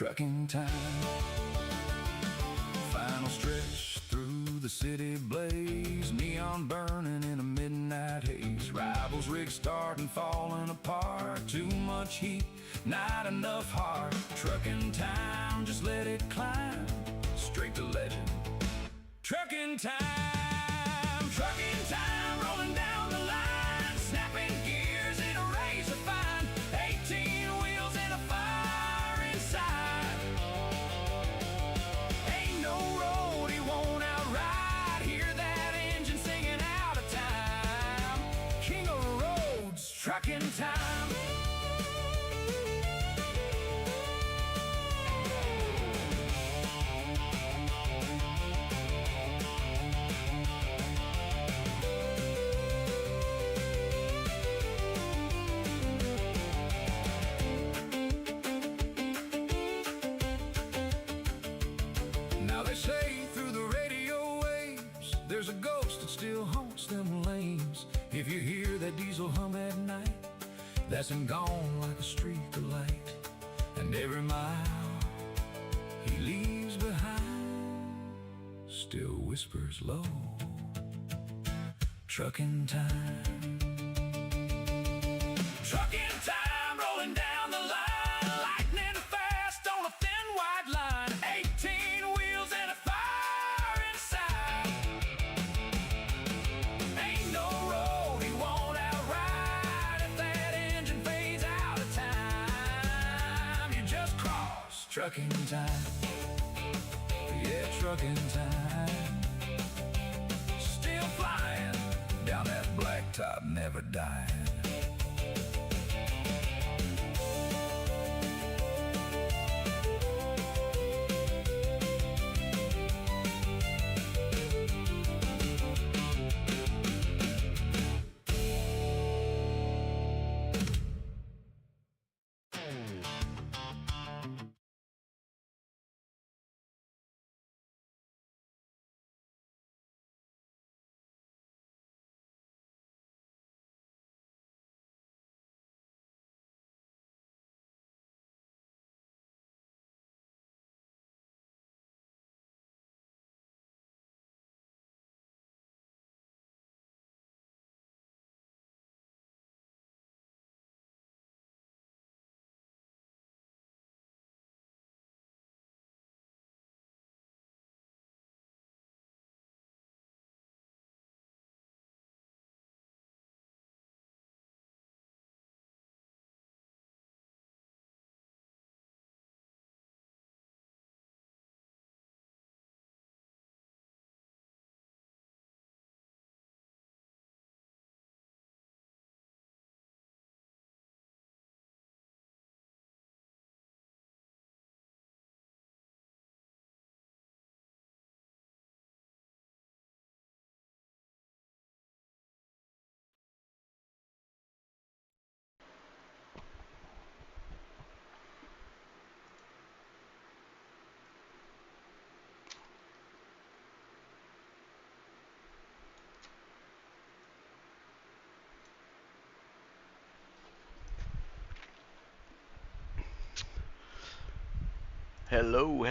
trucking time. Final stretch through the city blaze, neon burning in a midnight haze. Rivals rigs starting, falling apart. Too much heat, not enough heart. Trucking time, just let it climb. Straight to legend. Trucking time, rolling down the line. Snapping gears in a razor fine. 18 wheels and a fire inside. Ain't no road he won't outride. Hear that engine singing out of time. King of roads, trucking time. Now they say through the radio waves, there's a ghost that still haunts them lanes. If you hear that diesel hum at night, that's him gone like a streak of light. And every mile he leaves behind still whispers low. Trucking time. Trucking time, rolling down the line. Lightning fast on a thin white line. 18 wheels and a fire inside. Ain't no road he won't outride. If that engine fades out of time, you just cross trucking time. Yeah, trucking time. Still flying down that blacktop, never dying. Hello,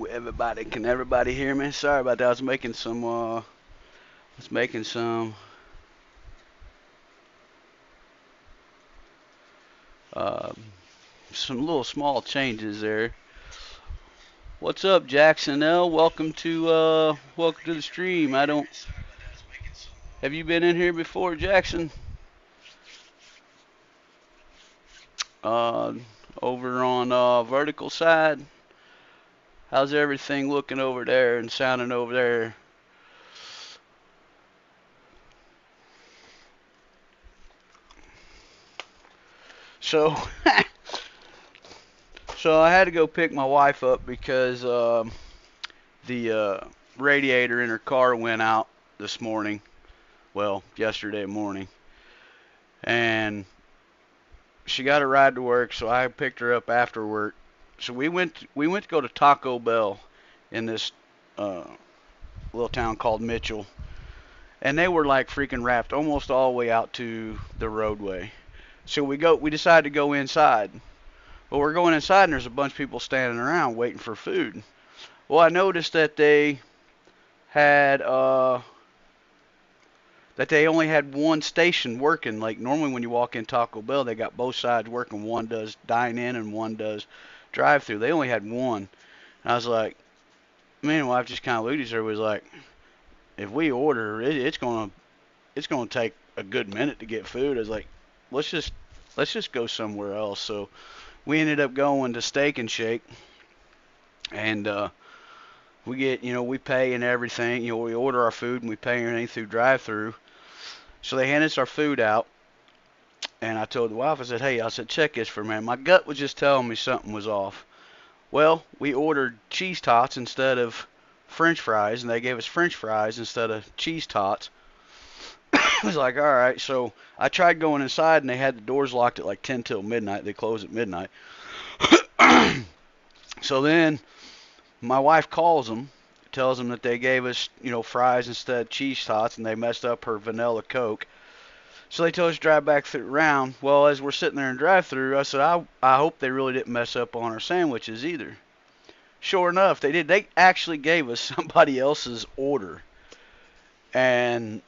everybody. Can everybody hear me? Sorry about that. I was making uh, some little small changes there. What's up, Jackson L? Welcome to the stream. Have you been in here before, Jackson? Uh, Over on vertical side. How's everything looking over there and sounding over there? So, so I had to go pick my wife up because the radiator in her car went out this morning. Well, yesterday morning. And she got a ride to work, so I picked her up after work. So we went to go to Taco Bell in this little town called Mitchell. And they were like freaking wrapped almost all the way out to the roadway. So we decided to go inside. Well, we're going inside and there's a bunch of people standing around waiting for food. Well, I noticed that they had that they only had one station working. Like normally when you walk in Taco Bell, they got both sides working. One does dine in and one does drive through. They only had one. And I was like, me and my wife just kind of looked at each other. Was like, if we order, it's gonna take a good minute to get food. I was like, let's just go somewhere else. So we ended up going to Steak and Shake, and we get, we pay and everything. We order our food and we pay everything through drive-through. So they handed us our food out, and I told the wife, I said, hey, check this for a minute. My gut was just telling me something was off. Well, we ordered cheese tots instead of French fries, and they gave us French fries instead of cheese tots. I was like, all right. So I tried going inside, and they had the doors locked at like 10 till midnight. They close at midnight. So then my wife calls them, tells them that they gave us, fries instead of cheese tots, and they messed up her vanilla Coke. So they told us to drive back around. Well, as we're sitting there in drive-through, I said, I hope they really didn't mess up on our sandwiches either. Sure enough, they did. They actually gave us somebody else's order. And,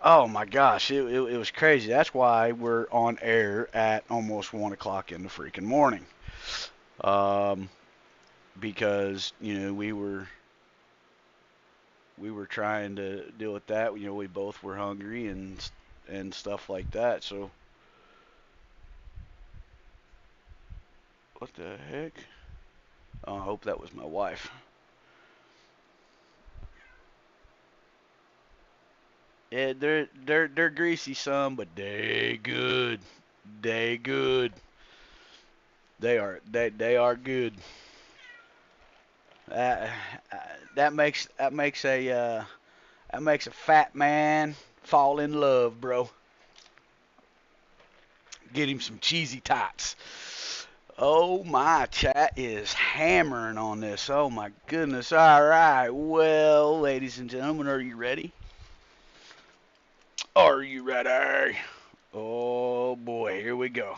oh my gosh, it was crazy. That's why we're on air at almost 1 o'clock in the freaking morning. Because, we were trying to deal with that. We both were hungry and stuff like that. So, what the heck? Oh, I hope that was my wife. Yeah, they're greasy some, but they good. They good. They are good. That makes a fat man fall in love, bro. Get him some cheesy tots. Oh, my chat is hammering on this. Oh, my goodness. All right. Well, ladies and gentlemen, are you ready? Are you ready? Oh, boy. Here we go.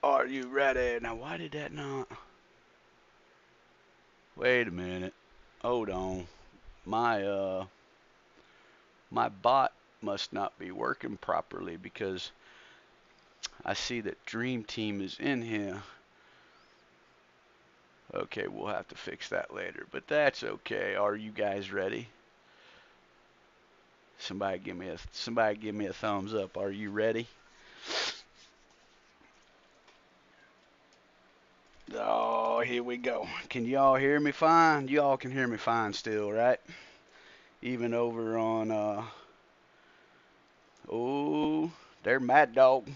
Are you ready? Now, why did that not? Wait a minute. Hold on. My bot must not be working properly because I see that Dream Team is in here. Okay, we'll have to fix that later, but that's okay. Are you guys ready? Somebody give me a thumbs up. Are you ready? Oh, here we go. Can y'all hear me fine? Y'all can hear me fine still, right? Even over on oh, they're Mad Dog.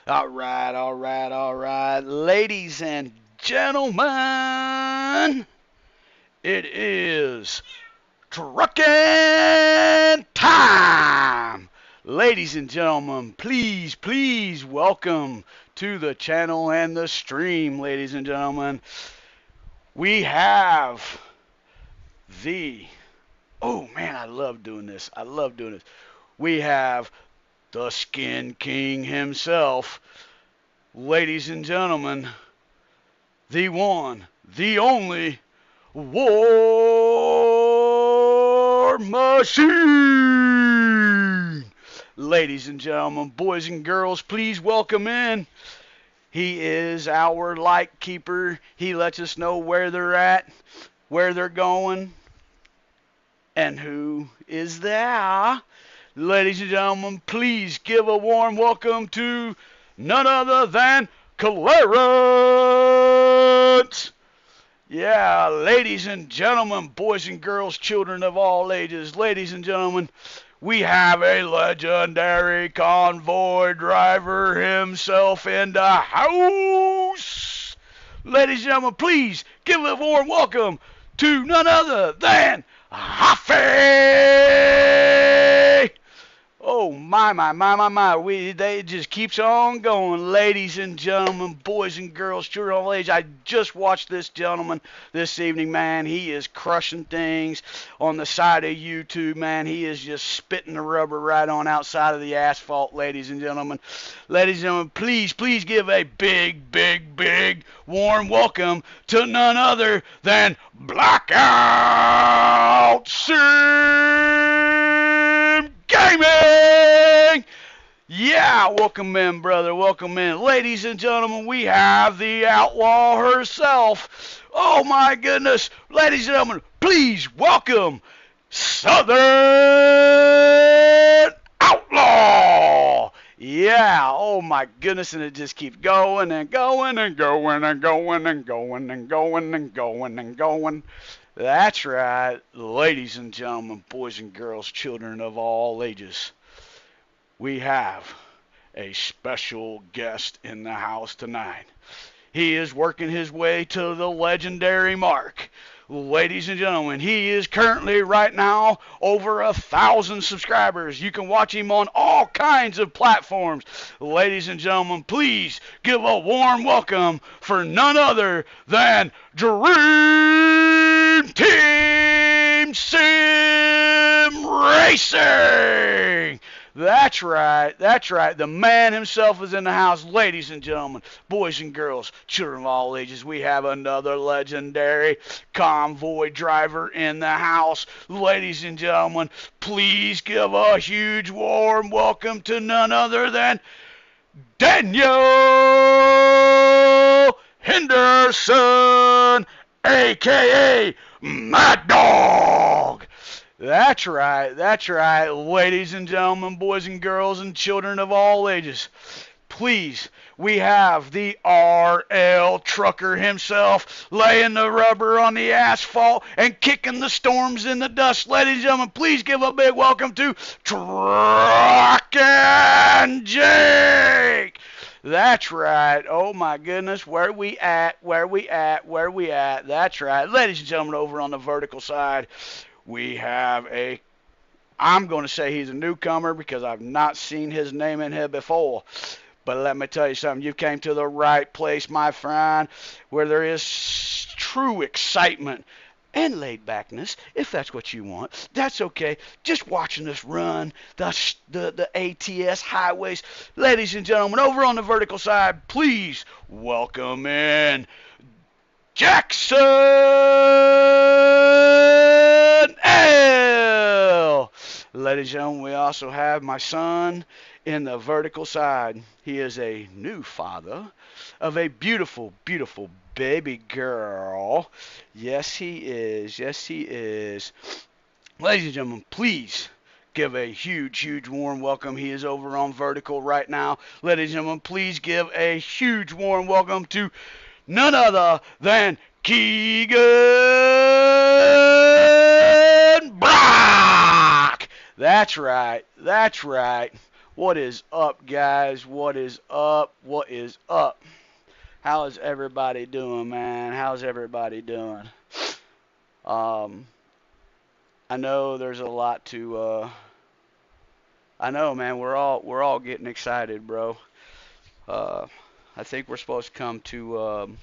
All right. Ladies and gentlemen, it is Truckin' Time. Ladies and gentlemen, please welcome to the channel and the stream, ladies and gentlemen. We have oh man, I love doing this. We have the Skin King himself. Ladies and gentlemen, the one, the only War Machine. Ladies and gentlemen, boys and girls, please welcome in. He is our light keeper. He lets us know where they're at, where they're going, and who is there. Ladies and gentlemen, please give a warm welcome to none other than Clarence. Yeah, ladies and gentlemen, boys and girls, children of all ages, ladies and gentlemen, we have a legendary convoy driver himself in the house. Ladies and gentlemen, please give a warm welcome to none other than Happy. Oh Oh my. They just keeps on going, ladies and gentlemen, boys and girls, children of all age. I just watched this gentleman this evening, man. He is crushing things on the side of YouTube, man. He is just spitting the rubber right on outside of the asphalt, ladies and gentlemen. Ladies and gentlemen, please give a big warm welcome to none other than Blackout Sim Gaming! Yeah, welcome in, brother. Welcome in. Ladies and gentlemen, we have the outlaw herself. Oh, my goodness. Ladies and gentlemen, please welcome Southern Outlaw. Yeah, oh my goodness, and it just keeps going and going and going and going and going and going and going and going. That's right, ladies and gentlemen, boys and girls, children of all ages. We have a special guest in the house tonight. He is working his way to the legendary mark. Ladies and gentlemen, he is currently right now over 1,000 subscribers. You can watch him on all kinds of platforms. Ladies and gentlemen, please give a warm welcome for none other than Dream Team Sim Racing. That's right. The man himself is in the house. Ladies and gentlemen, boys and girls, children of all ages, we have another legendary convoy driver in the house. Ladies and gentlemen, please give a huge warm welcome to none other than Daniel Henderson, a.k.a. Mad Dog. That's right, ladies and gentlemen, boys and girls, and children of all ages. Please, we have the RL trucker himself laying the rubber on the asphalt and kicking the storms in the dust. Ladies and gentlemen, please give a big welcome to Truckin' Jake. That's right. Oh my goodness, where we at? That's right. Ladies and gentlemen, over on the vertical side, we have I'm going to say he's a newcomer because I've not seen his name in here before. But let me tell you something, you came to the right place, my friend, where there is true excitement and laid-backness, if that's what you want. That's okay. Just watching us run the ATS highways. Ladies and gentlemen, over on the vertical side, please welcome in Jackson L. Ladies and gentlemen, we also have my son in the vertical side. He is a new father of a beautiful baby girl. Yes, he is. Ladies and gentlemen, please give a huge warm welcome. He is over on vertical right now. Ladies and gentlemen, please give a huge warm welcome to none other than Keegan Brock. That's right. What is up, guys? What is up? How's everybody doing, man? I know there's a lot to I know, man, we're all getting excited, bro. I think we're supposed to come to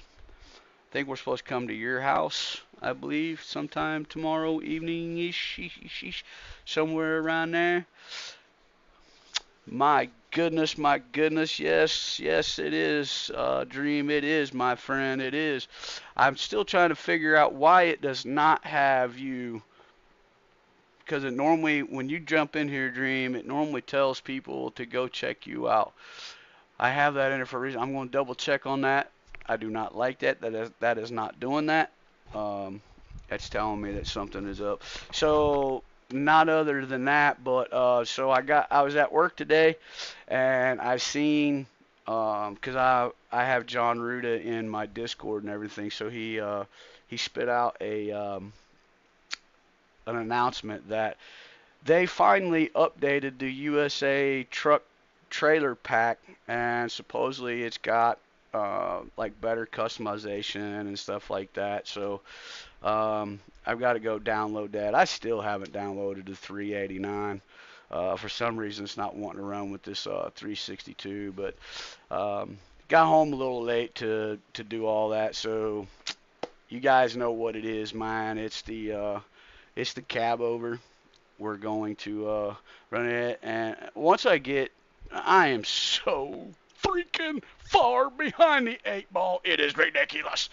your house, I believe, sometime tomorrow evening-ish, somewhere around there. My goodness, yes, it is, Dream, it is, my friend, it is. I'm still trying to figure out why it does not have you, because it normally, when you jump in here, Dream, it normally tells people to go check you out. I have that in there for a reason. I'm going to double check on that. I do not like that. That is not doing that. That's telling me that something is up. So not other than that, but so I was at work today, and I've seen because I have John Ruda in my Discord and everything. So he spit out an announcement that they finally updated the USA truck trailer pack, and supposedly it's got like better customization and stuff like that. So I've got to go download that. I still haven't downloaded the 389. For some reason, it's not wanting to run with this 362. But got home a little late to do all that, so you guys know what it is, man. It's the cab over. We're going to run it, and once I am so freaking far behind the 8-ball. It is ridiculous.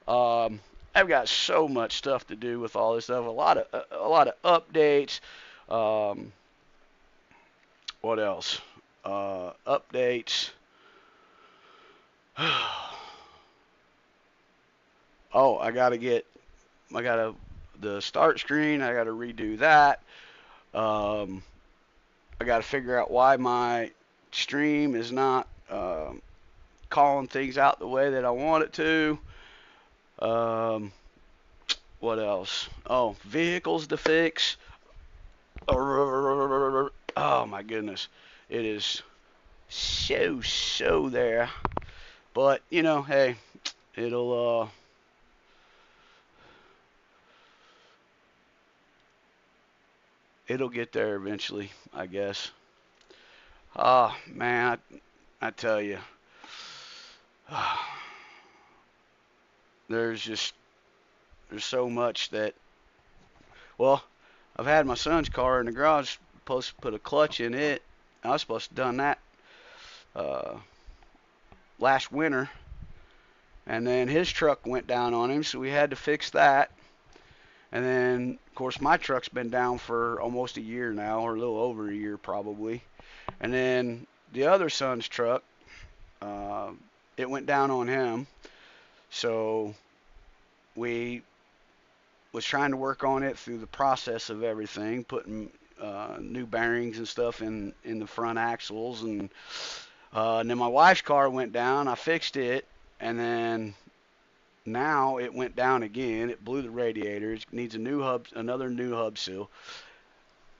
I've got so much stuff to do with all this stuff. A lot of updates. What else? Updates. Oh, the start screen. I gotta redo that. I gotta figure out why my stream is not calling things out the way that I want it to. What else? Oh, vehicles to fix. Oh my goodness, it is so there. But you know, hey, it'll get there eventually, I guess. Ah, man, I tell you, there's so much that. Well, I've had my son's car in the garage. Supposed to put a clutch in it. I was supposed to have done that last winter, and then his truck went down on him, so we had to fix that. And then, of course, my truck's been down for almost a year now, or a little over a year probably. And then the other son's truck, it went down on him, so we was trying to work on it through the process of everything, putting new bearings and stuff in the front axles, and then my wife's car went down. I fixed it, and then now it went down again. It blew the radiator. It needs a new hub, another new hub seal.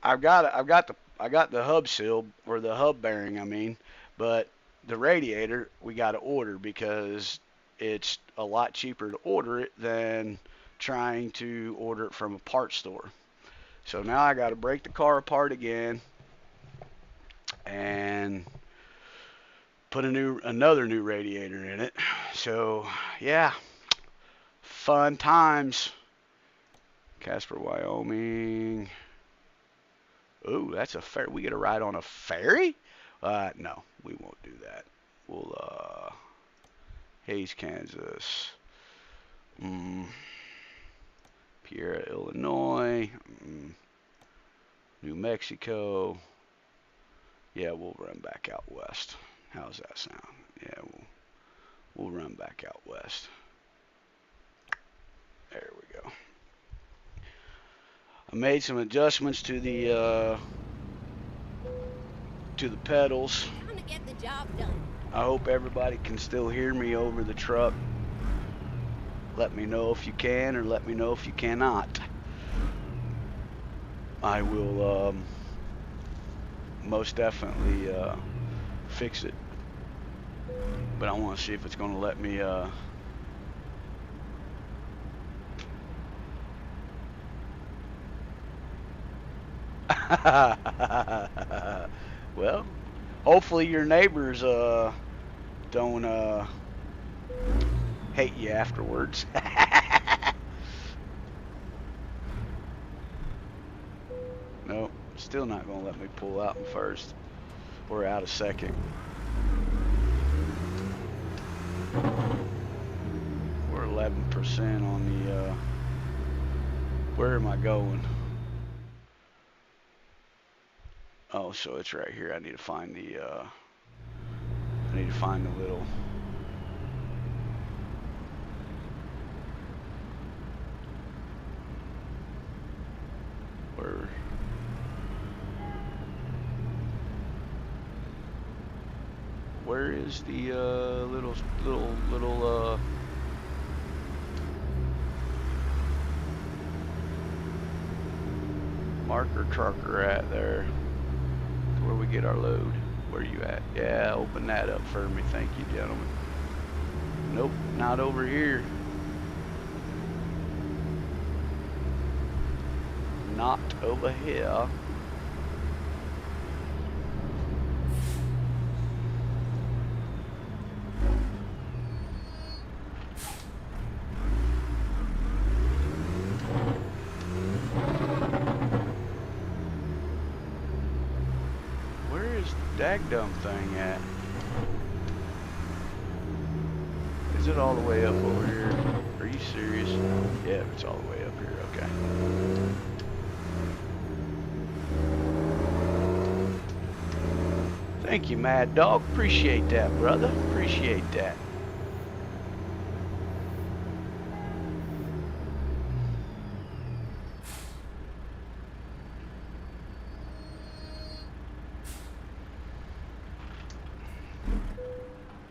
I've got the hub seal, or the hub bearing, I mean, but the radiator we got to order because it's a lot cheaper to order it than trying to order it from a parts store. So now I got to break the car apart again and put another new radiator in it. So yeah, fun times. Casper, Wyoming. Ooh, that's a ferry. We get a ride on a ferry? No, we won't do that. We'll Hayes, Kansas. Pierre, Illinois. New Mexico. Yeah, we'll run back out west. How's that sound? Yeah, we'll run back out west. There we go. I made some adjustments to the pedals. Time to get the job done. I hope everybody can still hear me over the truck. Let me know if you can, or let me know if you cannot. I will most definitely fix it. But I want to see if it's going to let me well, hopefully your neighbors don't hate you afterwards. Nope, still not gonna let me pull out in first. We're out of second. We're 11% on the where am I going? Oh, so it's right here. I need to find the little where is the little marker trucker at there? Where we get our load. Where you at? Yeah, open that up for me. Thank you, gentlemen. Nope, not over here. Not over here. dagdum thing at? Is it all the way up over here? Are you serious? Yeah, it's all the way up here. Okay. Thank you, Mad Dog. Appreciate that, brother. Appreciate that.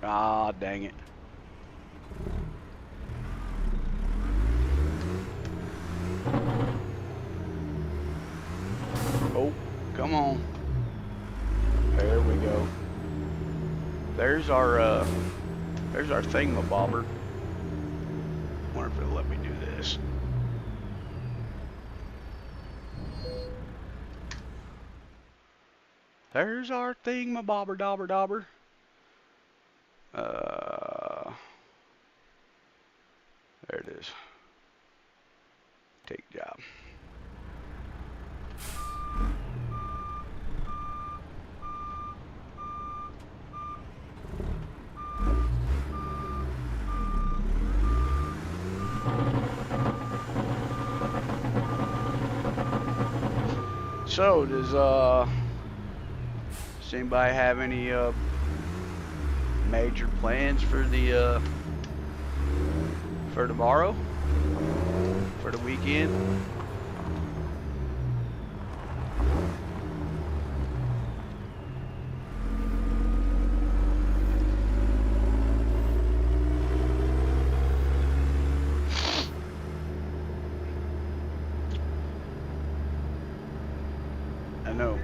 Ah, dang it. Oh, come on. There we go. There's our thingamabobber. Wonder if it'll let me do this. There's our thingamabobber dobber dobber. There it is. Take job. So does anybody have any major plans for the for tomorrow? For the weekend? I know.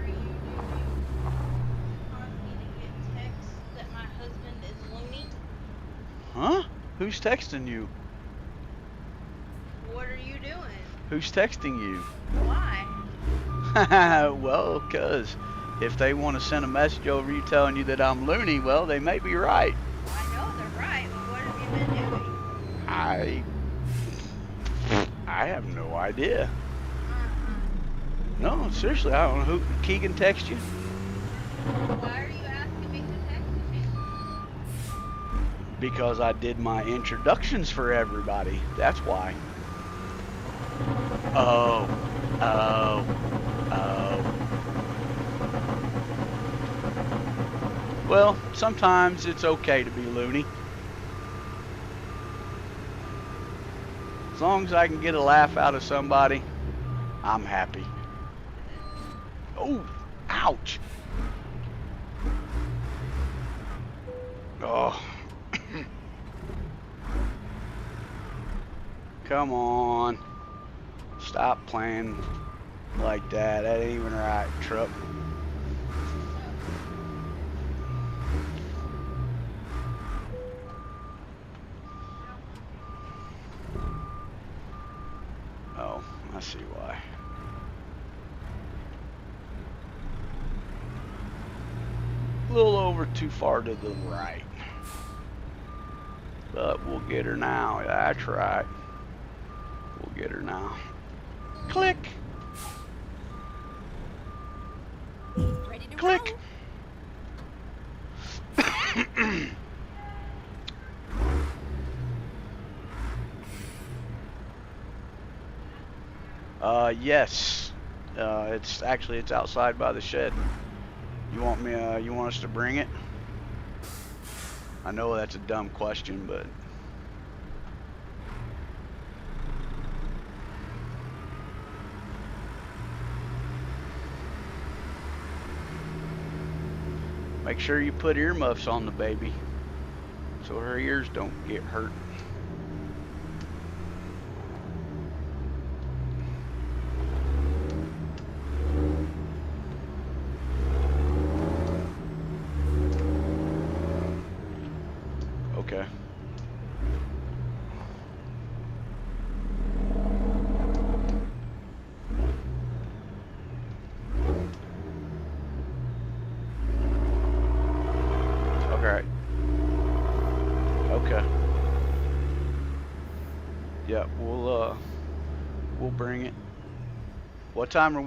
Huh? Who's texting you? What are you doing? Who's texting you? Why? Well, cause if they want to send a message over you telling you that I'm loony, well, they may be right. Well, I know they're right, but what have you been doing? I have no idea. No, seriously, I don't know who. Keegan text you? Why are you asking me to text me? Because I did my introductions for everybody. That's why. Oh. Well, sometimes it's okay to be loony. As long as I can get a laugh out of somebody, I'm happy. Oh, ouch. Oh. Come on. Stop playing like that. That ain't even right, truck. Oh, I see why. A little over too far to the right. But we'll get her now. That's right. We'll get her now. Click. Ready to Click. Yes. It's outside by the shed. You want us to bring it? I know that's a dumb question, but make sure you put earmuffs on the baby so her ears don't get hurt. Okay. Okay. Okay. Yeah, we'll bring it. What time are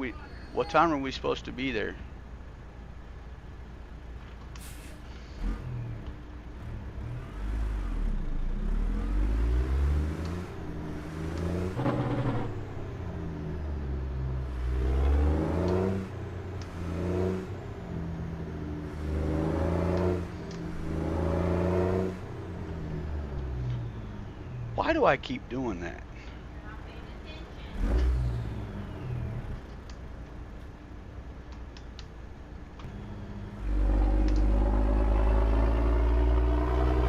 we supposed to be there? Why do I keep doing that? You're not paying attention.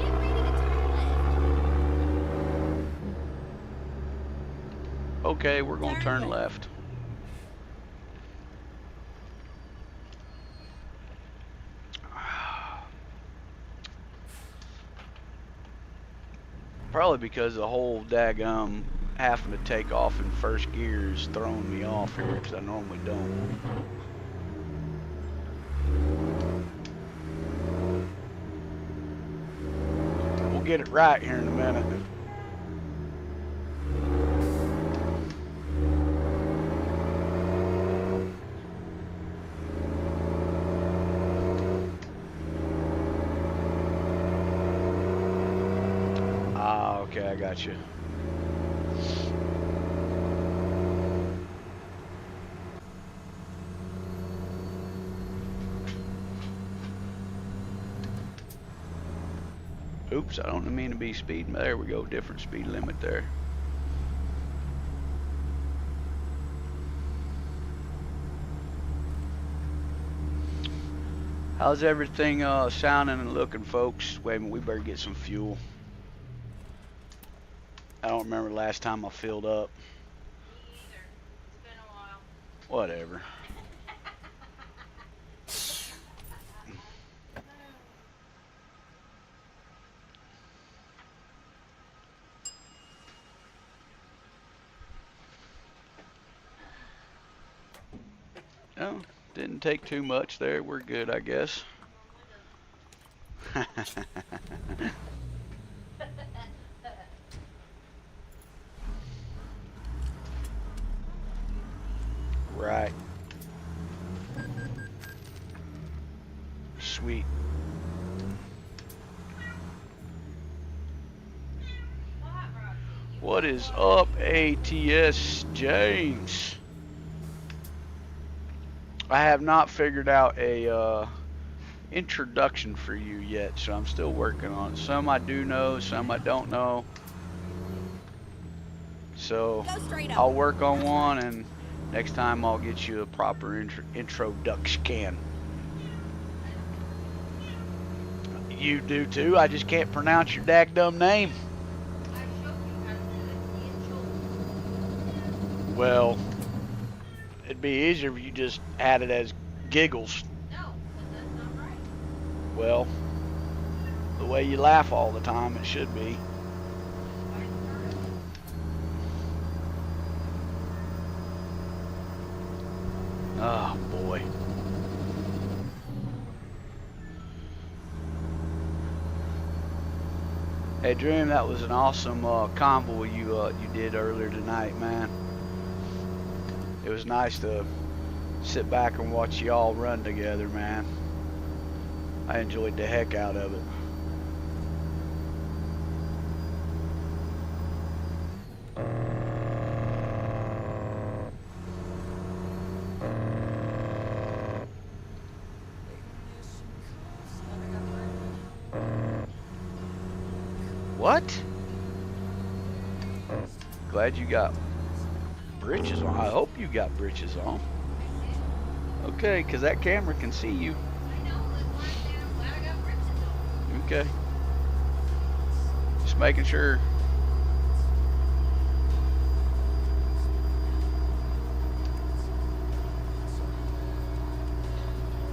Get ready to turn left. Okay, we're gonna Turn turn left. left. Probably because the whole daggum having to take off in first gear is throwing me off here because I normally don't. We'll get it right here in a minute. Ah, okay, I got you. Oops, I don't mean to be speeding. There we go, different speed limit there. How's everything sounding and looking, folks? Wait a minute, we better get some fuel. I don't remember the last time I filled up. Me either. It's been a while. Whatever. Oh, didn't take too much there. We're good, I guess. Right. Sweet. What is up, ATS James? I have not figured out a introduction for you yet, so I'm still working on it. Some I do know, some I don't know. So I'll work on one, and next time I'll get you a proper introduction. You do too. I just can't pronounce your daggum name. I showed you how to do it. Well, it'd be easier if you just had it as giggles. No, but that's not right. Well, the way you laugh all the time, it should be. Oh boy. Hey Dream, that was an awesome convoy you did earlier tonight, man. It was nice to sit back and watch y'all run together, man. I enjoyed the heck out of it. What? Glad you got britches on. I hope you got britches on. Okay, because that camera can see you. I know, that's why I'm saying I'm glad I got britches on. Okay. Just making sure.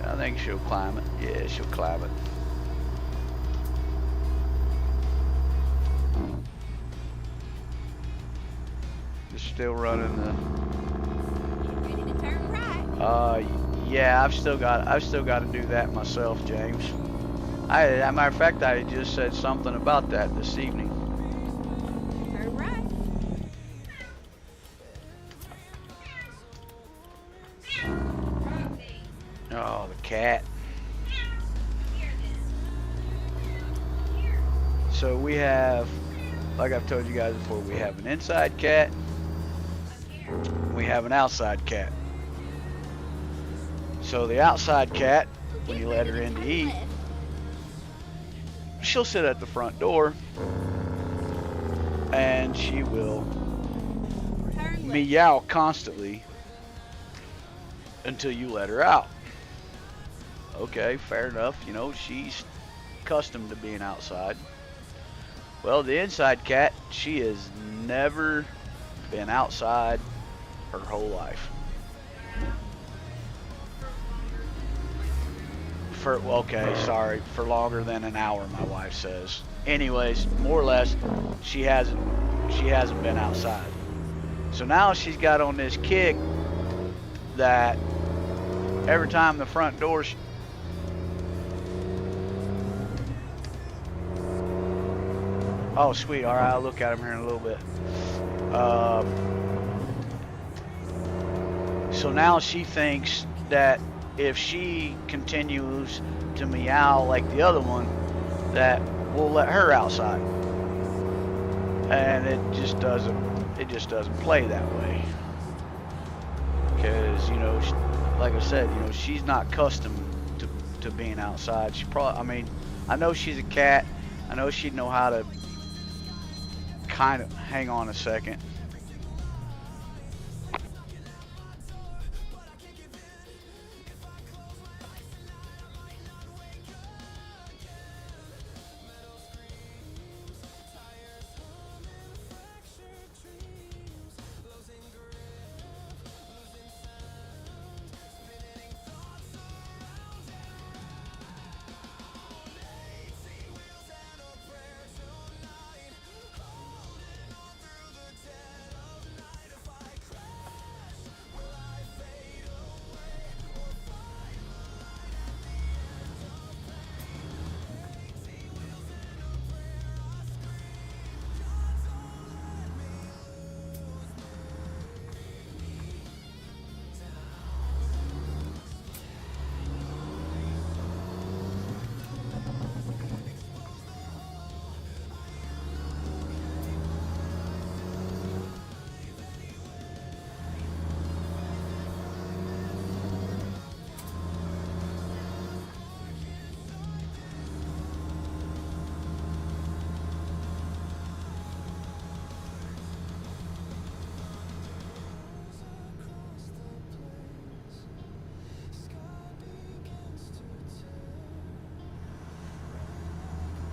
I think she'll climb it. Yeah, she'll climb it. Just still running the. Get ready to turn right. Yeah, I've still got to do that myself, James. As a matter of fact, I just said something about that this evening. Turn right. Oh, the cat. Here then. Here. So we have, like I've told you guys before, we have an inside cat. Here. We have an outside cat. So the outside cat, when you let her in to eat, she'll sit at the front door. and she will Turn left. meow constantly until you let her out. Okay, fair enough. You know, she's accustomed to being outside. Well, the inside cat, she has never been outside her whole life. For longer than an hour, my wife says. Anyways, more or less, she hasn't been outside. So now she's got on this kick that every time the front door oh, sweet. All right, I'll look at him here in a little bit. So now she thinks that if she continues to meow like the other one, that we'll let her outside. And it just doesn't play that way. Because, you know, like I said, you know, she's not accustomed to being outside. She probably, I mean, I know she's a cat. I know she'd know how to kind of, hang on a second.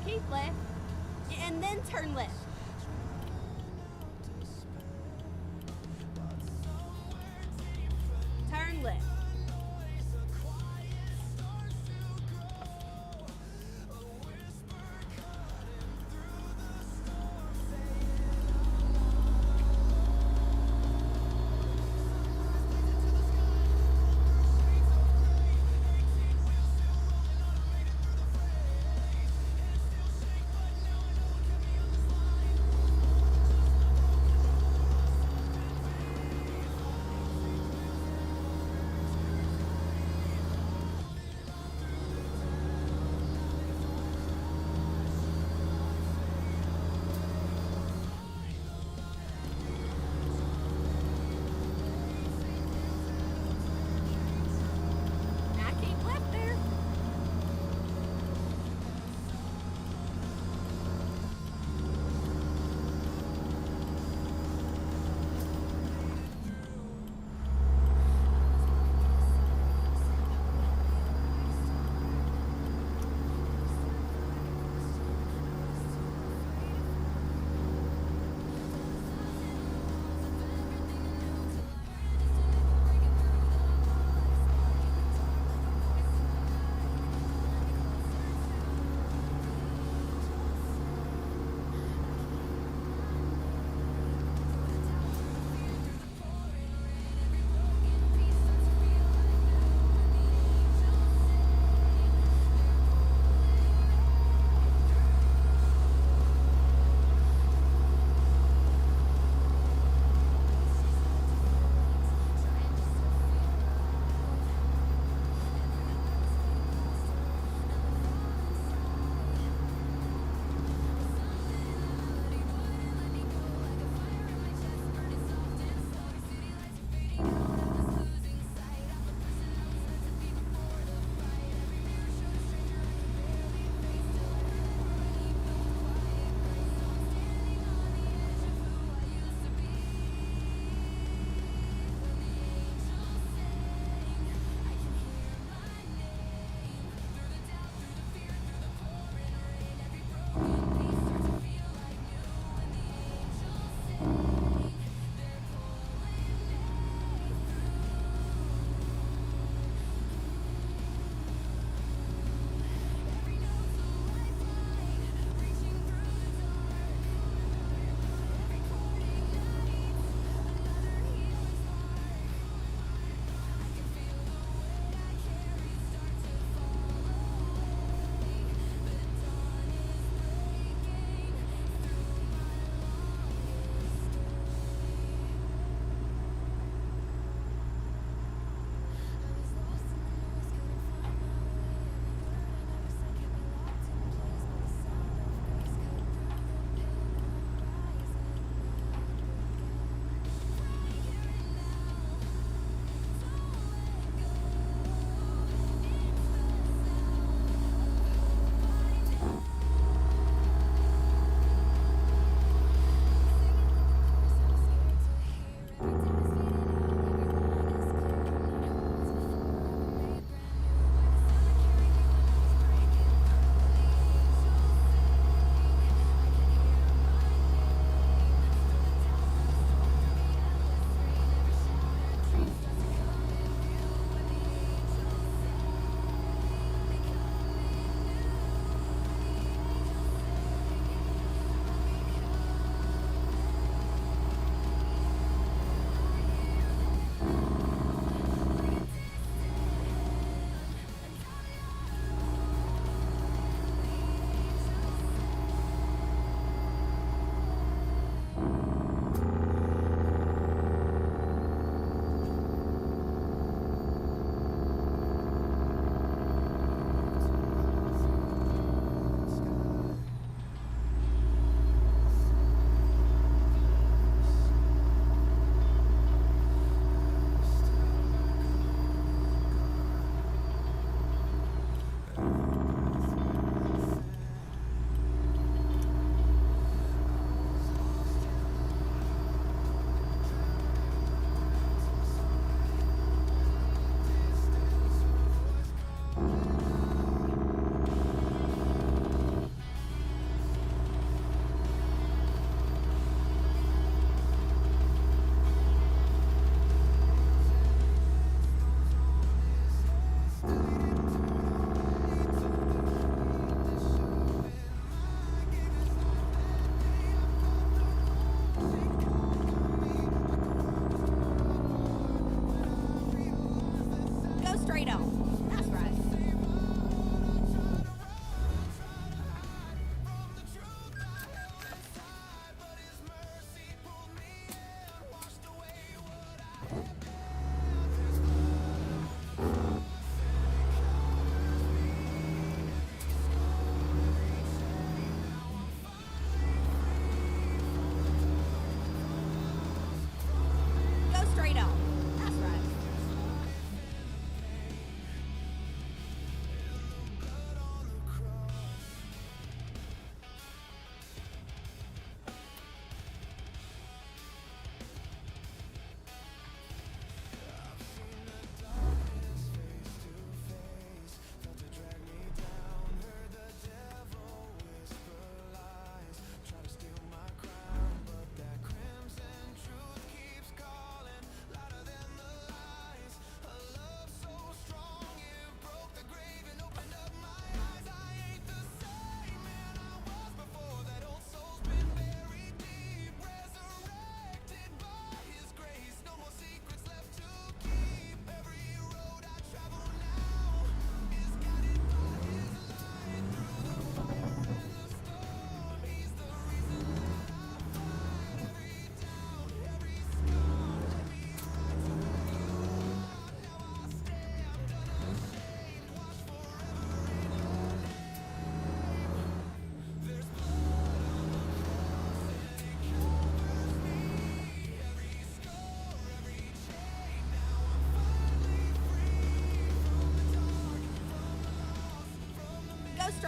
Keep left. And then turn left. Turn left.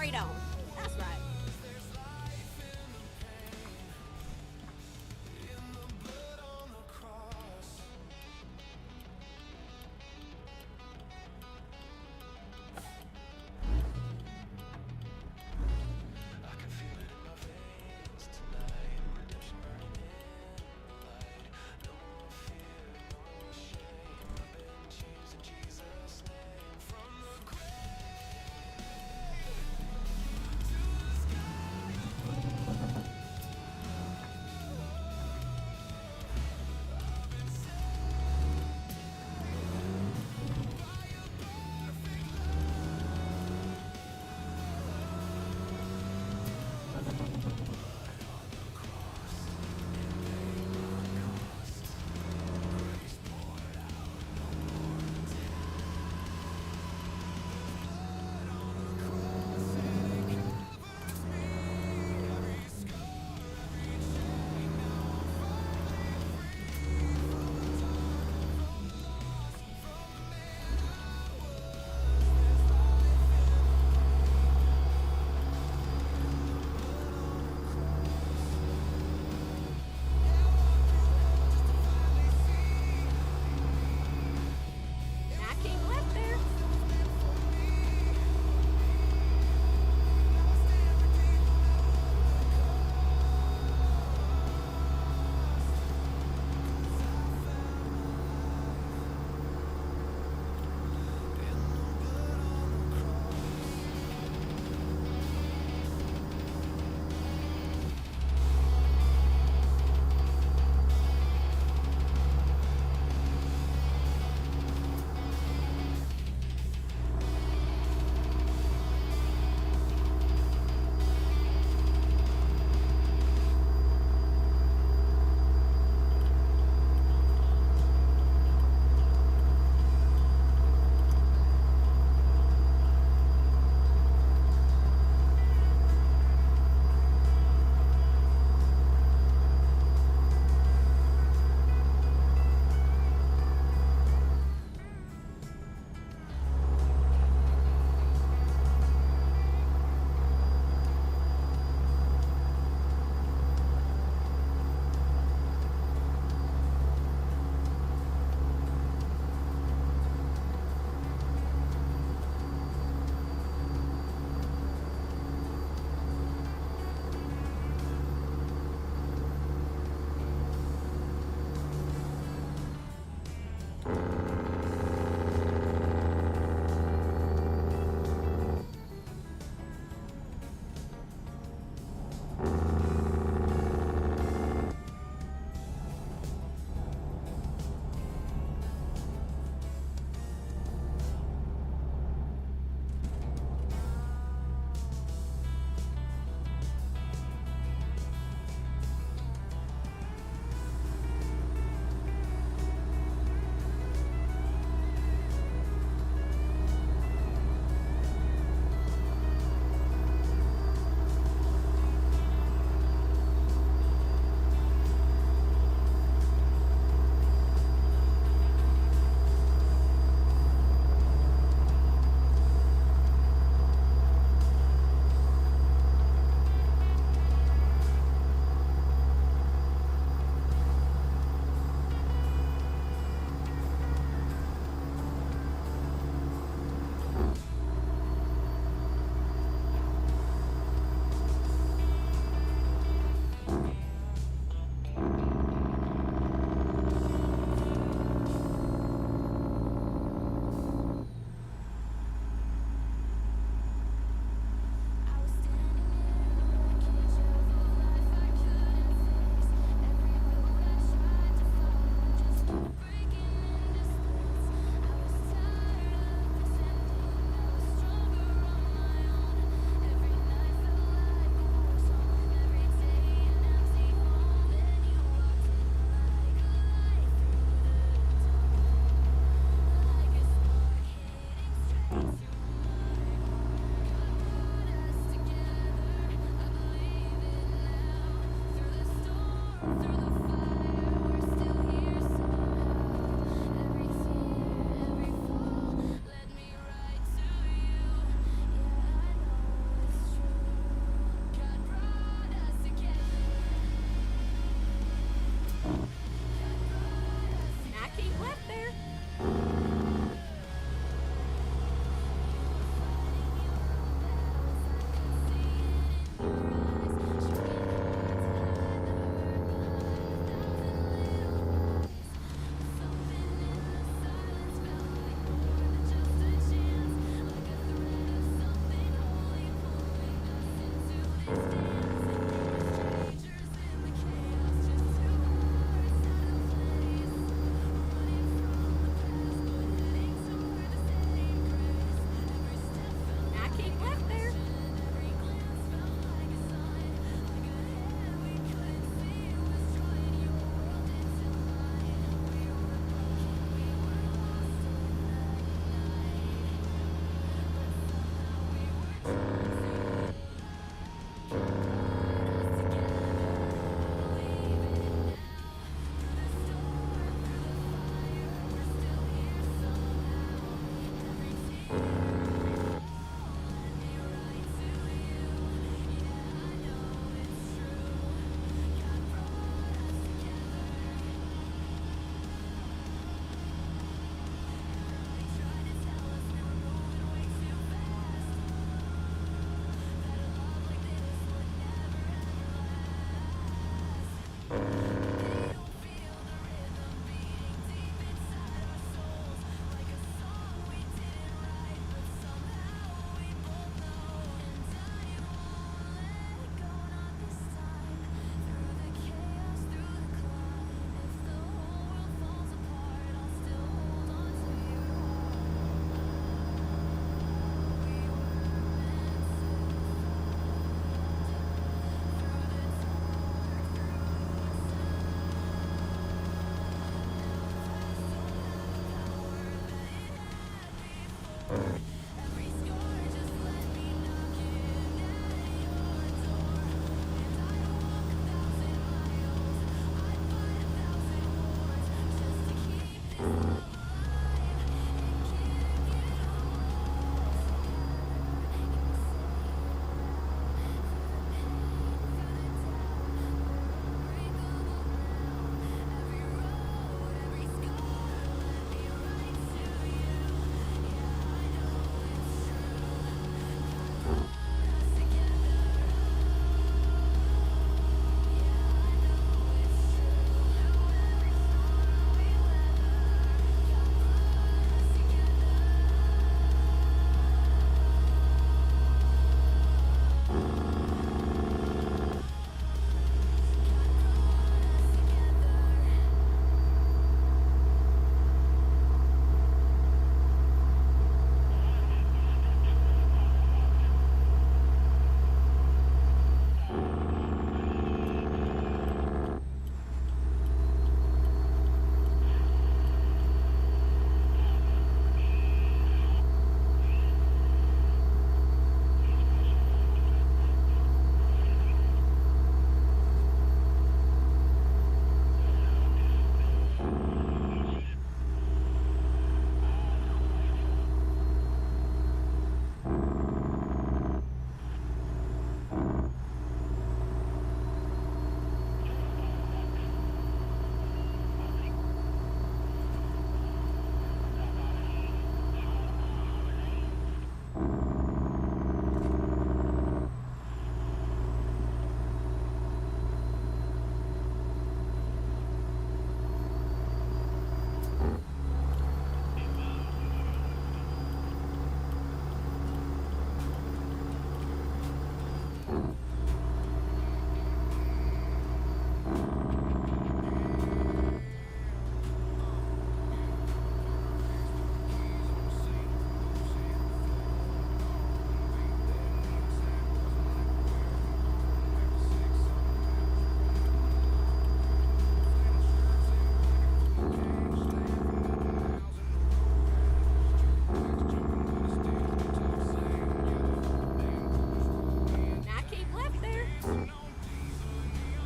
straight on. That's right.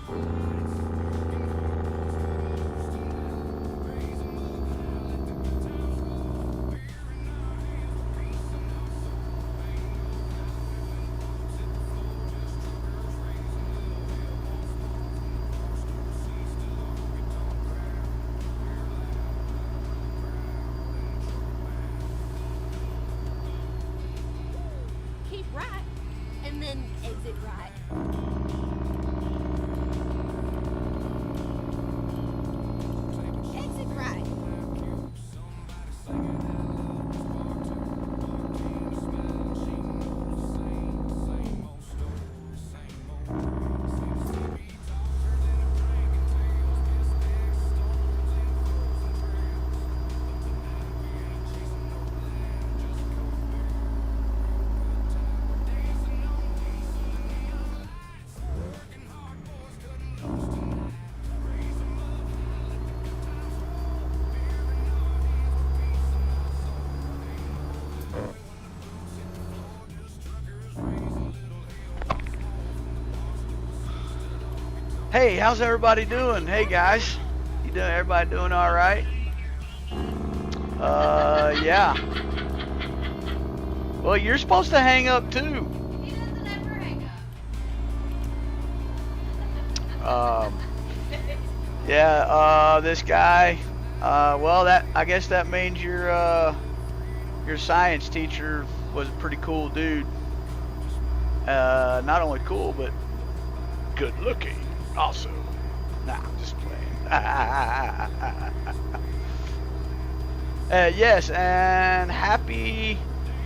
Keep right, and then exit right. Exit right. Hey, how's everybody doing? Hey guys, you doing? Everybody doing all right? Yeah. Well, you're supposed to hang up too. He doesn't ever hang up. Yeah. This guy. Well, that I guess that means your science teacher was a pretty cool dude. Not only cool, but good looking. Also, nah, I'm just playing. Yes, and happy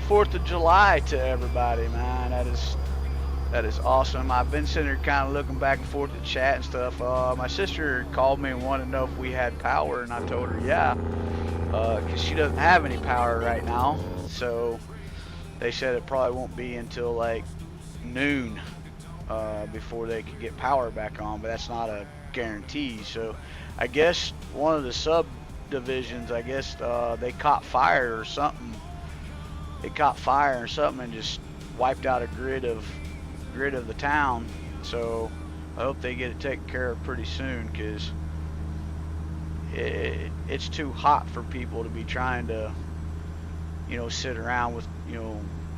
4th of July to everybody, man. That is awesome. I've been sitting here kind of looking back and forth at chat and stuff. My sister called me and wanted to know if we had power, and I told her yeah, because she doesn't have any power right now. So they said it probably won't be until like noon. Before they could get power back on, but that's not a guarantee. So I guess one of the subdivisions, I guess they caught fire or something. They caught fire or something and just wiped out a grid of the town. So I hope they get it taken care of pretty soon, because it's too hot for people to be trying to, sit around with,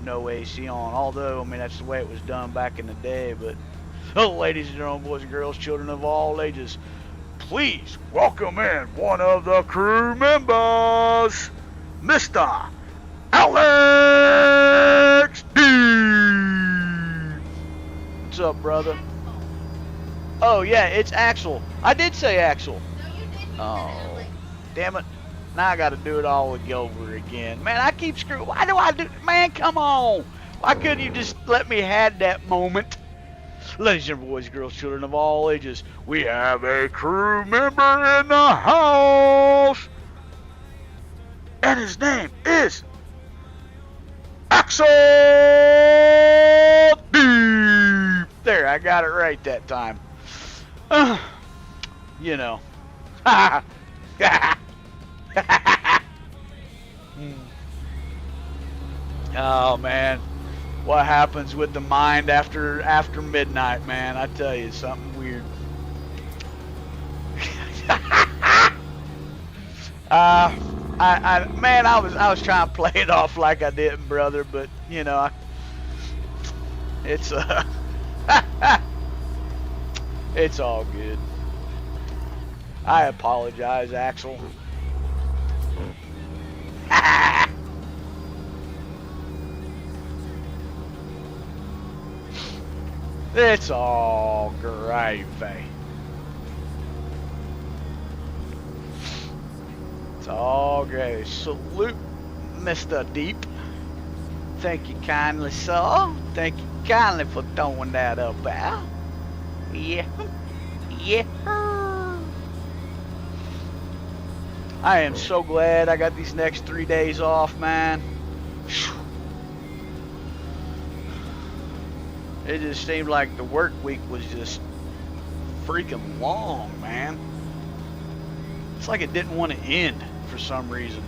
no AC on. Although, I mean, that's the way it was done back in the day. But, ladies and gentlemen, boys and girls, children of all ages, please welcome in one of the crew members, Mr. Alex D. What's up, brother? Oh, yeah, it's Axel. I did say Axel. No, you didn't. Oh, damn it. Now I got to do it all over again. Man, I keep screwing. Why do I do? Man, come on. Why couldn't you just let me have that moment? Ladies and boys, girls, children of all ages, we have a crew member in the house. And his name is Axel D. There, I got it right that time. Oh man, what happens with the mind after midnight, man? I tell you, something weird. I was trying to play it off like I didn't, brother, but it's it's all good. I apologize, Axel. It's all gravy. It's all gravy. Salute, Mr. Deep. Thank you kindly, sir. Thank you kindly for throwing that up there. Yeah. Yeah. I am so glad I got these next 3 days off, man. It just seemed like the work week was just freaking long, man. It's like it didn't want to end for some reason.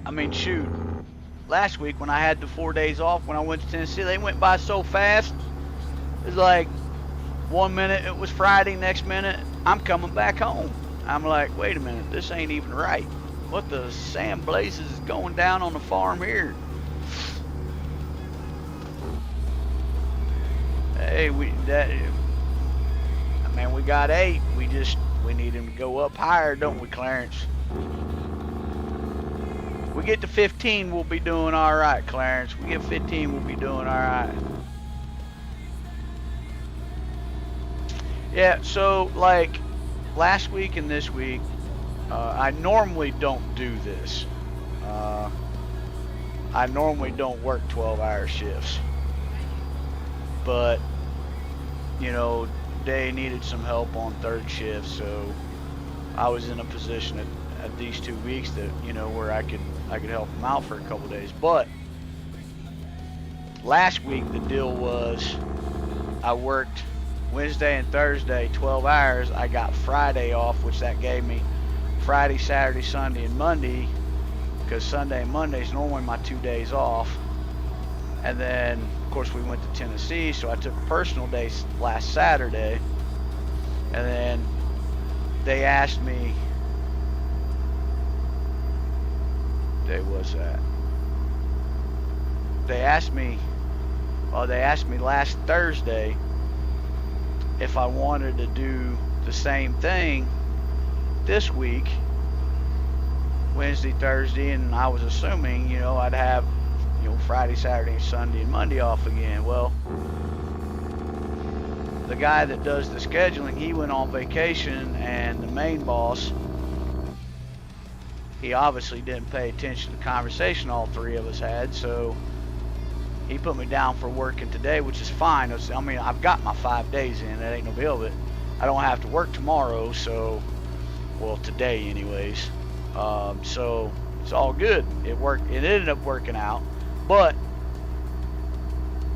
I mean, shoot. Last week when I had the 4 days off when I went to Tennessee, they went by so fast. It's like 1 minute it was Friday, next minute I'm coming back home. I'm like, wait a minute, this ain't even right. What the Sam Blazes is going down on the farm here? Hey, we got 8. We need him to go up higher, don't we, Clarence? We get to 15, we'll be doing all right, Clarence. We get 15, we'll be doing all right. Yeah, so like last week and this week, I normally don't do this. I normally don't work 12-hour shifts. But, you know, they needed some help on third shift, so I was in a position at these 2 weeks that, you know, where I could help them out for a couple days. But last week the deal was I worked Wednesday and Thursday 12 hours. I got Friday off, which that gave me Friday, Saturday, Sunday, and Monday, because Sunday and Monday is normally my 2 days off. And then, of course, we went to Tennessee, so I took a personal day last Saturday. And then they asked me, day was that? They asked me last Thursday if I wanted to do the same thing this week, Wednesday, Thursday, and I was assuming, you know, I'd have, you know, Friday, Saturday, Sunday, and Monday off again. Well, the guy that does the scheduling, he went on vacation, and the main boss, he obviously didn't pay attention to the conversation all three of us had, so he put me down for working today, which is fine. I mean, I've got my 5 days in, that ain't no deal, but I don't have to work tomorrow, so, well, today anyways. So it's all good. It worked. It ended up working out, but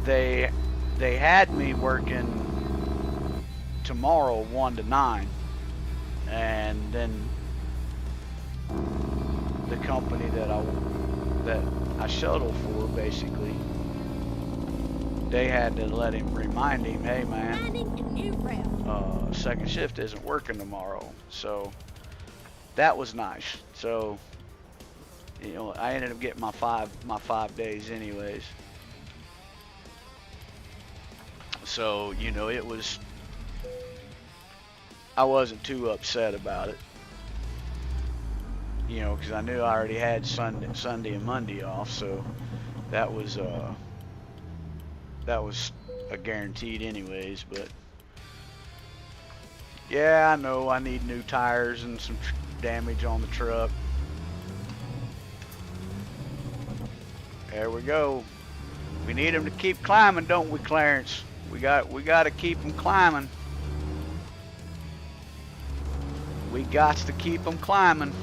they had me working tomorrow 1 to 9, and then the company that I shuttle for, basically, they had to let him remind him, hey man, second shift isn't working tomorrow. So that was nice. So, you know, I ended up getting my five days anyways. So, you know, I wasn't too upset about it. You know, because I knew I already had Sunday and Monday off, so that was a guaranteed anyways. But yeah, I know I need new tires and some damage on the truck. There we go. We need them to keep climbing, don't we, Clarence? We got to keep them climbing. We got to keep them climbing.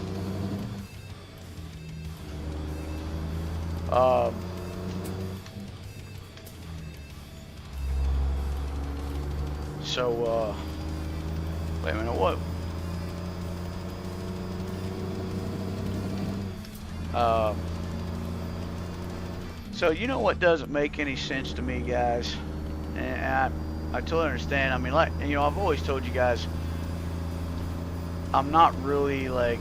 So, wait a minute, what? So, you know what doesn't make any sense to me, guys? And I totally understand. I mean, like, you know, I've always told you guys, I'm not really, like,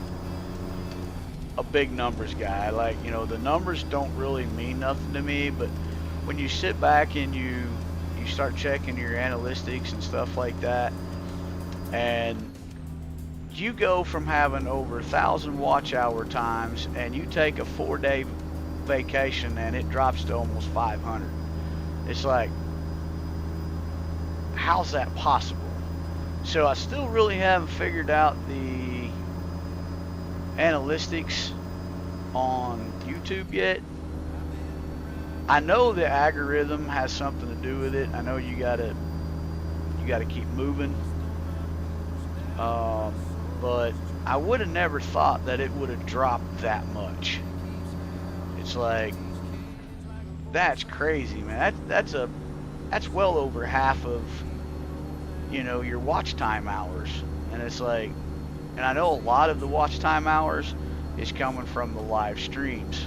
a big numbers guy. Like, you know, the numbers don't really mean nothing to me, but when you sit back and you start checking your analytics and stuff like that, and you go from having over 1,000 watch hour times and you take a 4-day vacation and it drops to almost 500. It's like, how's that possible? So I still really haven't figured out the analytics on YouTube yet. I know the algorithm has something to do with it. I know you gotta keep moving. But I would have never thought that it would have dropped that much. It's like, that's crazy, man. That's well over half of, you know, your watch time hours. And it's like, and I know a lot of the watch time hours is coming from the live streams,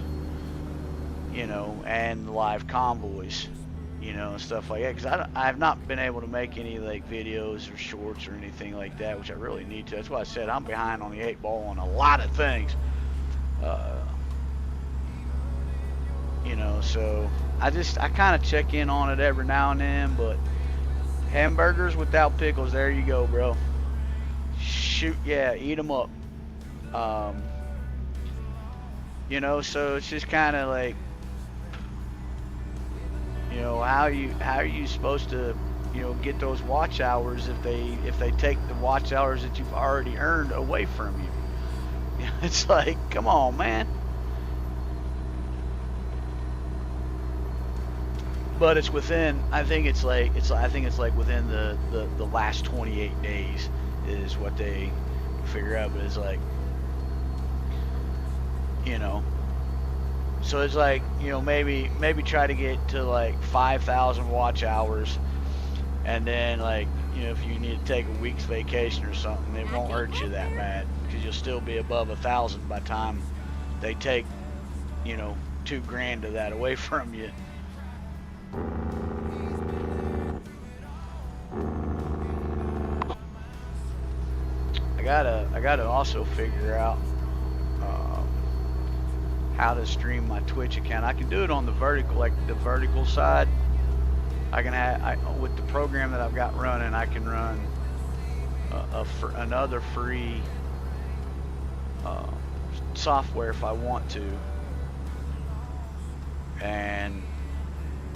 you know, and the live convoys. you know, and stuff like that. Because I have not been able to make any like videos or shorts or anything like that, which I really need to. That's why I said I'm behind on the 8 ball on a lot of things. You know, so I kind of check in on it every now and then, but hamburgers without pickles, there you go, bro. Shoot, yeah, eat them up. Um, you know, so it's just kind of like, you know, how are you supposed to, you know, get those watch hours if they take the watch hours that you've already earned away from you? It's like, come on, man. But it's within. I think it's like within the last 28 days is what they figure out. But it's like, you know. So it's like, you know, maybe try to get to like 5,000 watch hours, and then like, you know, if you need to take a week's vacation or something, it won't hurt you that bad because you'll still be above 1,000 by the time they take, you know, $2,000 of that away from you. I gotta also figure out how to stream my Twitch account. I can do it on the vertical, like the vertical side. I can have with the program that I've got running, I can run another free software if I want to. And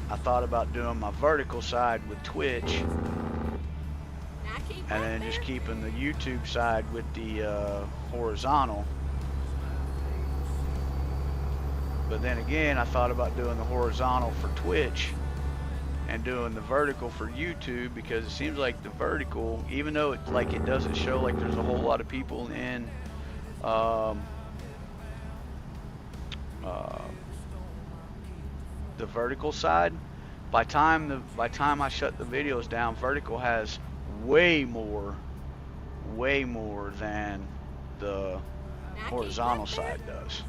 I thought about doing my vertical side with Twitch, and then just keeping the YouTube side with the horizontal. But then again, I thought about doing the horizontal for Twitch and doing the vertical for YouTube, because it seems like the vertical, even though it doesn't show like there's a whole lot of people in the vertical side, by time I shut the videos down, vertical has way more than the horizontal side does.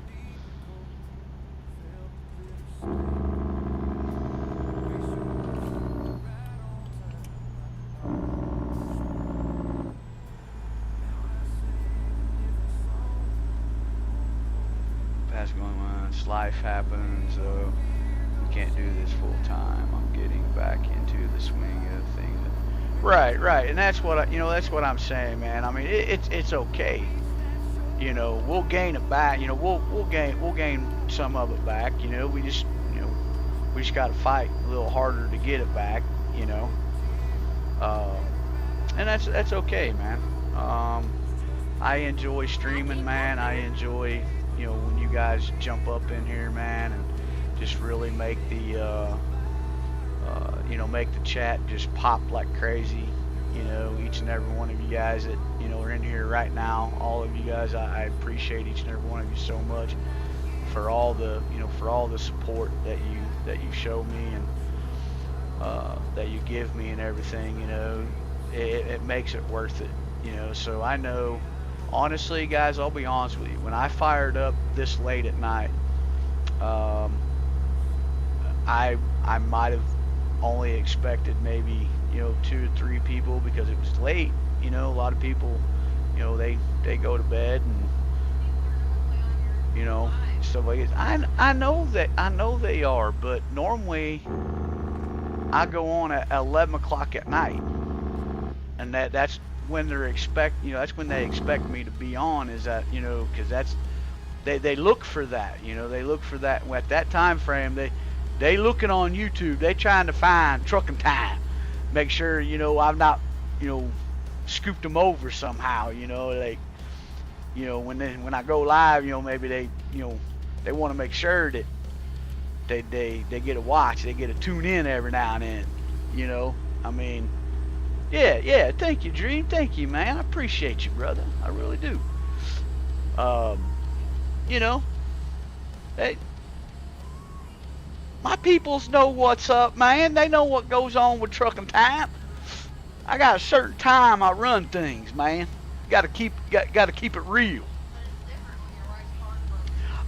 Past going on, life happens, so we can't do this full time. I'm getting back into the swing of things. Right, and that's what that's what I'm saying, man. I mean, it's okay. You know, we'll gain it back. You know, we'll gain some of it back. You know, we just got to fight a little harder to get it back. You know, and that's okay, man. I enjoy streaming, man. I enjoy, you know, when you guys jump up in here, man, and just really make the make the chat just pop like crazy. You know, each and every one of you guys that, you know, are in here right now, all of you guys, I appreciate each and every one of you so much for all the, you know, for all the support that you show me and that you give me and everything. You know, it makes it worth it. You know, so I know, honestly, guys, I'll be honest with you. When I fired up this late at night, I might have only expected maybe, you know, 2 or 3 people, because it was late. You know, a lot of people, you know, they go to bed and, you know, stuff like that. I know they are, but normally I go on at 11 o'clock at night, and that's when that's when they expect me to be on, is that, you know, because that's they look for that. You know, they look for that at that time frame. They looking on YouTube. They trying to find Trucking Time. Make sure, you know, I've not, you know, scooped them over somehow. You know, like, you know, when I go live, you know, maybe they want to make sure that they get a watch. They get a tune in every now and then. You know, I mean, yeah. Thank you, Dream. Thank you, man. I appreciate you, brother. I really do. You know, hey. My peoples know what's up, man. They know what goes on with Trucking Time. I got a certain time I run things, man. Got to keep it real.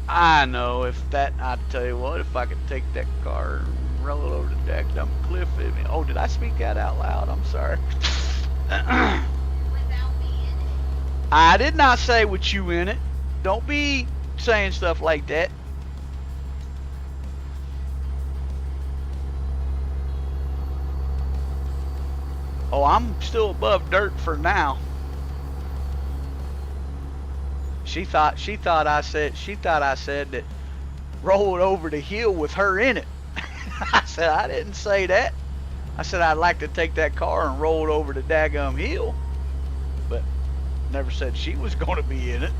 I know. I tell you what, if I could take that car and roll over the daggum cliff with me. Oh, did I speak that out loud? I'm sorry. Without me in it. I did not say with you in it. Don't be saying stuff like that. Oh, I'm still above dirt for now. She thought I said that roll it over the hill with her in it. I said I didn't say that. I said I'd like to take that car and roll it over the daggum hill, but never said she was going to be in it.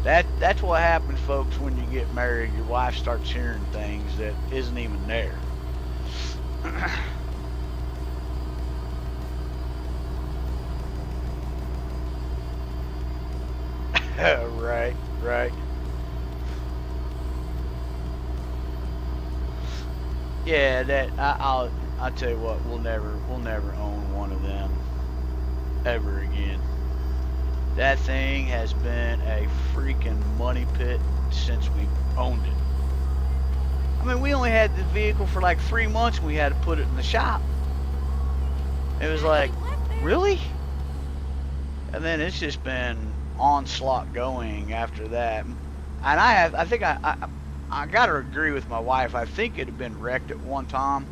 That's what happens, folks, when you get married. Your wife starts hearing things that isn't even there. Right, right. Yeah, I'll tell you what, we'll never own one of them ever again. That thing has been a freaking money pit since we owned it. I mean, we only had the vehicle for like 3 months and we had to put it in the shop. It was like, really? And then it's just been onslaught going after that. And I think I gotta agree with my wife. I think it had been wrecked at one time.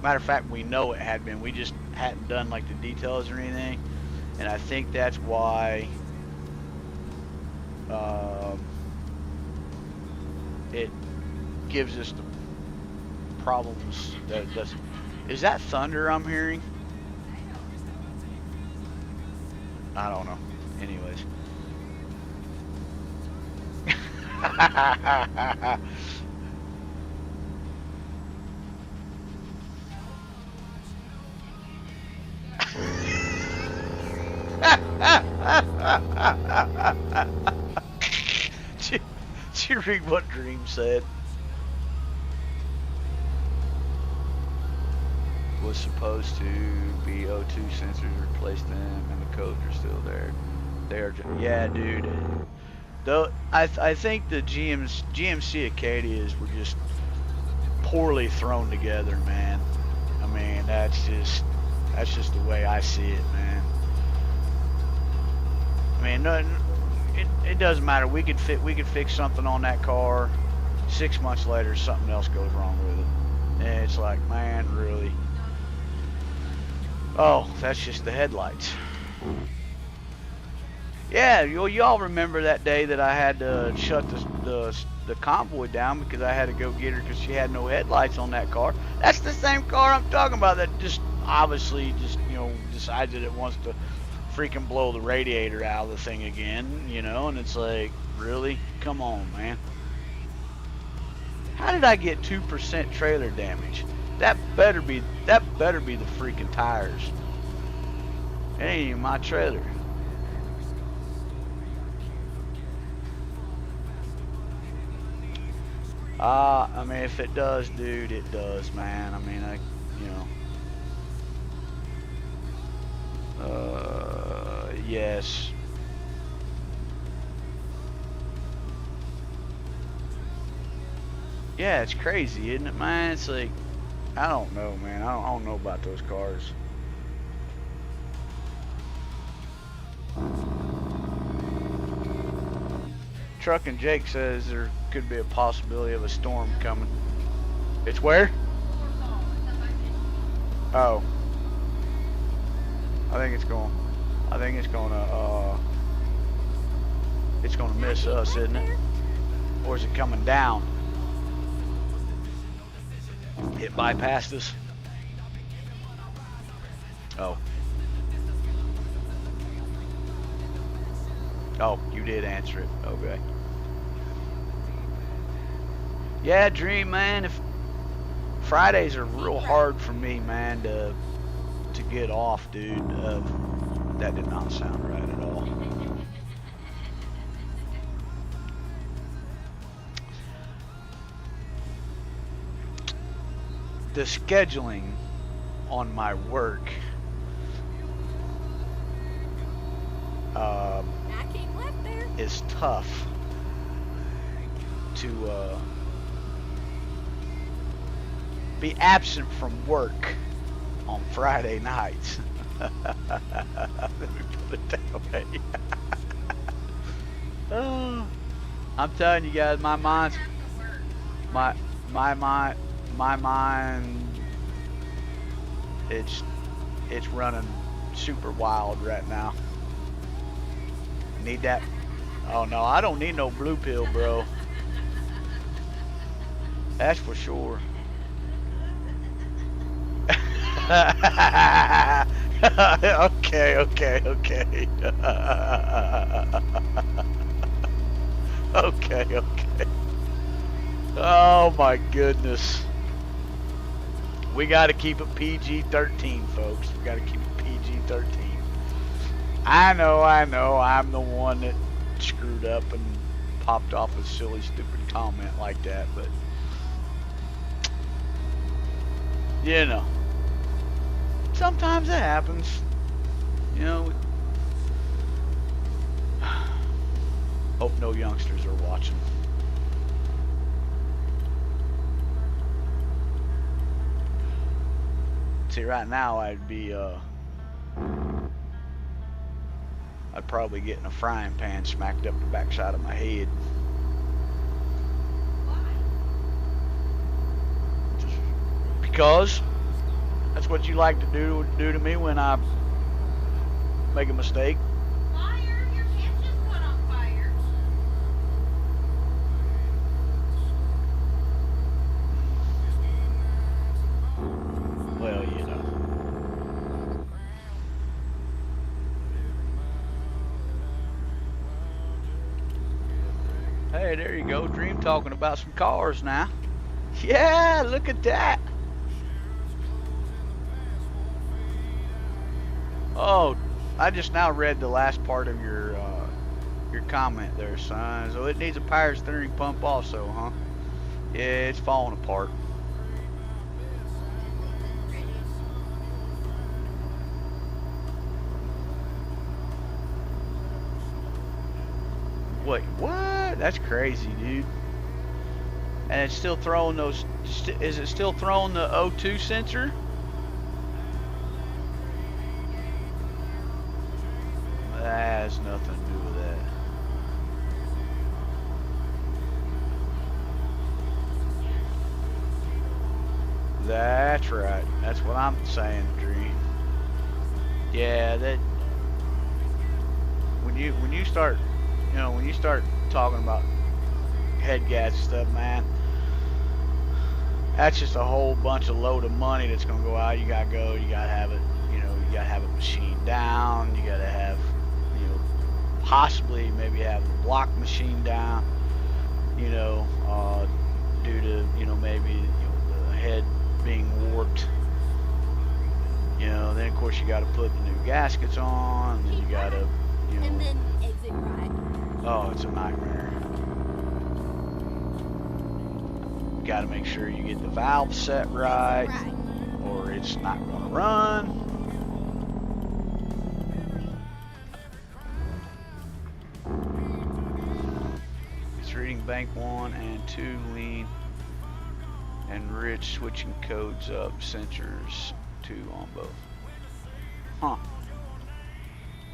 Matter of fact, we know it had been. We just hadn't done like the details or anything. And I think that's why it gives us the problems that it does. Is that thunder I'm hearing? I don't know. Anyways. Did you read what Dream said? Was supposed to be O2 sensors, replaced them, and the codes are still there. They are just, yeah, dude. Though I think the GMC Acadias were just poorly thrown together, man. I mean, that's just the way I see it, man. I mean, no, it doesn't matter. We could fix something on that car. 6 months later, something else goes wrong with it, and it's like, man, really? Oh, that's just the headlights. Yeah, y'all remember that day that I had to shut the convoy down because I had to go get her because she had no headlights on that car. That's the same car I'm talking about that just obviously just, you know, decides that it wants to freaking blow the radiator out of the thing again, you know, and it's like, really? Come on, man. How did I get 2% trailer damage? That better be the freaking tires. It ain't even my trailer. I mean, if it does, dude, it does, man. I mean, yes. Yeah, it's crazy, isn't it, man? It's like, I don't know, man. I don't know about those cars. Truckin' Jake says there could be a possibility of a storm coming. It's where? Oh. I think it's gonna miss us, isn't it? Or is it coming down? It bypassed us. Oh. Oh, you did answer it. Okay. Yeah, Dream, man. If Fridays are real hard for me, man, to get off, dude. That did not sound right at all. The scheduling on my work. I came left there. is tough to be absent from work on Friday nights. Let me put it that way. Oh, I'm telling you guys, my mind, it's running super wild right now. Need that? Oh no, I don't need no blue pill, bro. That's for sure. Okay. Okay. Oh my goodness. We got to keep it PG-13, folks. We got to keep it PG-13. I know. I'm the one that screwed up and popped off a silly, stupid comment like that, but you know, sometimes it happens. You know. Hope no youngsters are watching. See, right now I'd probably get in a frying pan smacked up the backside of my head. Just because that's what you like to do to me when I make a mistake. Fire! Your camp just caught on fire. Well, you know. Hey, there you go. Dream talking about some cars now. Yeah, look at that. Oh, I just now read the last part of your comment there, son. So it needs a power steering pump also, huh? Yeah, it's falling apart. Wait, what? That's crazy, dude. And it's still throwing those. Is it still throwing the O2 sensor? That has nothing to do with that. That's right. That's what I'm saying, Dream. Yeah, that when you start, you know, when you start talking about head gas and stuff, man, that's just a whole bunch of load of money that's gonna go out. You gotta have it, you know, you gotta have it machined down. You gotta have, you know, possibly maybe have the block machined down, you know, due to, you know, maybe, you know, the head being warped. You know, then of course you gotta put the new gaskets on, and then you gotta, you know. And then exit right. Oh, it's a nightmare. Got to make sure you get the valve set right, or it's not going to run. It's reading bank 1 and 2 lean and rich, switching codes up, sensors 2 on both. Huh.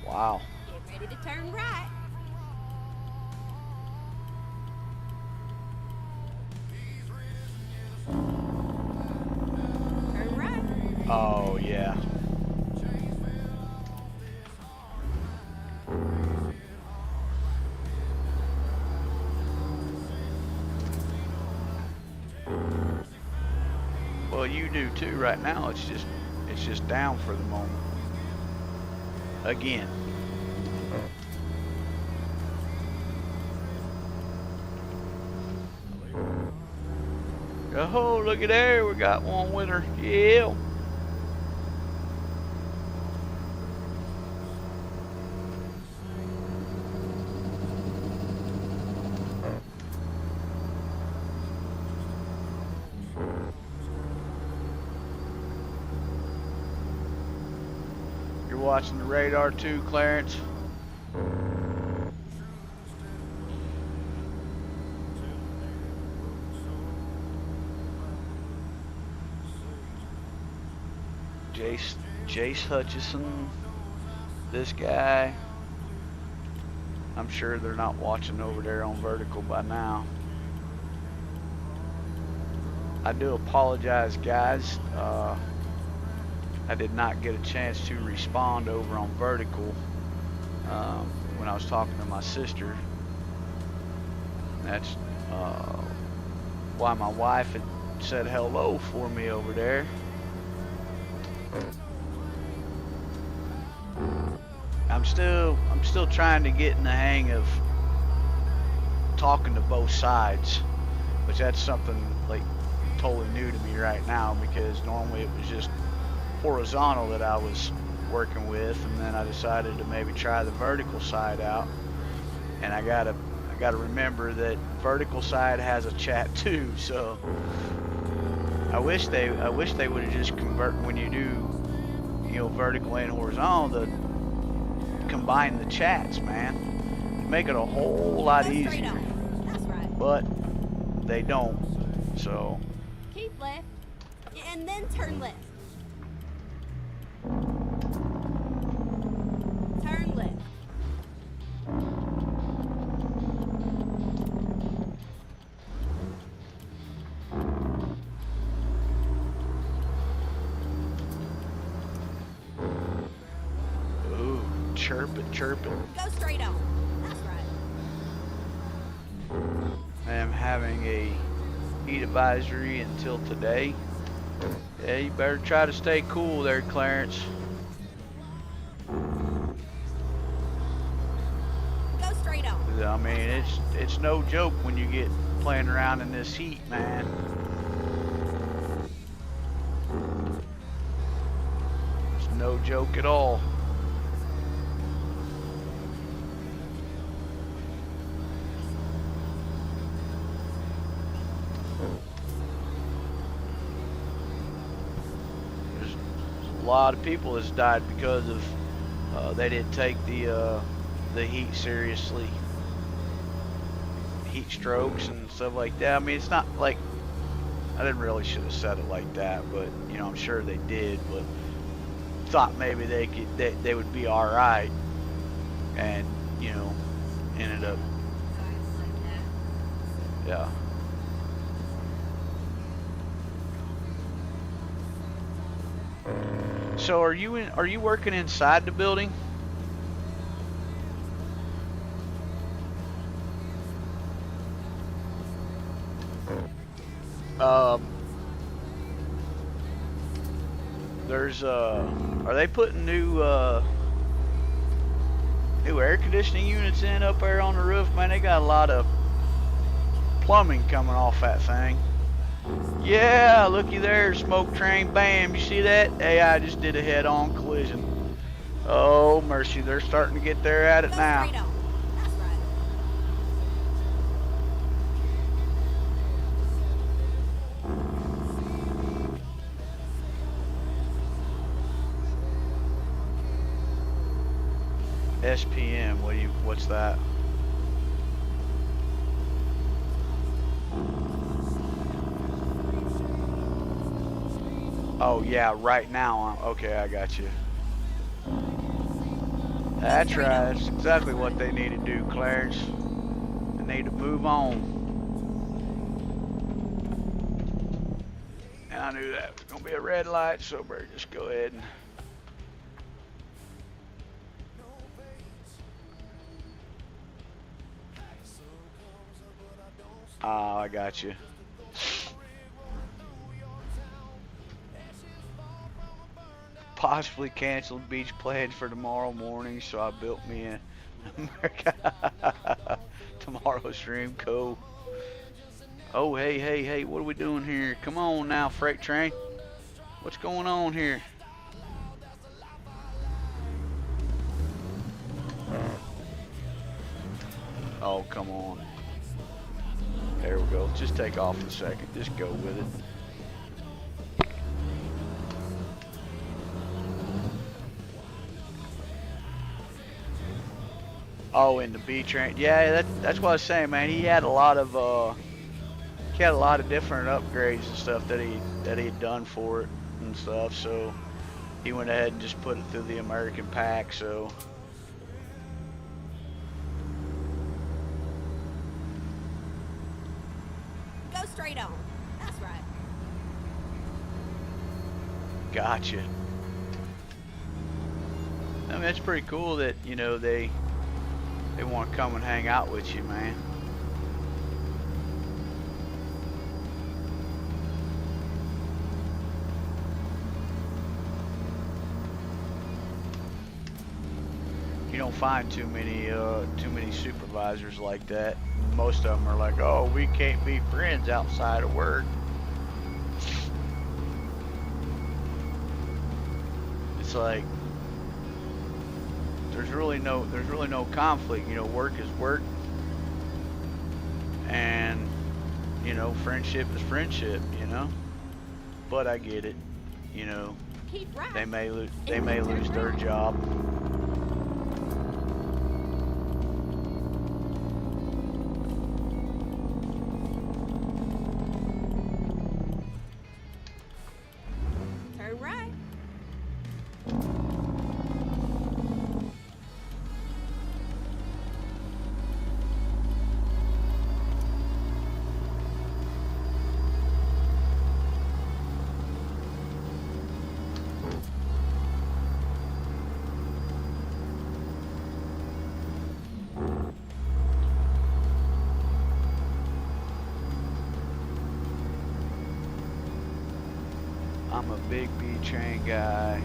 Wow. Get ready to turn right. Turn right. Oh, yeah. Well, you do too right now. It's just down for the moment. Again. Oh, look at there. We got one winner. Yeah. You're watching the radar too, Clarence. Jace Hutchison, this guy. I'm sure they're not watching over there on vertical by now. I do apologize, guys. I did not get a chance to respond over on vertical when I was talking to my sister. That's why my wife had said hello for me over there. I'm still trying to get in the hang of talking to both sides, which that's something like totally new to me right now, because normally it was just horizontal that I was working with, and then I decided to maybe try the vertical side out. And I gotta remember that vertical side has a chat too, so I wish they would have just convert when you do, you know, vertical and horizontal, to combine the chats, man. Make it a whole lot easier. That's right. But they don't. So Keep left, and then turn left. Turn left. ooh, chirping. Go straight on. That's right. I am having a heat advisory until today. Yeah, you better try to stay cool there, Clarence. Go straight on. I mean, it's no joke when you get playing around in this heat, man. It's no joke at all. There's a lot of people that's died because of they didn't take the heat seriously. Heat strokes and stuff like that. I mean, it's not like, I didn't really should have said it like that, but you know, I'm sure they did, but thought maybe they would be all right, and you know, ended up, yeah. So are you working inside the building? There's are they putting new air conditioning units in up there on the roof? Man, they got a lot of plumbing coming off that thing. Yeah, looky there, smoke train, bam, you see that? AI just did a head-on collision. Oh mercy, they're starting to get there at it Go now. straight on. That's right. SPM, what's that? Oh yeah, right now. Okay, I got you. That's right. That's exactly what they need to do, Clarence. They need to move on. And I knew that was gonna be a red light, so better just go ahead and. Oh, I got you. Possibly canceled beach plans for tomorrow morning, so I built me a tomorrow stream. Cool. Oh, hey, what are we doing here? Come on now, freight train. What's going on here? Oh, come on. There we go. Just take off in a second. Just go with it. Oh, in the B train. Yeah, that's what I was saying, man. He had a lot of different upgrades and stuff that he had done for it and stuff. So he went ahead and just put it through the American pack, so. Go straight on. That's right. Gotcha. I mean, it's pretty cool that, you know, they want to come and hang out with you, man. You don't find too many supervisors like that. Most of them are like, "Oh, we can't be friends outside of work." It's like there's really no conflict. You know, work is work, and you know, friendship is friendship. You know, but I get it. You know, Keep right. they may lose their job. Turn right. I'm a big B train guy.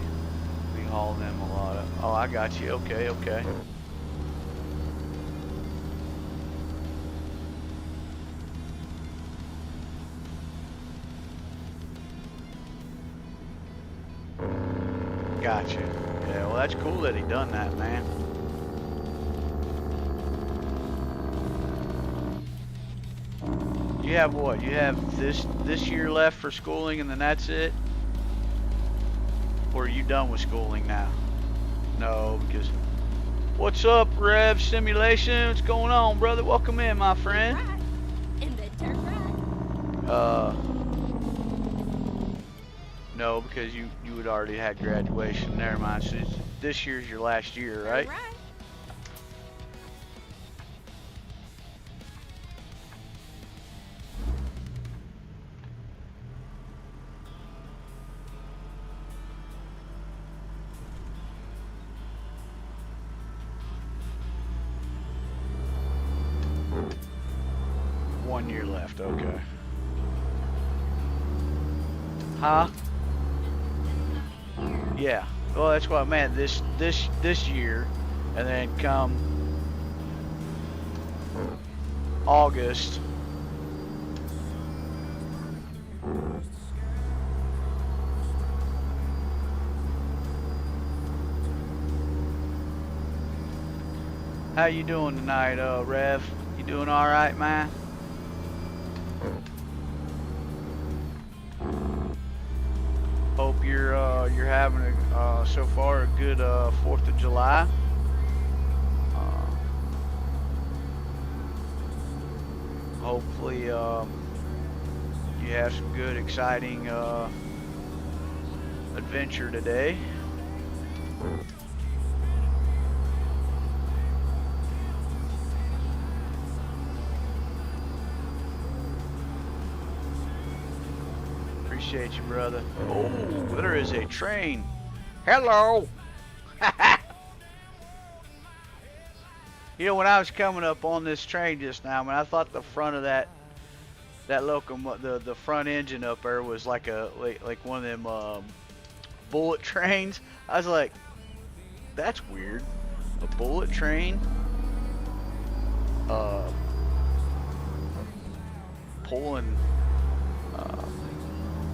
We haul them a lot of. Oh, I got you. Okay, okay. Gotcha. Yeah, well, that's cool that he done that, man. You have what? You have this year left for schooling, and then that's it? Or are you done with schooling now? No, because... What's up, Rev Simulation? What's going on, brother? Welcome in, my friend. Right. And then turn right. No, because you had already had graduation. Never mind. So this year's your last year, right? Turn right. One year left, okay. Huh? Yeah. Well, that's what I meant. This year, and then come August. How you doing tonight, Rev? You doing all right, man? Hope you're having so far a good 4th of July. Hopefully you have some good, exciting adventure today. Appreciate you, brother. Oh, there is a train. Hello. You know, when I was coming up on this train just now, man, I thought the front of that locomotive, the front engine up there was like one of them bullet trains. I was like, that's weird. A bullet train pulling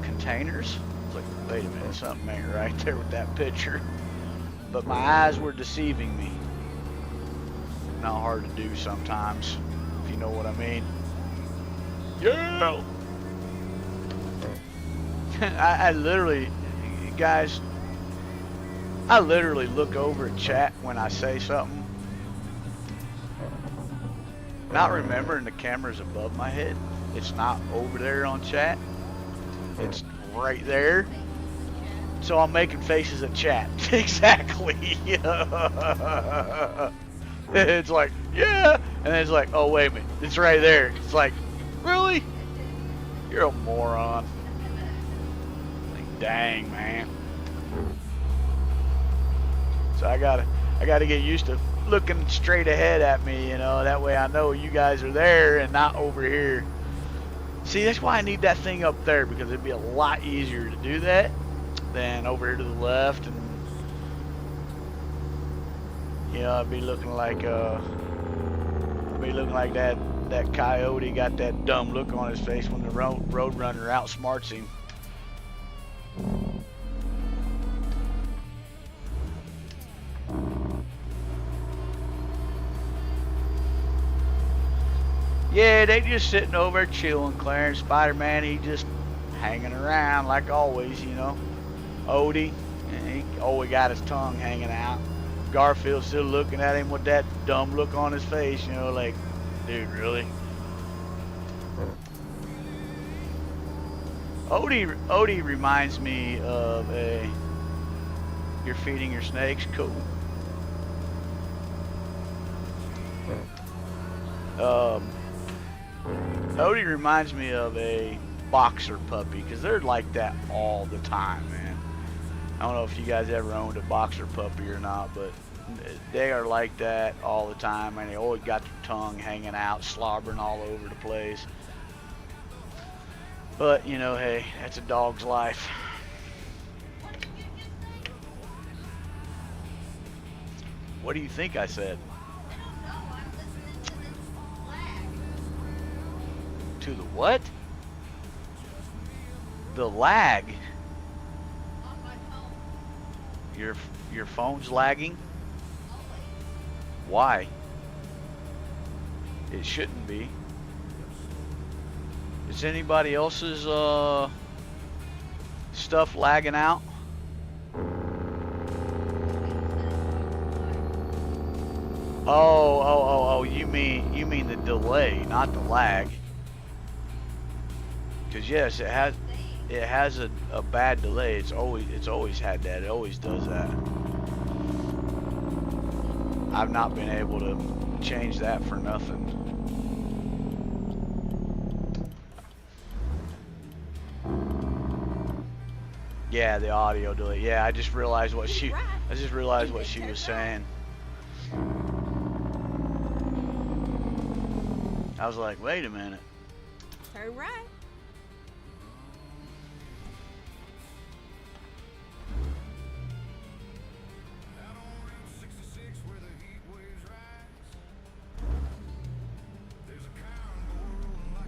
containers. It's like, wait a minute, something ain't right there with that picture. But my eyes were deceiving me. Not hard to do sometimes, if you know what I mean. Yeah. I literally, guys, I literally look over at chat when I say something, not remembering the camera's above my head. It's not over there on chat. It's right there. So I'm making faces at chat. Exactly. It's like, yeah. And then it's like, oh, wait a minute. It's right there. It's like, really? You're a moron. Like, dang, man. So I gotta get used to looking straight ahead at me, you know. That way I know you guys are there and not over here. See, that's why I need that thing up there, because it'd be a lot easier to do that than over here to the left, and you know, I'd be looking like that coyote got that dumb look on his face when the road runner outsmarts him. Yeah, they just sitting over chilling, Clarence. Spider-Man, he just hanging around like always, you know. Odie, he always got his tongue hanging out. Garfield still looking at him with that dumb look on his face, you know, like, dude, really? Odie reminds me of you're feeding your snakes, cool. Odie reminds me of a boxer puppy, because they're like that all the time, man. I don't know if you guys ever owned a boxer puppy or not, but they are like that all the time, and they always got their tongue hanging out, slobbering all over the place. But, you know, hey, that's a dog's life. What do you think I said? I don't know. I'm listening to this lag. To the what? The lag. On my phone. Your phone's lagging? Always. Why? It shouldn't be. Is anybody else's stuff lagging out? Oh, you mean the delay, not the lag. Cause yes, it has a bad delay. It's always had that. It always does that. I've not been able to change that for nothing. Yeah, the audio delay. Yeah, I just realized what she was saying. I was like, wait a minute. Turn right.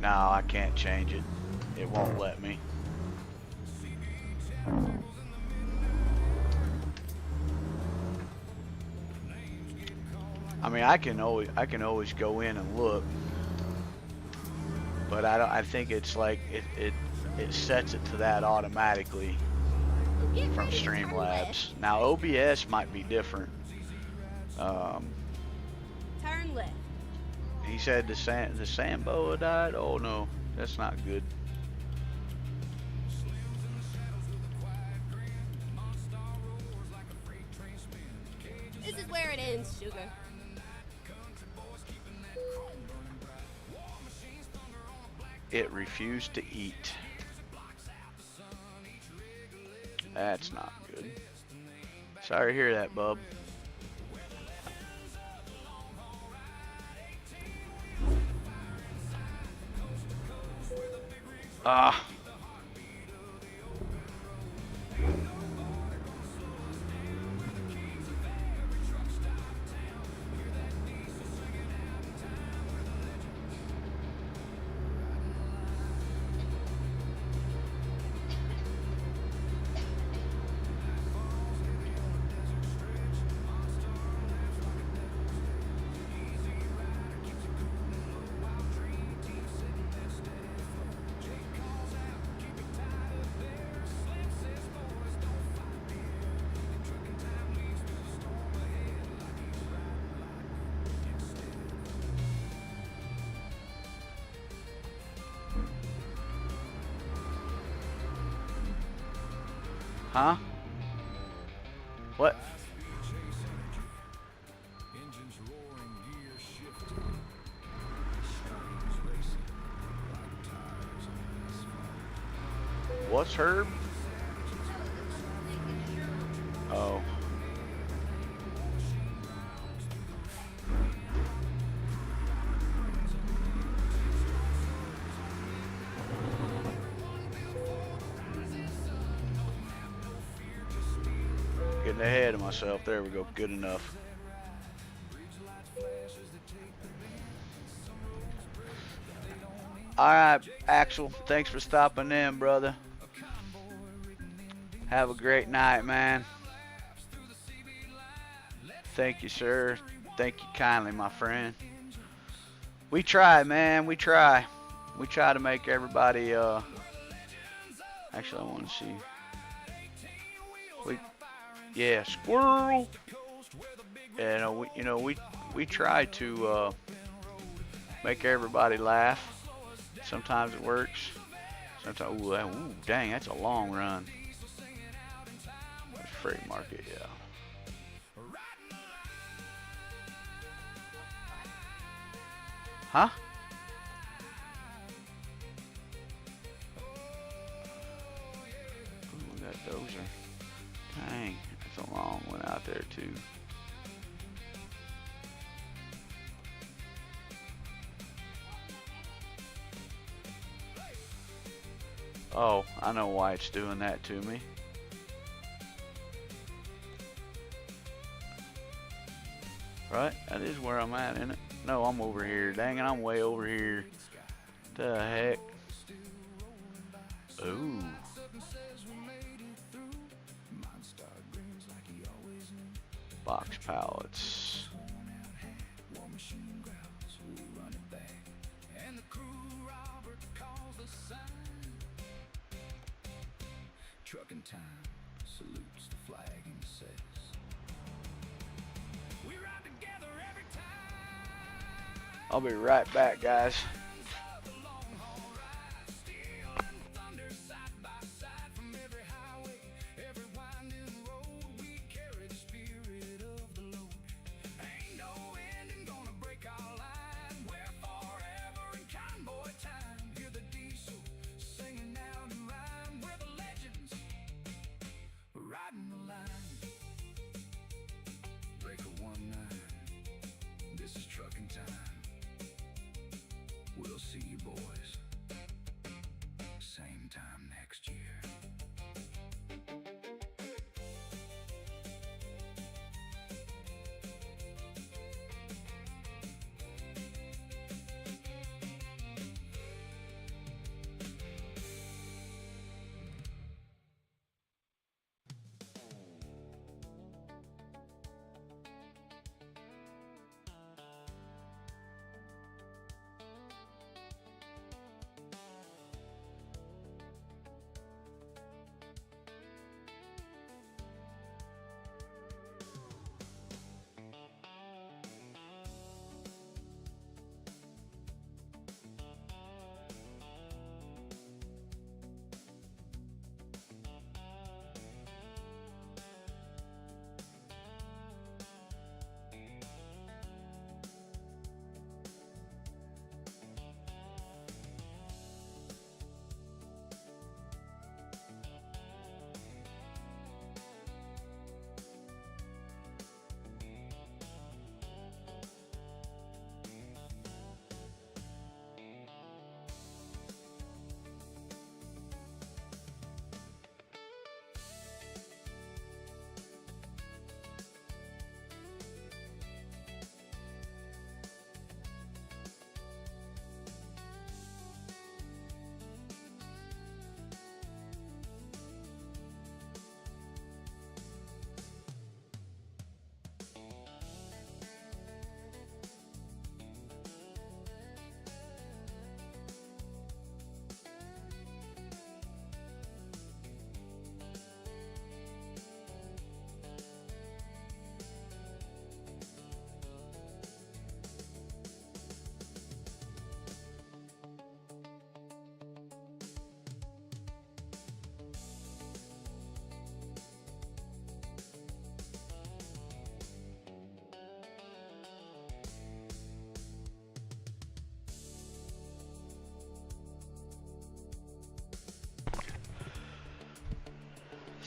No, I can't change it. It won't let me. I mean, I can always go in and look, but I think it's like it sets it to that automatically from Streamlabs. Now OBS might be different. Turn left. He said the Samboa died. Oh no, that's not good. This is where it ends, sugar. It refused to eat. That's not good. Sorry to hear that, bub. Ah. Huh? What? Engines roaring, gear shifting. Shadows racing like tires on asphalt. What's Herb? Making sure. Oh. Getting ahead of myself. There we go. Good enough. All right, Axel. Thanks for stopping in, brother. Have a great night, man. Thank you, sir. Thank you kindly, my friend. We try, man. We try. We try to make everybody. Actually, I want to see. Yeah, squirrel. And we try to make everybody laugh. Sometimes it works. Sometimes, ooh, dang, that's a long run. That's freight market, yeah. Huh? Ooh, we got dozer. Dang, that's a long one out there too. Oh, I know why it's doing that to me. Right? That is where I'm at, isn't it? No, I'm over here. Dang it, I'm way over here. The heck? Ooh. Box pallets. Trucking time salutes the flag and says, we ride together every time. I'll be right back, guys. Riding the line, breaker 19. This is trucking time.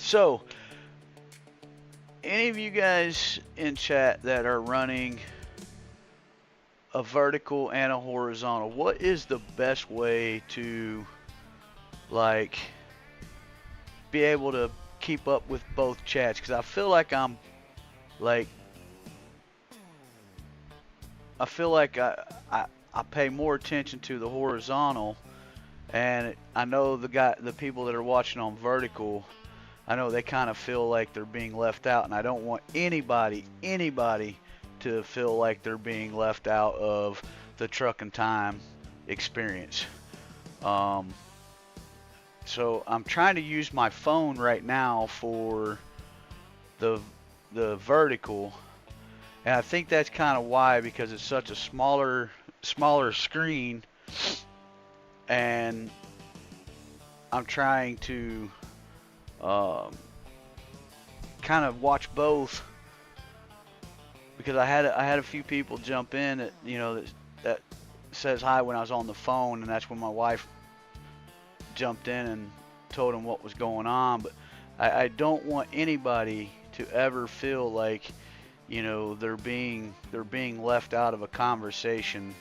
So, any of you guys in chat that are running a vertical and a horizontal, what is the best way to like be able to keep up with both chats? Because I feel like like I pay more attention to the horizontal, and I know the people that are watching on vertical, I know they kind of feel like they're being left out, and I don't want anybody to feel like they're being left out of the Truckin' Time experience. So I'm trying to use my phone right now for the vertical, and I think that's kind of why, because it's such a smaller screen, and I'm trying to kind of watch both, because I had a few people jump in that, you know, that says hi when I was on the phone, and that's when my wife jumped in and told them what was going on. But I don't want anybody to ever feel like, you know, they're being left out of a conversation.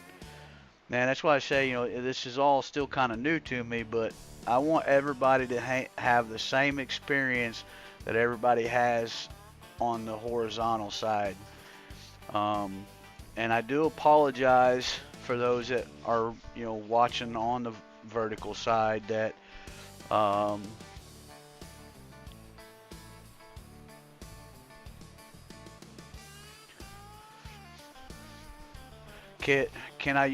Man, that's why I say, you know, this is all still kind of new to me, but I want everybody to have the same experience that everybody has on the horizontal side. And I do apologize for those that are, you know, watching on the vertical side that could I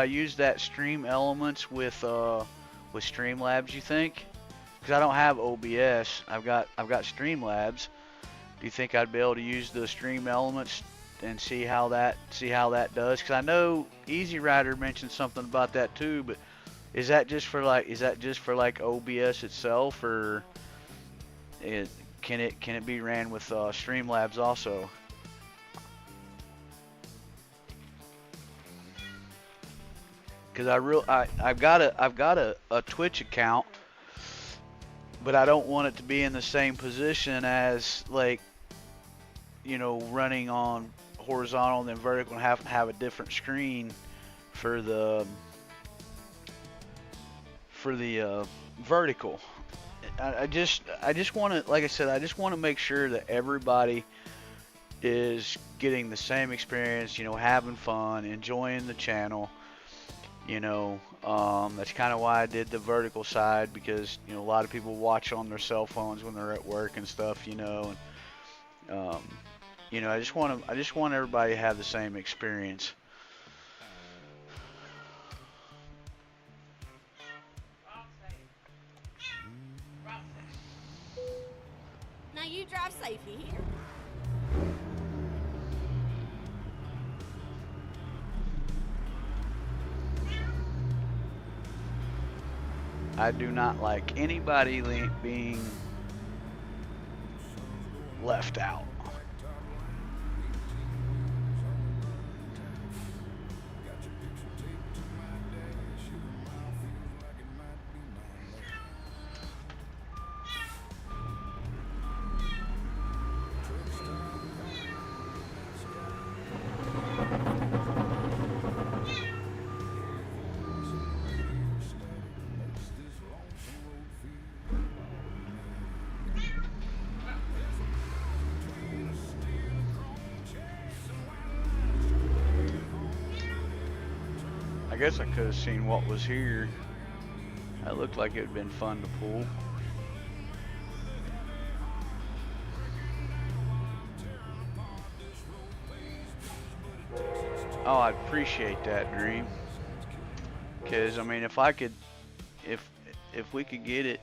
use that Stream Elements with Streamlabs, you think? Because I don't have OBS. I've got Streamlabs. Do you think I'd be able to use the Stream Elements and see how that does? Because I know Easy Rider mentioned something about that too, but is that just for like OBS itself, or can it be ran with Streamlabs also? Because I've got a Twitch account, but I don't want it to be in the same position as, like, you know, running on horizontal and then vertical, and have a different screen for the vertical. I just want to, like I said, I just want to make sure that everybody is getting the same experience, you know, having fun, enjoying the channel. You know, that's kind of why I did the vertical side, because, you know, a lot of people watch on their cell phones when they're at work and stuff, you know, and you know, I just want everybody to have the same experience. Now you drive safely here. I do not like anybody being left out. I guess I could have seen what was here. That looked like it would have been fun to pull. Oh, I'd appreciate that, Dream. Because, I mean, if we could get it.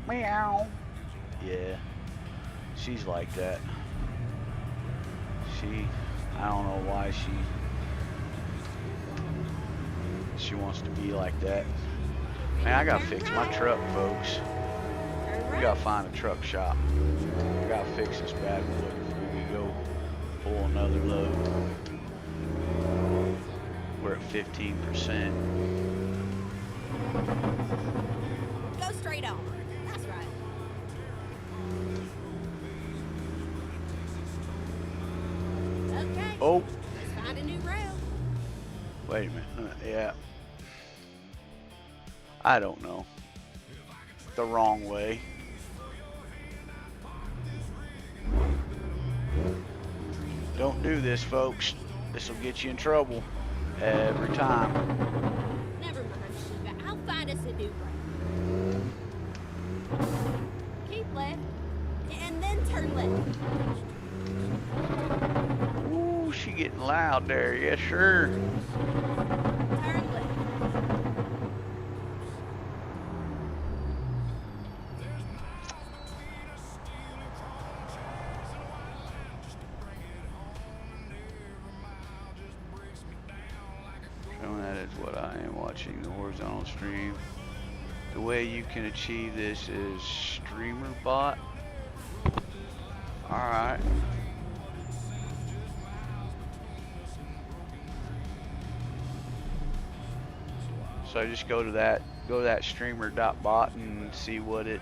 Meow. Yeah, she's like that. I don't know why she wants to be like that. Man, I gotta fix my truck, folks. Turn We right. gotta find a truck shop. I gotta fix this bad boy before we go pull another load. We're at 15%. Go straight on. That's right. Okay. Oh, Let's find a new route. wait a minute. Yeah. I don't know. The wrong way. Don't do this, folks. This will get you in trouble every time. Never mind, Shiva. I'll find us a new route. Keep left, and then turn left. Ooh, she getting loud there. Yes, sir. Turn left. Showing that is what I am watching the horizontal stream. The way you can achieve this is streamer bot. Alright. So just go to that streamer.bot and see what it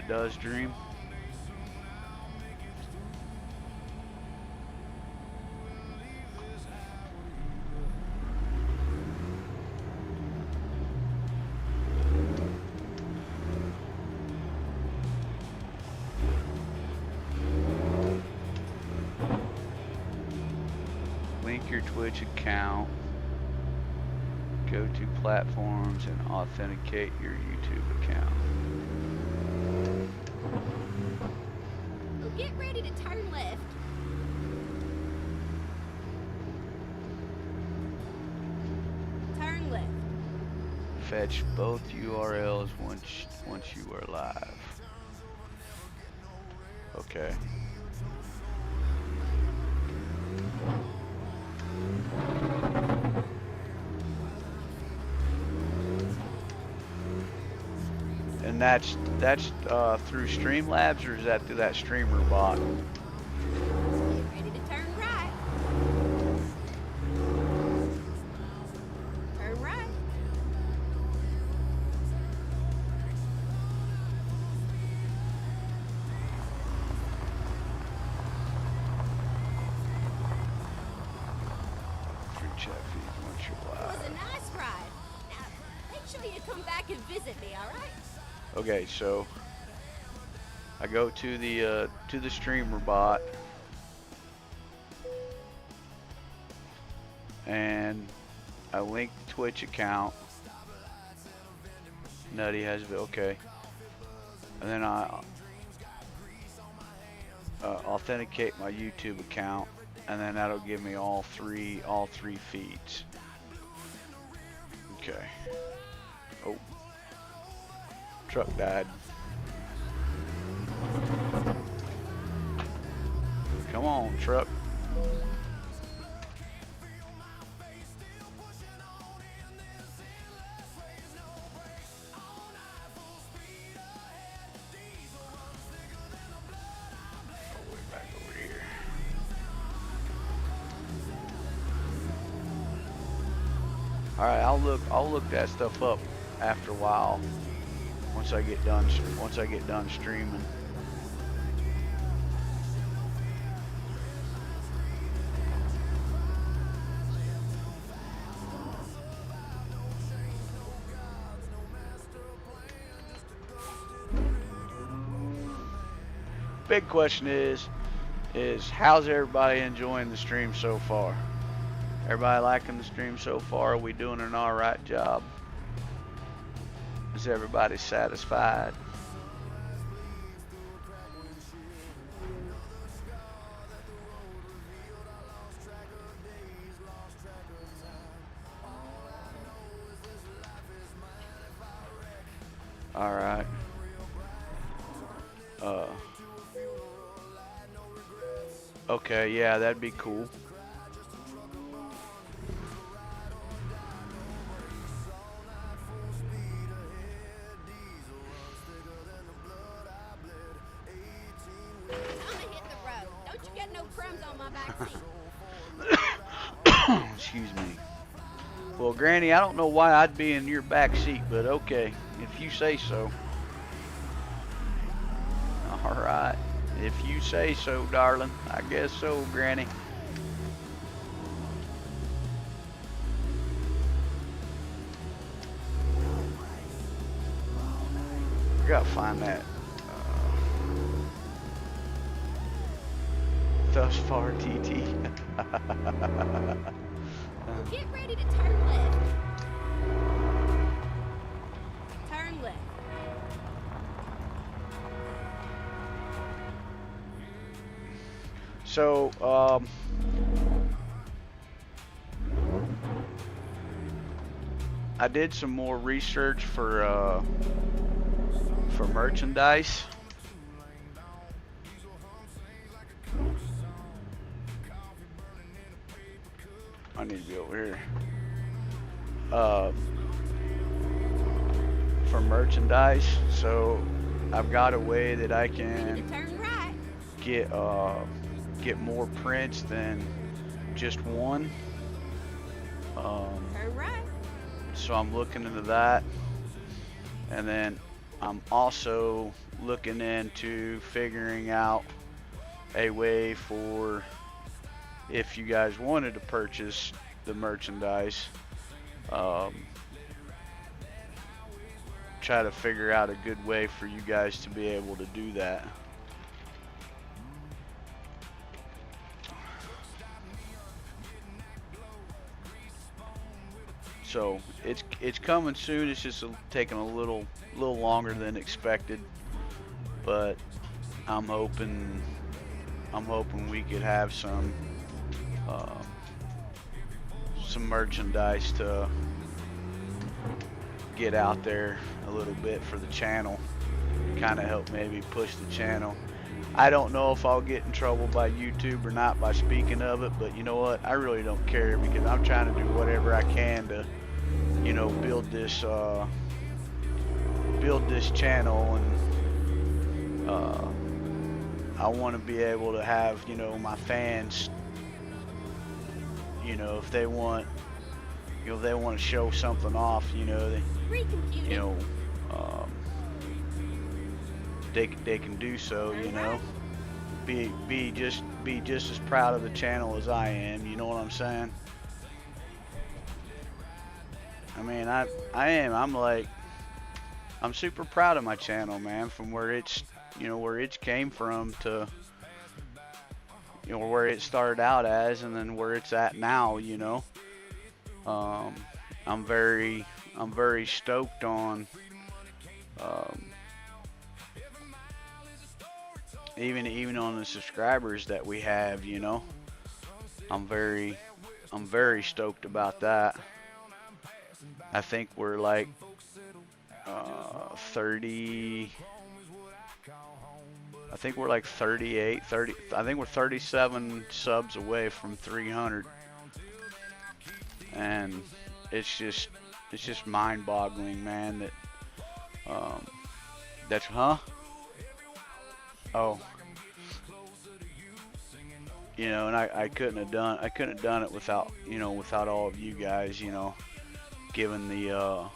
does, Dream. Link your Twitch account, go to platforms, and authenticate your YouTube account. Well, get ready to turn left. Turn left. Fetch both URLs once you are live. Okay. And that's through Streamlabs, or is that through that streamer bot? Get ready to turn right. Turn right. Free chat feed once you're It was live. a nice ride. Now, make sure you come back and visit me, all right? Okay, so I go to the streamer bot, and I link the Twitch account. Nutty has okay, and then I authenticate my YouTube account, and then that'll give me all three feeds. Okay. Oh. Truck died. Come on, truck. Oh, way back over here. All right, I'll look that stuff up after a while. Once I get done streaming. Big question is how's everybody enjoying the stream so far? Everybody liking the stream so far? Are we doing an alright job? Is everybody satisfied? All right. Okay, yeah, that'd be cool. no crumbs on my back seat. Excuse me. Well, Granny, I don't know why I'd be in your back seat, but okay, if you say so. All right, if you say so, darling. I guess so, Granny. I gotta find that. Thus far, TT. Get ready to turn left. Turn left. So, I did some more research for merchandise. I need to be over here. For merchandise, so I've got a way that I can Turn right. get more prints than just one. Turn right. So I'm looking into that, and then I'm also looking into figuring out a way for, if you guys wanted to purchase the merchandise, try to figure out a good way for you guys to be able to do that. So it's coming soon. It's just taking a little longer than expected, but I'm hoping we could have some merchandise to get out there a little bit for the channel, kind of help maybe push the channel. I don't know if I'll get in trouble by YouTube or not by speaking of it, but you know what, I really don't care, because I'm trying to do whatever I can to, you know, build this channel, and I want to be able to have, you know, my fans, you know, if they want, you know, they want to show something off, you know, you know, they can do so, you know, be just as proud of the channel as I am, you know what I'm saying? I mean, I am. I'm super proud of my channel, man, from where it's, you know, where it came from to, you know, where it started out as, and then where it's at now, you know. I'm very stoked on, even on the subscribers that we have, you know. I'm very stoked about that. I think we're like 30, I think we're like 38, 30, I think we're 37 subs away from 300. And it's just mind-boggling, man, that that's, huh? Oh. You know, and I couldn't have done it without, you know, without all of you guys, you know, giving the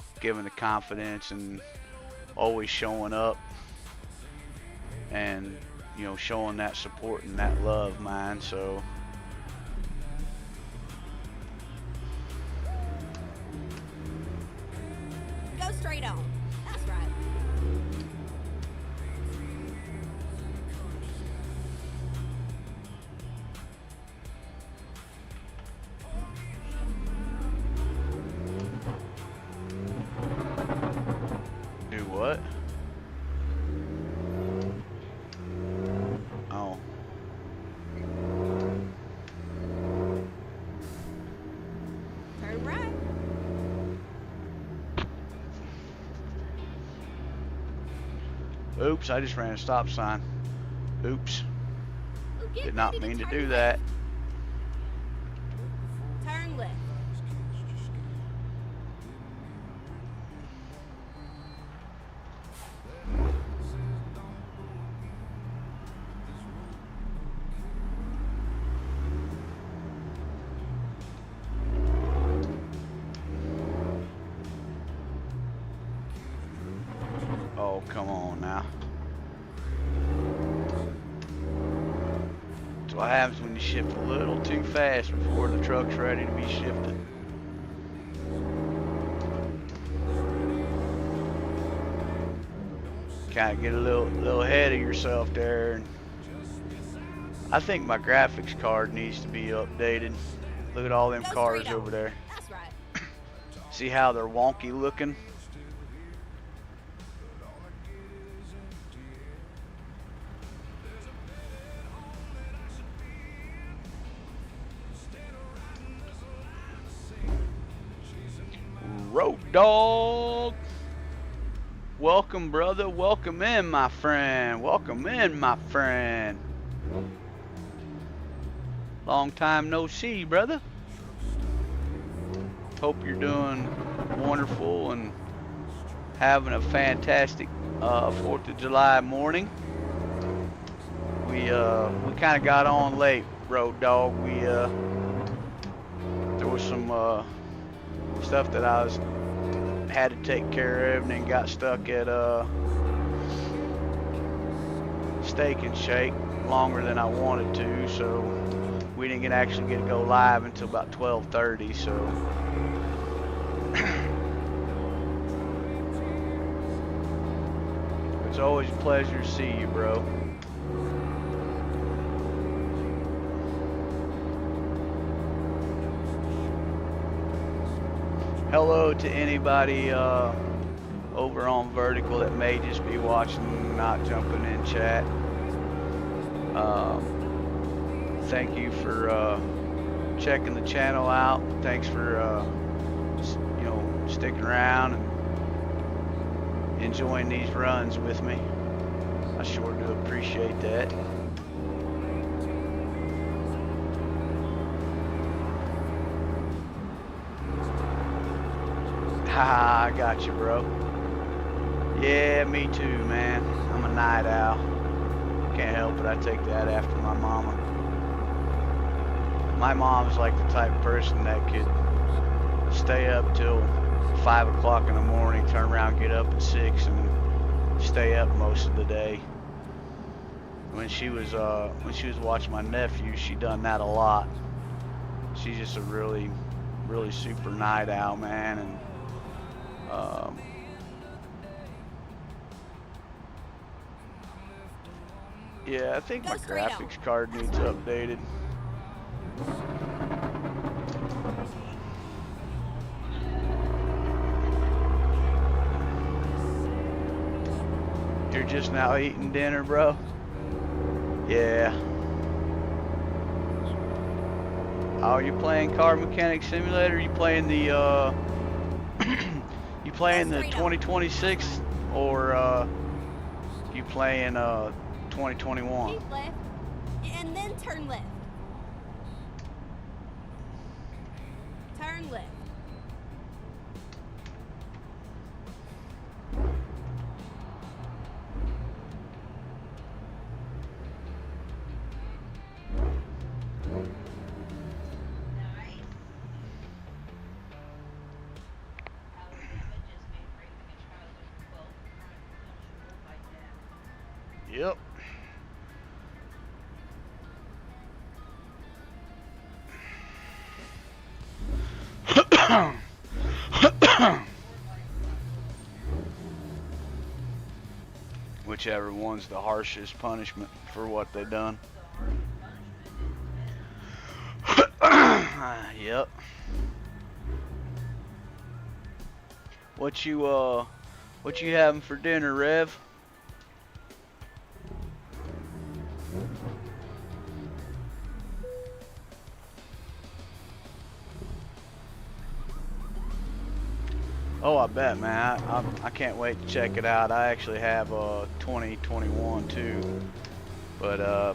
confidence and always showing up, and, you know, showing that support and that love, man. So Go straight on. That's right. do what? Oh. Turn right. Oops, I just ran a stop sign. Oops. Ooh, get Did not ready to mean to turn do left. that. Turn left. come on now. That's what happens when you shift a little too fast before the truck's ready to be shifted. Kind of get a little ahead of yourself there. And I think my graphics card needs to be updated. Look at all them cars over there. That's right. See how they're wonky looking? Road dog. Welcome, brother. Welcome in, my friend. Welcome in, my friend. Long time no see, brother. Hope you're doing wonderful and having a fantastic 4th of July morning. We kind of got on late, Road Dog. There was some stuff that I had to take care of, and then got stuck at Steak and Shake longer than I wanted to, so we didn't actually get to go live until about 12:30. So it's always a pleasure to see you, bro. Hello to anybody over on Vertical that may just be watching, not jumping in chat. Thank you for checking the channel out. Thanks for sticking around and enjoying these runs with me. I sure do appreciate that. Haha, I got you, bro. Yeah, me too, man. I'm a night owl. Can't help it. I take that after my mama. My mom's like the type of person that could stay up till 5 o'clock in the morning, turn around, get up at 6, and stay up most of the day. When she was watching my nephew, she done that a lot. She's just a really, really super night owl, man, and yeah, I think my graphics card needs updated. You're just now eating dinner, bro? Yeah. Oh, you playing Car Mechanic Simulator? You playing the you playing the 2026 or you playing 2021? Keep left and then turn left. Turn left. Yep. Whichever one's the harshest punishment for what they done. Yep. What you having for dinner, Rev? Oh, I bet, man. I can't wait to check it out. I actually have 2021 too, but I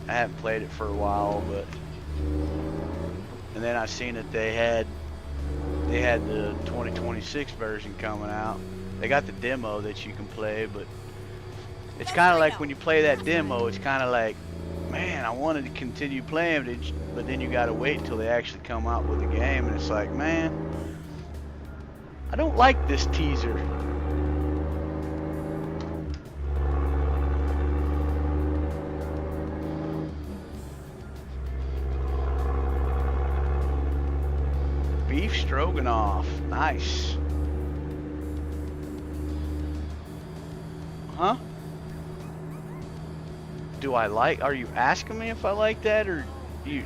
haven't played it for a while. But and then I seen that they had the 2026 version coming out. They got the demo that you can play, but it's kind of like when you play that demo, it's kind of like, man, I wanted to continue playing it, but then you got to wait until they actually come out with the game, and it's like, man, I don't like this teaser. stroganoff. Nice. Huh? Do I like, are you asking me if I like that, or you?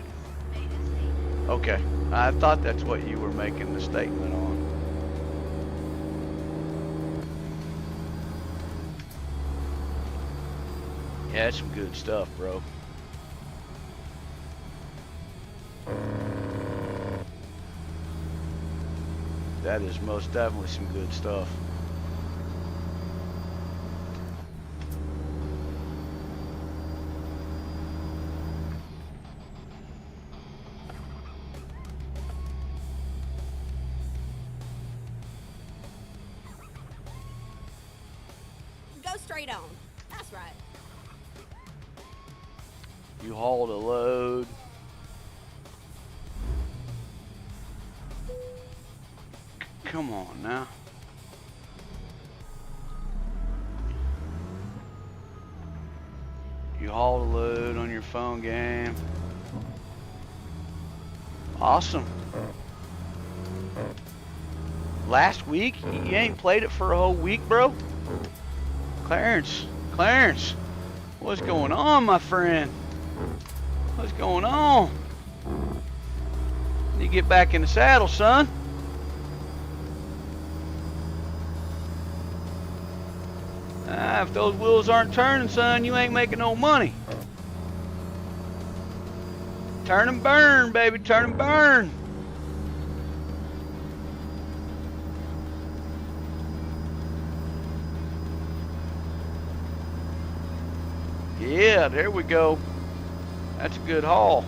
Okay. I thought that's what you were making the statement on. Yeah, that's some good stuff, bro. That is most definitely some good stuff. Go straight on. That's right. You hauled a load. Come on now. You hauled a load on your phone game. Awesome. Last week? You ain't played it for a whole week, bro? Clarence, what's going on, my friend? What's going on? You get back in the saddle, son. If those wheels aren't turning, son, you ain't making no money. Turn and burn, baby, turn and burn. Yeah, there we go. That's a good haul.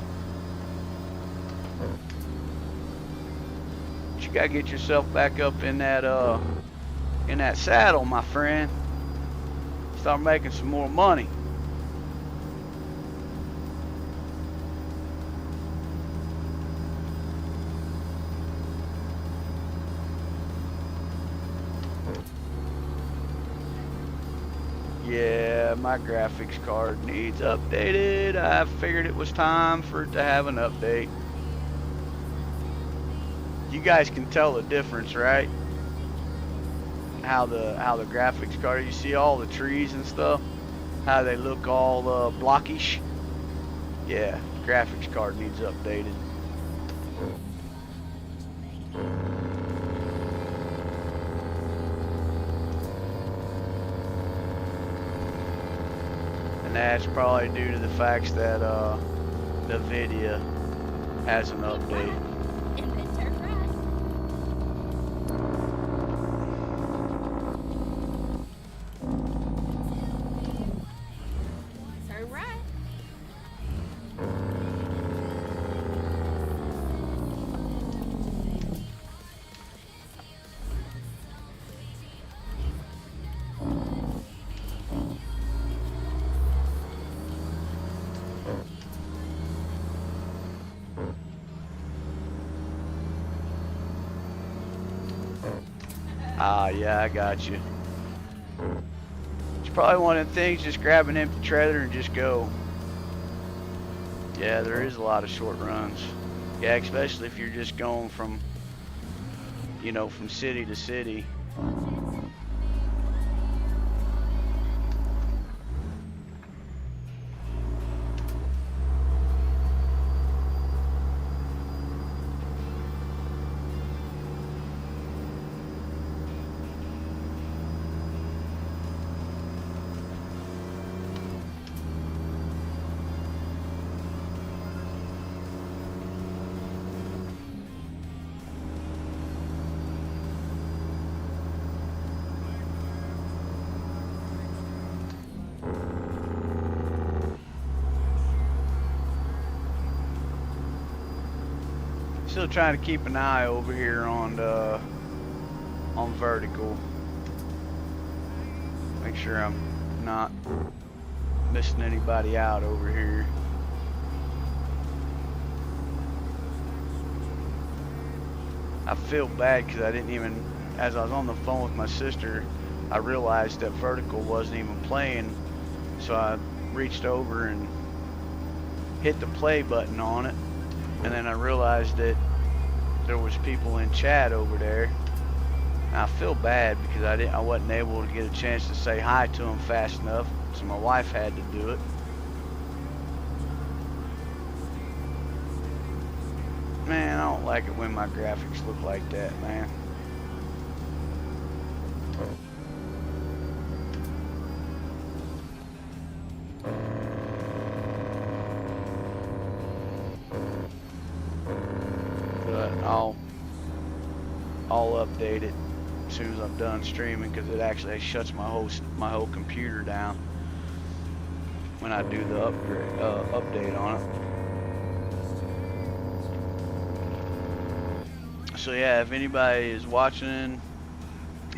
But you gotta get yourself back up in that saddle, my friend. Start making some more money. Yeah, my graphics card needs updated. I figured it was time for it to have an update. You guys can tell the difference, right? How the graphics card, you see all the trees and stuff, how they look all blockish. Yeah, graphics card needs updated. And that's probably due to the fact that the video has an update. And then turn right. Turn right. Ah, yeah, I got you. It's probably one of the things, just grab an empty trailer and just go. Yeah, there is a lot of short runs. Yeah, especially if you're just going from, you know, from city to city. Still trying to keep an eye over here on vertical. Make sure I'm not missing anybody out over here. I feel bad because I didn't even, as I was on the phone with my sister, I realized that vertical wasn't even playing, so I reached over and hit the play button on it, and then I realized that there was people in chat over there. And I feel bad because I wasn't able to get a chance to say hi to them fast enough, so my wife had to do it. Man, I don't like it when my graphics look like that, man. But I'll update it as soon as I'm done streaming, because it actually shuts my whole computer down when I do the update on it. So yeah, if anybody is watching,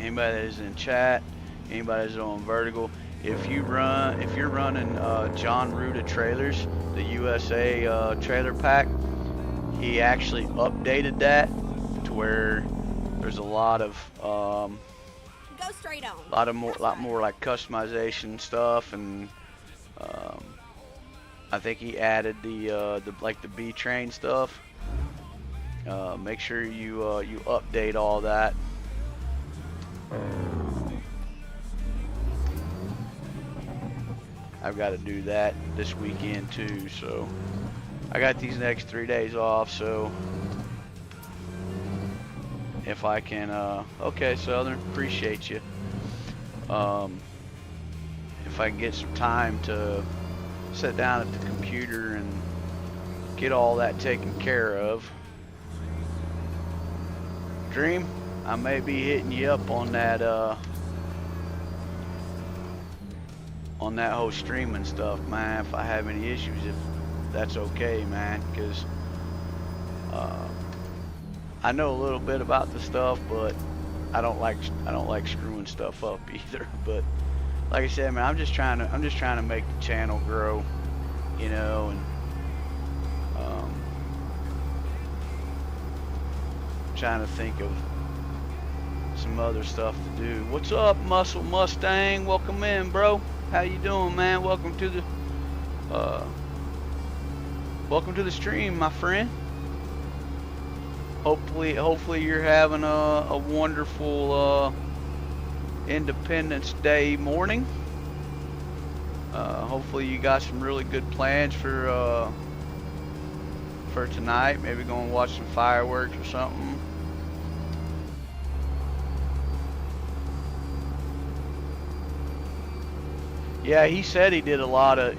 anybody that is in chat, anybody that's on Vertical, if you're running John Ruda trailers, the USA trailer pack, he actually updated that to where there's a lot of Go straight on. lot more like customization stuff, and I think he added the B train stuff. Make sure you update all that. I've got to do that this weekend too, so I got these next 3 days off, so if I can, okay, Southern, appreciate you. If I can get some time to sit down at the computer and get all that taken care of. Dream, I may be hitting you up on that whole streaming stuff, man, if I have any issues, if that's okay, man, because I know a little bit about the stuff, but I don't like screwing stuff up either. But like I said, man, I'm just trying to make the channel grow, you know, and trying to think of some other stuff to do. What's up, Muscle Mustang? Welcome in, bro. How you doing, man? Welcome to the stream, my friend. Hopefully you're having a wonderful Independence Day morning. Hopefully you got some really good plans for tonight. Maybe go and watch some fireworks or something. Yeah, he said he did a lot of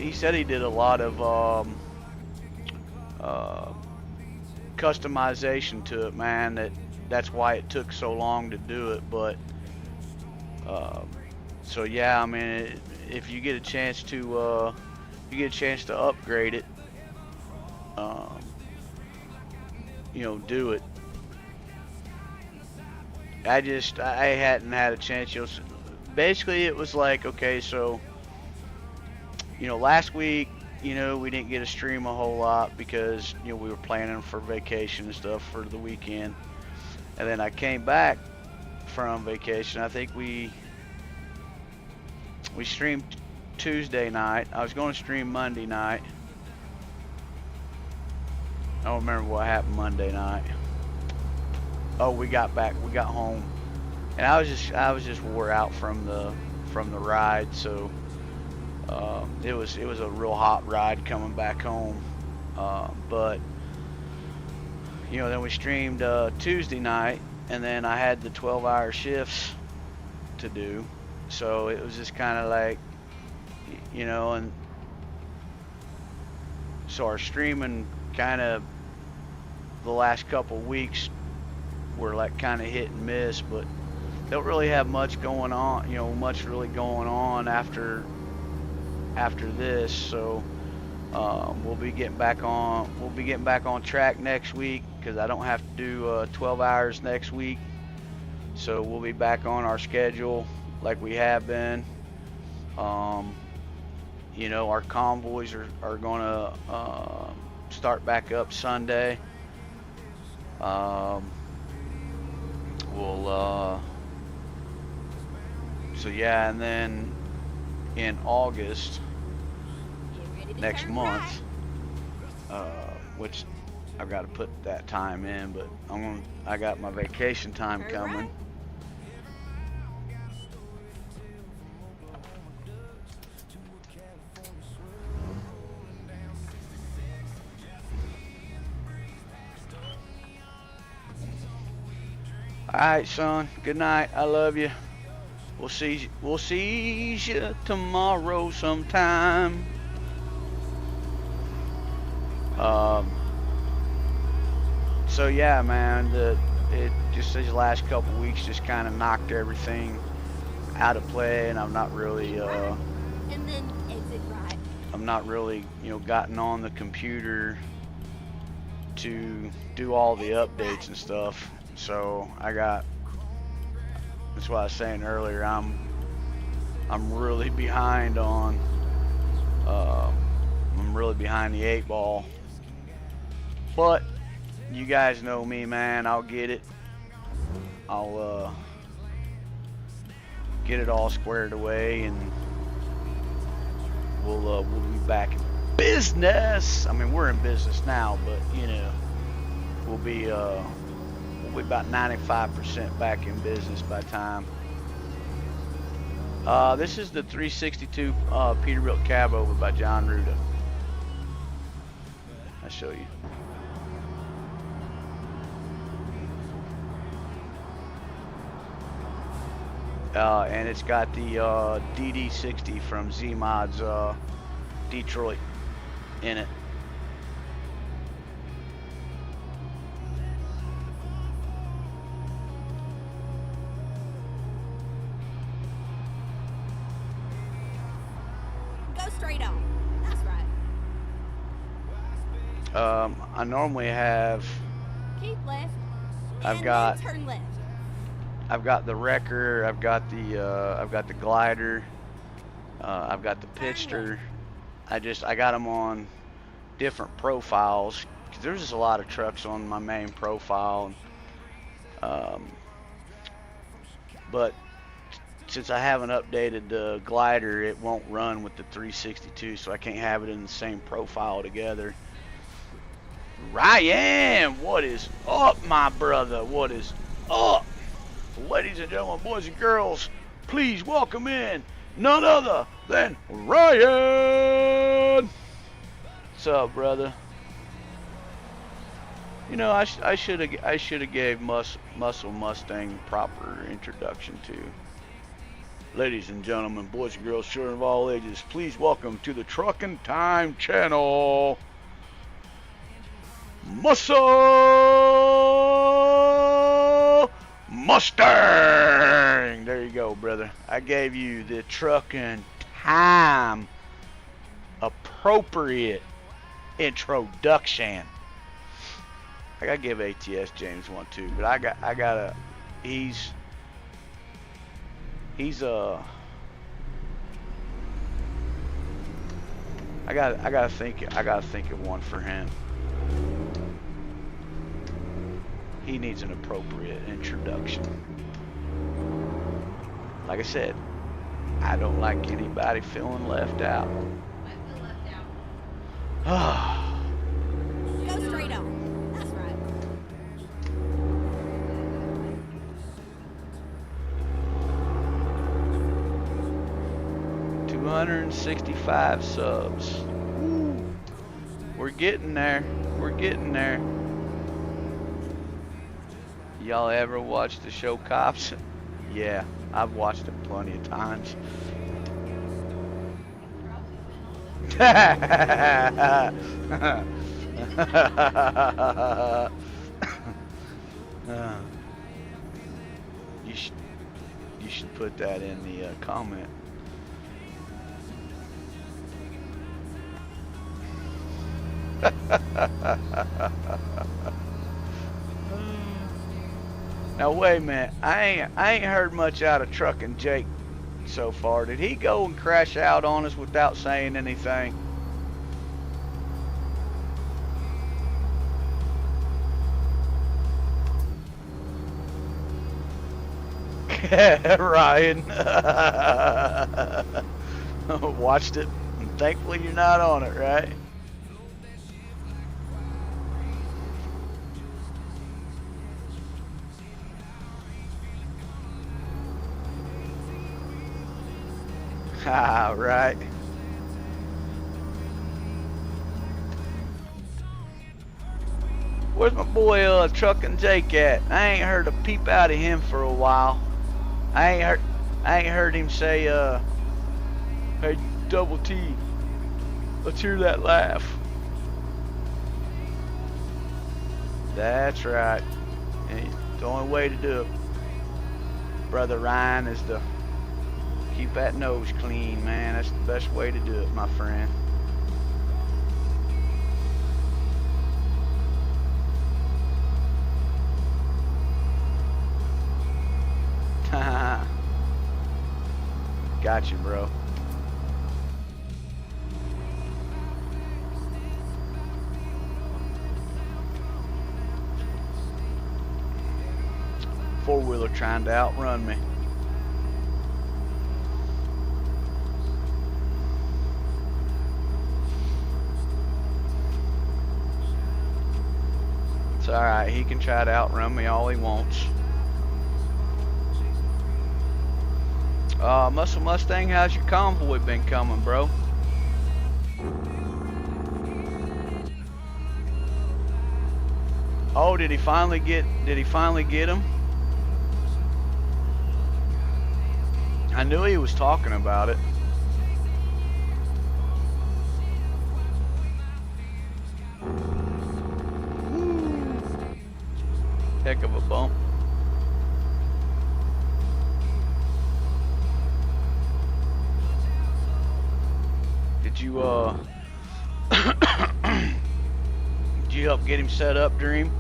customization to it, man. That's why it took so long to do it. But so yeah, I mean, if you get a chance to upgrade it, you know, do it. I hadn't had a chance. You know, basically it was like, okay, so, you know, last week, you know, we didn't get to stream a whole lot because, you know, we were planning for vacation and stuff for the weekend. And then I came back from vacation. I think we streamed Tuesday night. I was going to stream Monday night. I don't remember what happened Monday night. Oh, we got home, and I was just wore out from the ride, so it was a real hot ride coming back home. But you know, then we streamed Tuesday night, and then I had the 12-hour shifts to do, so it was just kind of like, you know, and so our streaming kind of the last couple weeks were like kind of hit and miss, but don't really have much going on, you know, much really going on after this. So we'll be getting back on track next week, because I don't have to do 12 hours next week. So we'll be back on our schedule like we have been. You know, our convoys are gonna start back up Sunday. So yeah, and then in August next month, which I've got to put that time in, but I got my vacation time Turn coming. right. All right, son. Good night. I love you. We'll see you tomorrow sometime. So yeah, man, it just these last couple weeks just kind of knocked everything out of play, and I'm not really And then exit right. gotten on the computer to do all the updates and stuff. So that's what I was saying earlier. I'm really behind on. I'm really behind the 8 ball. But you guys know me, man. I'll get it. I'll get it all squared away, and we'll be back in business. I mean, we're in business now, but you know, we'll be about 95% back in business by time. This is the 362 Peterbilt cab over by John Ruda. I'll show you. And it's got the DD60 from Z-Mod's Detroit in it. Go straight on. That's right. I normally have. Keep left. I've And got- then turn left. I've got the wrecker. I've got the glider. I've got the pitster. I got them on different profiles. 'Cause there's just a lot of trucks on my main profile. But since I haven't updated the glider, it won't run with the 362, so I can't have it in the same profile together. Ryan, what is up, my brother? What is up? Ladies and gentlemen, boys and girls, please welcome in none other than Ryan. What's up, brother? You know, I should have gave Muscle Mustang proper introduction to. Ladies and gentlemen, boys and girls, children of all ages, please welcome to the Truckin' Time channel, Muscle Mustang. There you go, brother. I gave you the Truckin' Time appropriate introduction. I gotta give ATS James one too, but I gotta. He's I gotta think of one for him. He needs an appropriate introduction. Like I said, I don't like anybody feeling left out. I feel left out. Go straight on. That's right. $265 subs. Woo. We're getting there. We're getting there. Y'all ever watch the show Cops? Yeah, I've watched it plenty of times. You should put that in the comment. Now wait a minute, I ain't heard much out of Truckin' Jake so far. Did he go and crash out on us without saying anything? Ryan. Watched it, and thankfully you're not on it, right? Ah, right. Where's my boy Truckin' Jake at? I ain't heard a peep out of him for a while. I ain't heard him say hey Double T, let's hear that laugh. That's right. And the only way to do it, Brother Ryan, is to keep that nose clean, man. That's the best way to do it, my friend. Got you, bro. Four-wheeler trying to outrun me. It's alright, he can try to outrun me all he wants. Muscle Mustang, how's your convoy been coming, bro? Oh, did he finally get him? I knew he was talking about it. Woo. Heck of a bump. Did you did you help get him set up, Dream?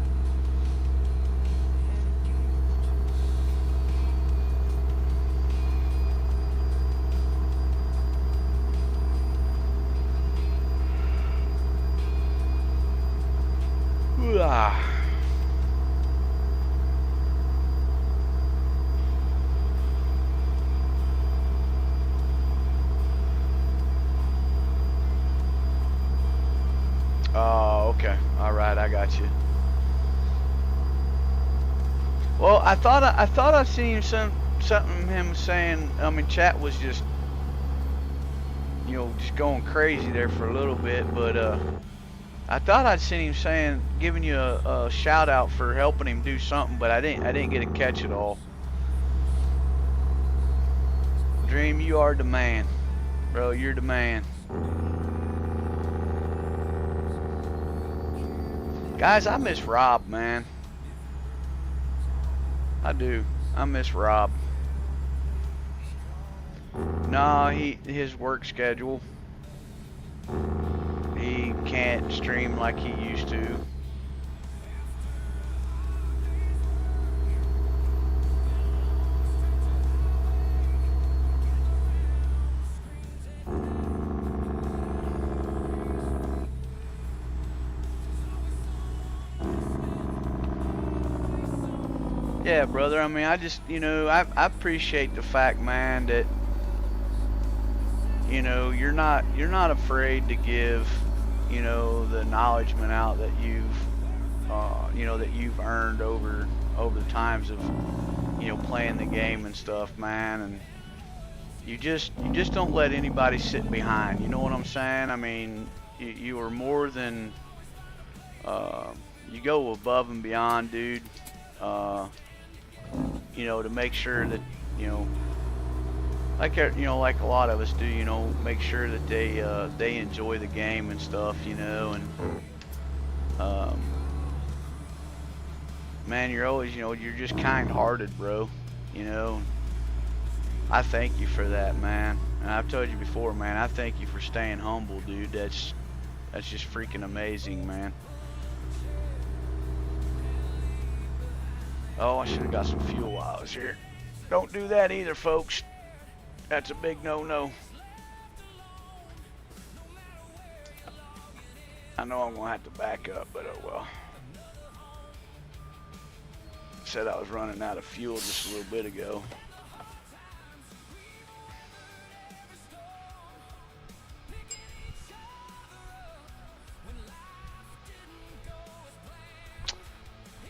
Ooh-ah. Oh, okay. All right, I got you. Well, I thought I seen something him saying. I mean, chat was just, you know, just going crazy there for a little bit, but I thought I'd seen him saying, giving you a shout out for helping him do something, but I didn't get a catch it all. Dream, you are the man, bro. You're the man. Guys, I miss Rob, man. I do. I miss Rob. No, his work schedule. He can't stream like he used to. Yeah, brother. I mean, I just, you know, I appreciate the fact, man, that, you know, you're not afraid to give, you know, the acknowledgement out that you know, that you've earned over the times of, you know, playing the game and stuff, man. And you just don't let anybody sit behind. You know what I'm saying? I mean, you are more than, you go above and beyond, dude. You know, to make sure that, you know, like a lot of us do, you know, make sure that they enjoy the game and stuff, you know, and man, you're always, you know, you're just kind-hearted, bro, you know. I thank you for that, man. And I've told you before, man, I thank you for staying humble, dude. That's just freaking amazing, man. Oh, I should have got some fuel while I was here. Don't do that either, folks. That's a big no-no. I know I'm gonna have to back up, but oh well. Said I was running out of fuel just a little bit ago.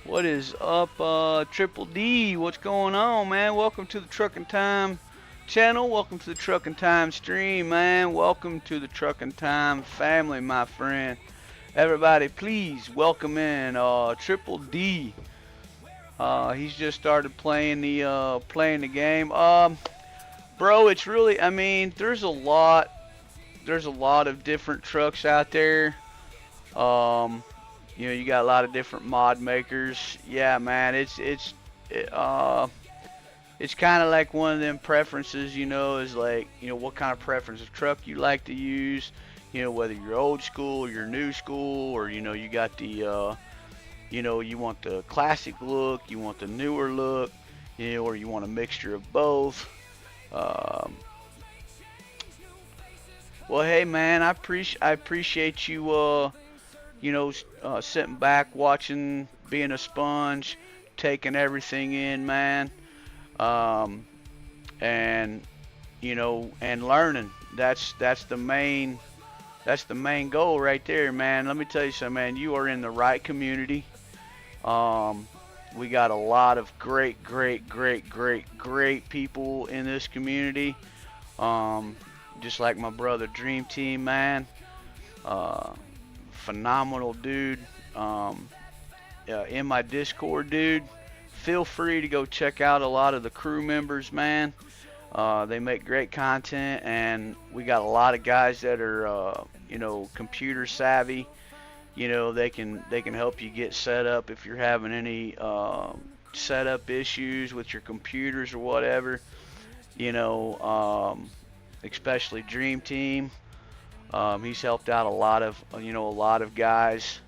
What is up, Triple D? What's going on, man? Welcome to the TruckinTime channel. Welcome to the Truckin' Time stream, man. Welcome to the Truckin' Time family, my friend. Everybody, please welcome in Triple D. He's just started playing the game. Bro, it's really, I mean, there's a lot of different trucks out there. You know, you got a lot of different mod makers. Yeah, man, it's kind of like one of them preferences, you know, is like, you know, what kind of preference of truck you like to use, you know, whether you're old school or you're new school, or, you know, you got the, you know, you want the classic look, you want the newer look, you know, or you want a mixture of both. Well, hey, man, I appreciate you, you know, sitting back, watching, being a sponge, taking everything in, man. And you know, and learning. That's the main goal right there, man. Let me tell you something, man. You are in the right community. We got a lot of great people in this community. Just like my brother Dream Team, man. Phenomenal dude. In my Discord, dude. Feel free to go check out a lot of the crew members, man. They make great content, and we got a lot of guys that are, you know, computer savvy. You know, they can help you get set up if you're having any setup issues with your computers or whatever. You know, especially Dream Team. He's helped out a lot of guys.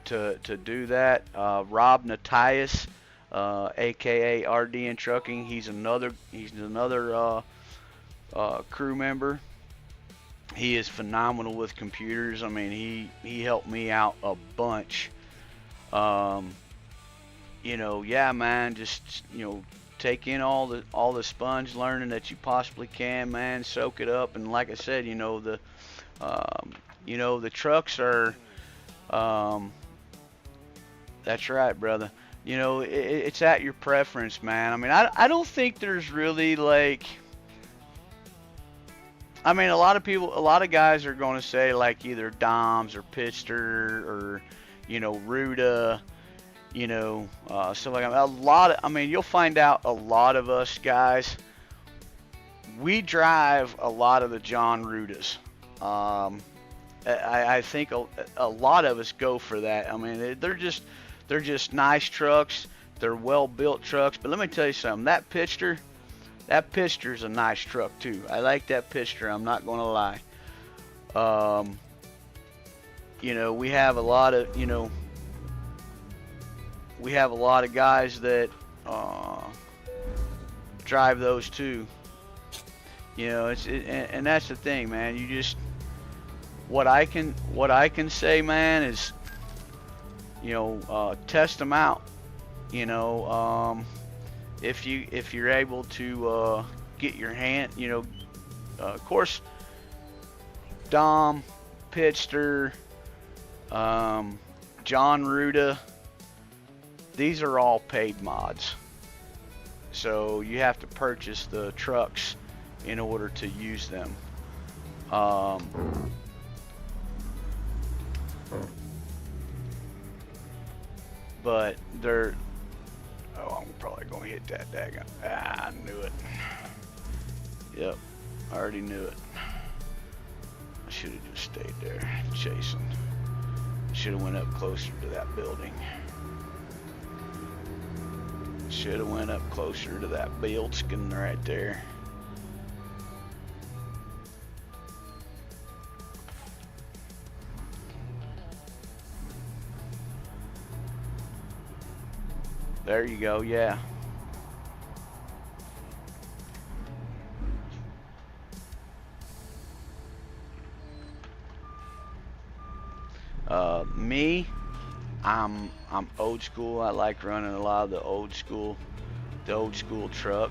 To do that. Rob Natias, aka RD in Trucking, he's another crew member. He is phenomenal with computers. I mean, he helped me out a bunch. You know, yeah, man, just, you know, take in all the sponge learning that you possibly can, man. Soak it up, and like I said, you know, the trucks are. That's right, brother. You know, it's at your preference, man. I mean, I don't think there's really, like, I mean, a lot of guys are going to say, like, either Doms or Pitster or, you know, Ruda, you know, stuff like that. I mean, you'll find out a lot of us guys, we drive a lot of the John Rudas. I think a lot of us go for that. I mean, they're just nice trucks. They're well-built trucks. But let me tell you something. That Pitster's a nice truck too. I like that Pitster. I'm not going to lie. You know, we have a lot of guys that drive those too. You know, and that's the thing, man. You just what I can say, man, is, you know, test them out. You know, if you're able to get your hand, you know, of course, Dom, Pitster, John Ruda, these are all paid mods. So you have to purchase the trucks in order to use them. But they're, oh, I'm probably going to hit that daggone. I knew it. Yep, I already knew it. I should have just stayed there chasing. Should have went up closer to that building. Should have went up closer to that building right there. There you go, yeah. Me, I'm old school. I like running a lot of the old school truck.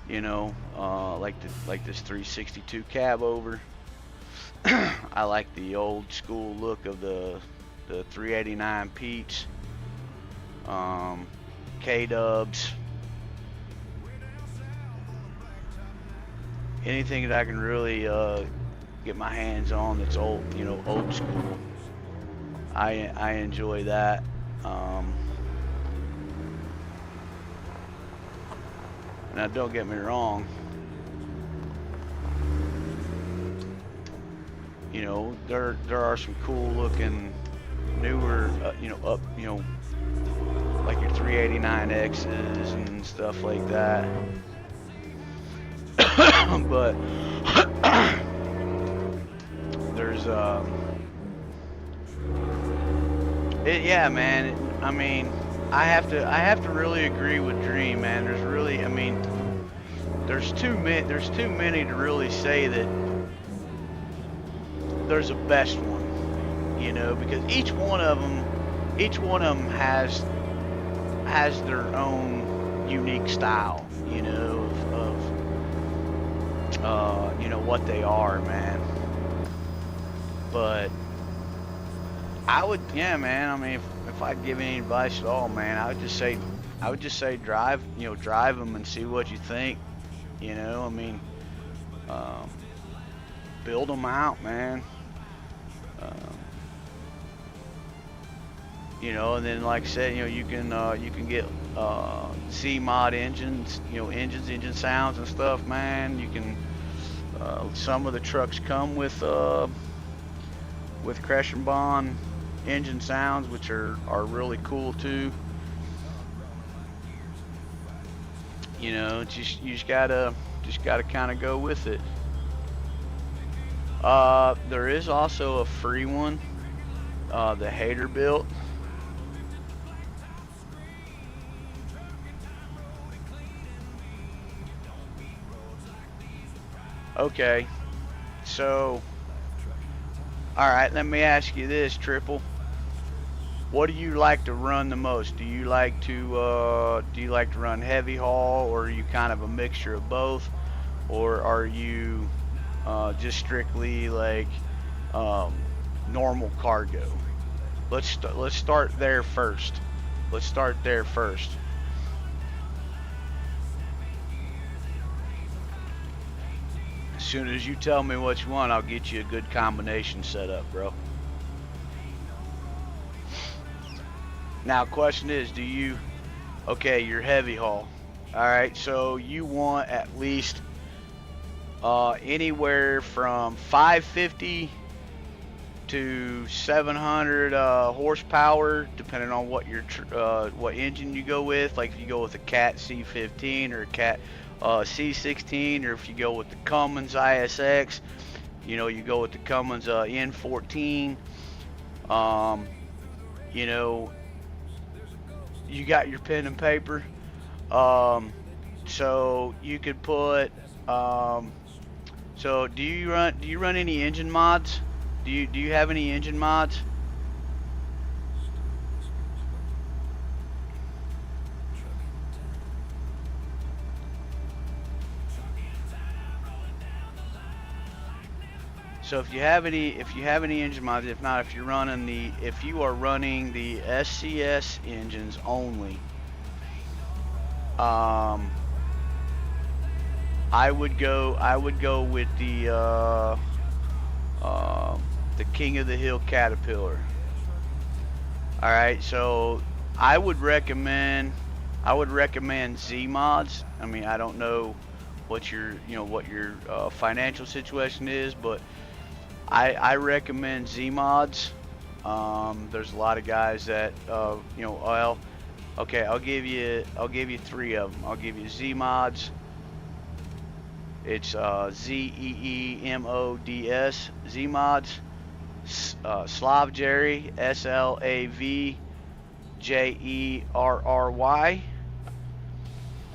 You know, like this 362 cab over. I like the old school look of the 389 Pete's. K-Dubs. anything that I can really get my hands on that's old, old school. I enjoy that. Now don't get me wrong. There are some cool looking newer, like your 389Xs and stuff like that. But there's yeah, man. I mean, I have to really agree with Dream, man. There's too many to really say that there's a best one, because each one of them has their own unique style, of what they are, man. But I would, yeah, man. I mean, if I'd give any advice at all, man, I would just say drive them and see what you think. Build them out, man. And then like I said, you can get C-mod engines, engine sounds and stuff, man. You can some of the trucks come with crash and bond engine sounds, which are really cool too. You just gotta kind of go with it. There is also a free one, the Hater built. Okay, so, all right, let me ask you this, Triple. What do you like to run the most? Do you like to run heavy haul, or are you kind of a mixture of both, or are you just strictly like normal cargo? Let's start there first. As soon as you tell me what you want, I'll get you a good combination set up, bro. Now, question is, okay, you're heavy haul. All right, so you want at least anywhere from 550 to 700 horsepower, depending on what engine you go with. Like if you go with a Cat C15 or a Cat C16, or if you go with the Cummins ISX, you go with the Cummins N14. You got your pen and paper. So you could put. So do you run any engine mods? Do you have any engine mods? So if you have any engine mods, if not, if you are running the SCS engines only, I would go with the King of the Hill Caterpillar. All right, so I would recommend Z mods. I mean, I don't know what your financial situation is, but I recommend Z mods. There's a lot of guys that well, okay, I'll give you 3 of them. I'll give you Z mods. It's ZEEMODS, Z mods. Slav Jerry, SLAVJERRY.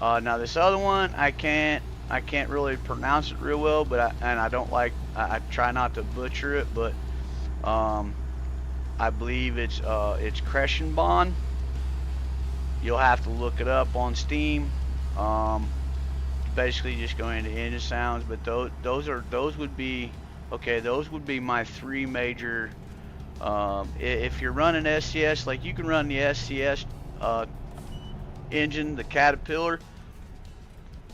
Now this other one I can't really pronounce it real well, but I try not to butcher it, but I believe it's Crescenbon. You'll have to look it up on Steam. Basically just going into engine sounds, but those would be my 3 major. If you're running SCS, like you can run the SCS engine, the Caterpillar.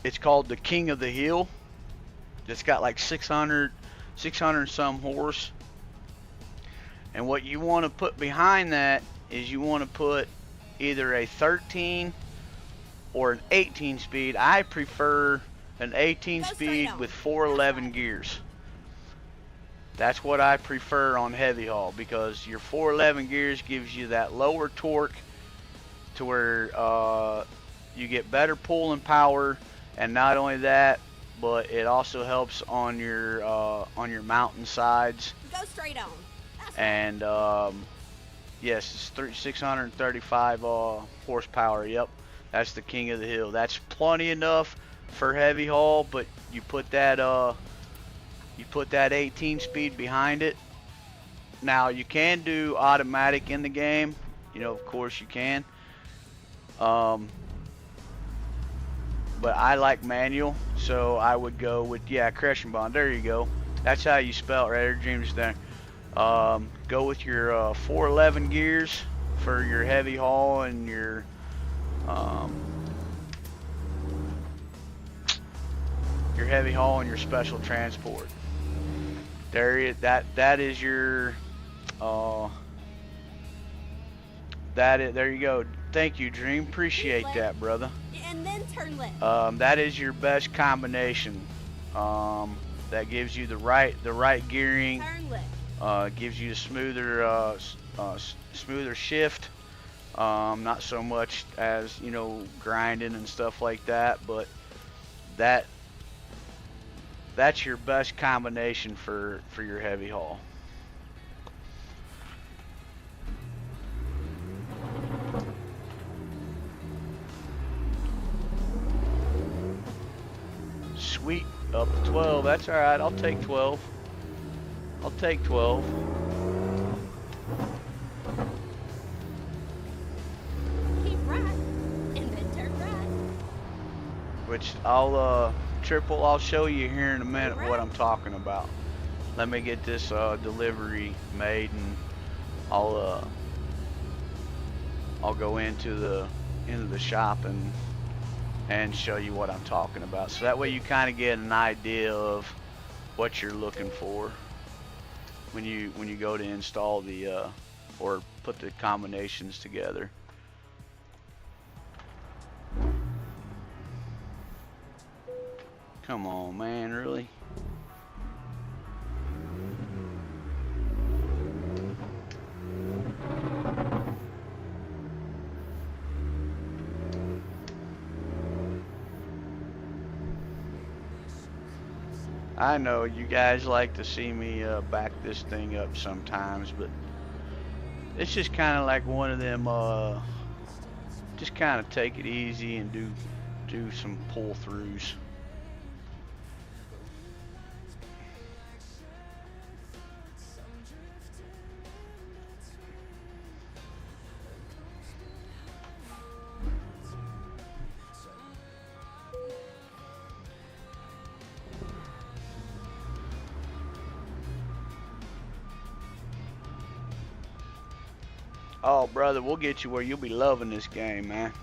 It's called the King of the Hill. that's got like 600 some horse. And what you want to put behind that is you want to put either a 13 or an 18 speed. I prefer an 18 speed with 411 gears. That's what I prefer on heavy haul, because your 411 gears gives you that lower torque to where you get better pulling power, and not only that, but it also helps on your mountain sides. Go straight on. And yes, it's 635 horsepower. Yep, that's the king of the hill. That's plenty enough for heavy haul, but you put that 18 speed behind it. Now you can do automatic in the game, you know, of course you can. But I like manual, so I would go with, yeah, Crushing Bond. There you go. That's how you spell it right there, Dreams there. Go with your 411 gears for your heavy haul and your heavy haul and your special transport. There you there you go. Thank you, Dream. Appreciate that, brother. And then turn left. That is your best combination. That gives you the right gearing. Turn left. Gives you a smoother shift. Not so much as, you know, grinding and stuff like that, but that's your best combination for your heavy haul. Sweet, up to 12. That's all right. I'll take 12. I'll take 12. Keep right, and then turn right. Which I'll show you here in a minute what I'm talking about. Let me get this delivery made, and I'll go into the shop and show you what I'm talking about. So that way you kind of get an idea of what you're looking for when you go to install the or put the combinations together. Come on, man, really? I know you guys like to see me back this thing up sometimes, but it's just kind of like one of them, just kind of take it easy and do some pull-throughs. Oh, brother, we'll get you where you'll be loving this game, man.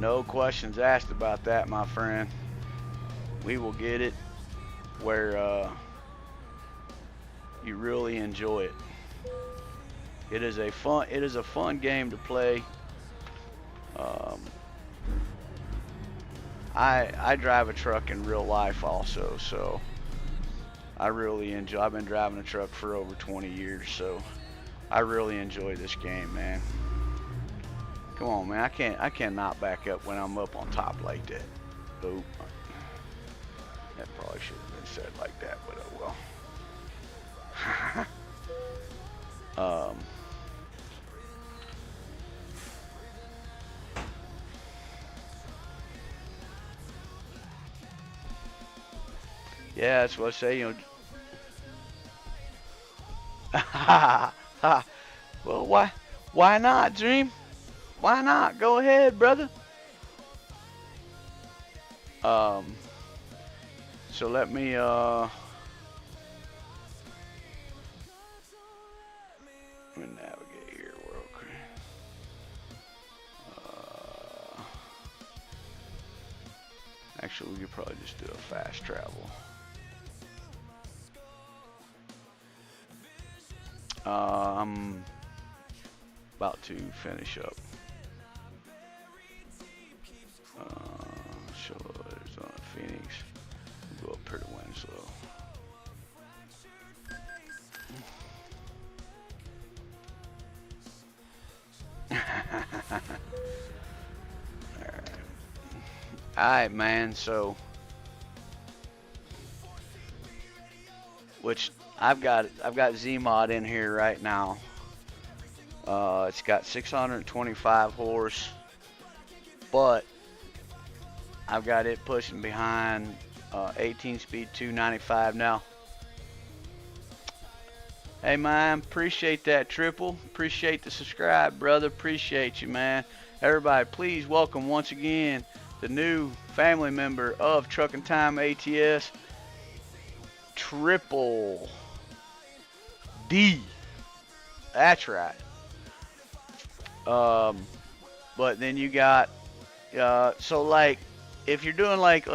No questions asked about that, my friend. We will get it where you really enjoy it. It is a fun game to play. I drive a truck in real life also, so I really enjoy. I've been driving a truck for over 20 years, so I really enjoy this game, man. Come on, man. I cannot back up when I'm up on top like that. Boop. That probably should have been said like that, but oh well. Yeah, that's what I say, you know. Well, why not, Dream? Why not? Go ahead, brother. So let me navigate here. We're okay. Actually, we could probably just do a fast travel. I'm about to finish up. So there's Phoenix. We'll go up here to Winslow. Alright, man, so which I've got Zmod in here right now. It's got 625 horse, but I've got it pushing behind 18 speed 295 now. Hey man, appreciate that triple. Appreciate the subscribe, brother. Appreciate you, man. Everybody, please welcome once again the new family member of TruckinTime ATS, Triple D. That's right. But then you got so like if you're doing like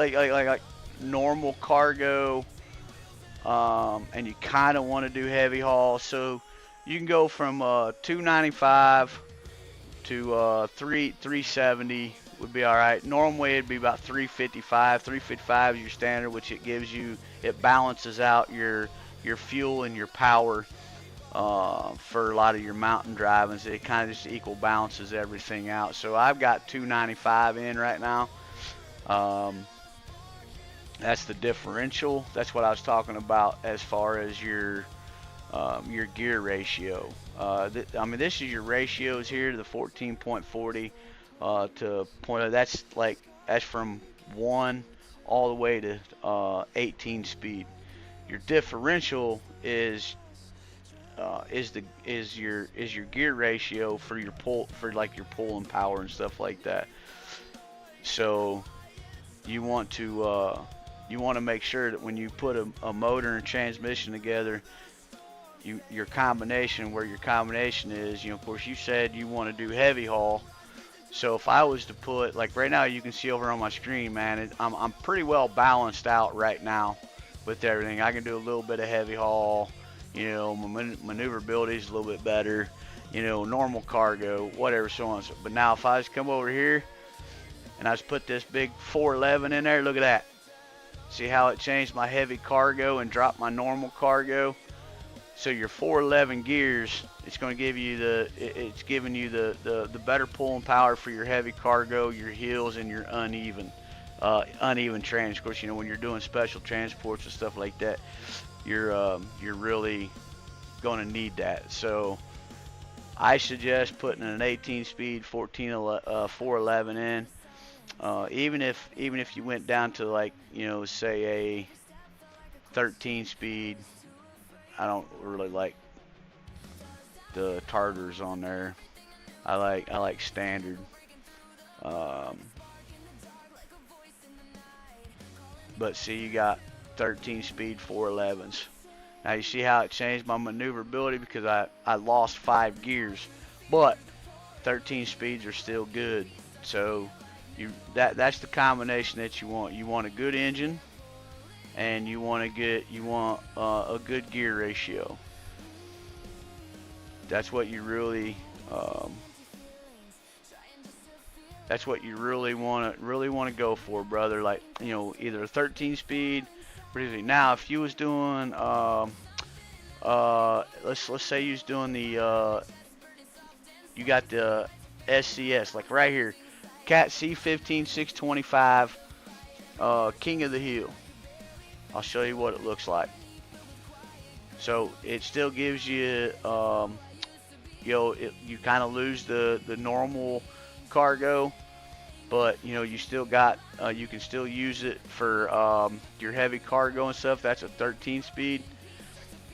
normal cargo, and you kind of want to do heavy haul, so you can go from 295 to 370 would be all right. Normally it'd be about 355. 355 is your standard, which it gives you, it balances out your fuel and your power for a lot of your mountain driving. So it kind of just equal balances everything out. So I've got 295 in right now. That's the differential. That's what I was talking about as far as your gear ratio. I mean, this is your ratios here to the 14.40 to point. That's from 1 all the way to 18 speed. Your differential is your gear ratio for your pull, for like your pull and power and stuff like that. So you want to make sure that when you put a motor and transmission together, your combination is, of course you said you want to do heavy haul. So if I was to put, like right now you can see over on my screen, man, I'm pretty well balanced out right now with everything. I can do a little bit of heavy haul, my maneuverability is a little bit better, normal cargo, whatever, so on. But now if I just come over here and I just put this big 411 in there, look at that. See how it changed my heavy cargo and dropped my normal cargo? So your 411 gears, it's going to give you it's giving you the better pull and power for your heavy cargo, your hills, and your uneven transit. Of course, when you're doing special transports and stuff like that, you're really going to need that. So I suggest putting an 18 speed 411 in. Even if you went down to like, say a 13 speed, I don't really like the Tartars on there. I like standard. But see, you got 13 speed 411s. Now you see how it changed my maneuverability because I lost 5 gears, but 13 speeds are still good. So that's the combination that you want. You want a good engine, and you want a good gear ratio. That's what you really want to go for, brother. Like, either a 13 speed. Now, if you was doing let's say you was doing the you got the SCS, like right here, Cat C15 625 King of the Hill. I'll show you what it looks like. So it still gives you, you kind of lose the normal cargo, but you still got, you can still use it for your heavy cargo and stuff. That's a 13 speed.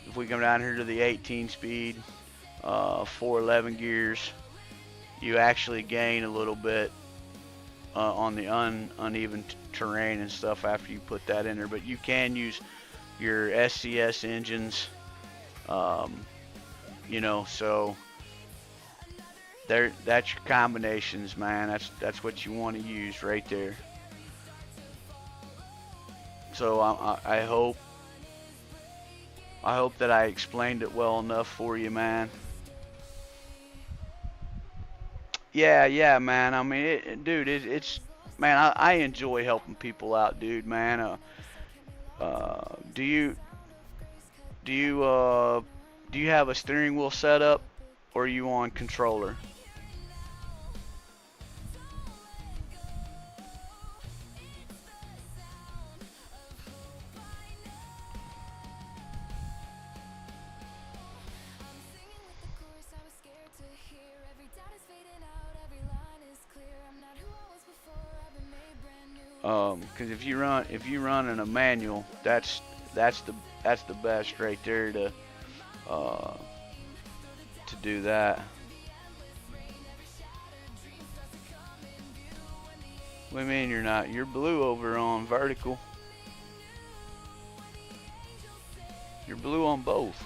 If we come down here to the 18 speed, 411 gears, you actually gain a little bit on the uneven terrain and stuff after you put that in there. But you can use your SCS engines, so that's your combinations, man. That's what you want to use right there. So I hope that I explained it well enough for you, man. Yeah, yeah, man. I mean, dude, it's man. I enjoy helping people out, dude, man. Do do you uh do you have a steering wheel setup, or are you on controller? Because if you run in a manual, that's the that's the best right there uh to do that. What do you mean you're not? You're blue over on vertical. You're blue on both.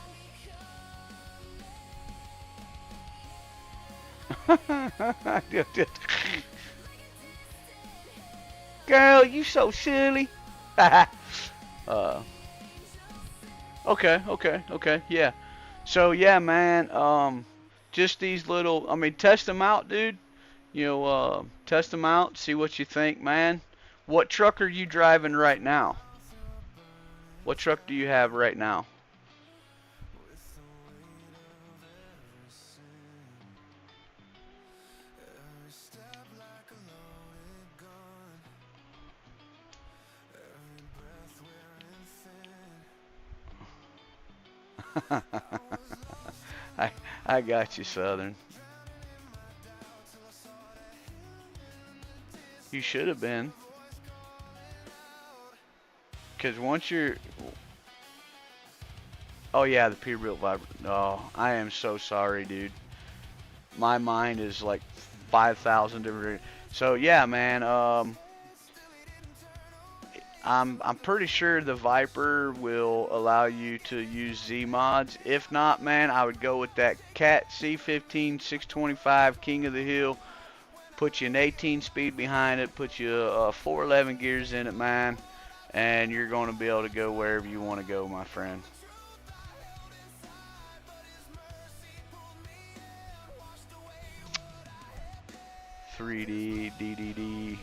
Girl, you so silly. uh, okay, yeah. So yeah, man. Just these little. I mean, test them out, dude. Test them out. See what you think, man. What truck are you driving right now? What truck do you have right now? I I got you, Southern. You should have been, cause once you're, oh yeah, the Peterbilt Viper. Oh, I am so sorry, dude. My mind is like 5,000 different. So yeah, man. I'm pretty sure the Viper will allow you to use Z mods. If not, man, I would go with that Cat C15 625 King of the Hill. Put you an 18 speed behind it. Put you 411 gears in it, man, and you're going to be able to go wherever you want to go, my friend. "3D DDD."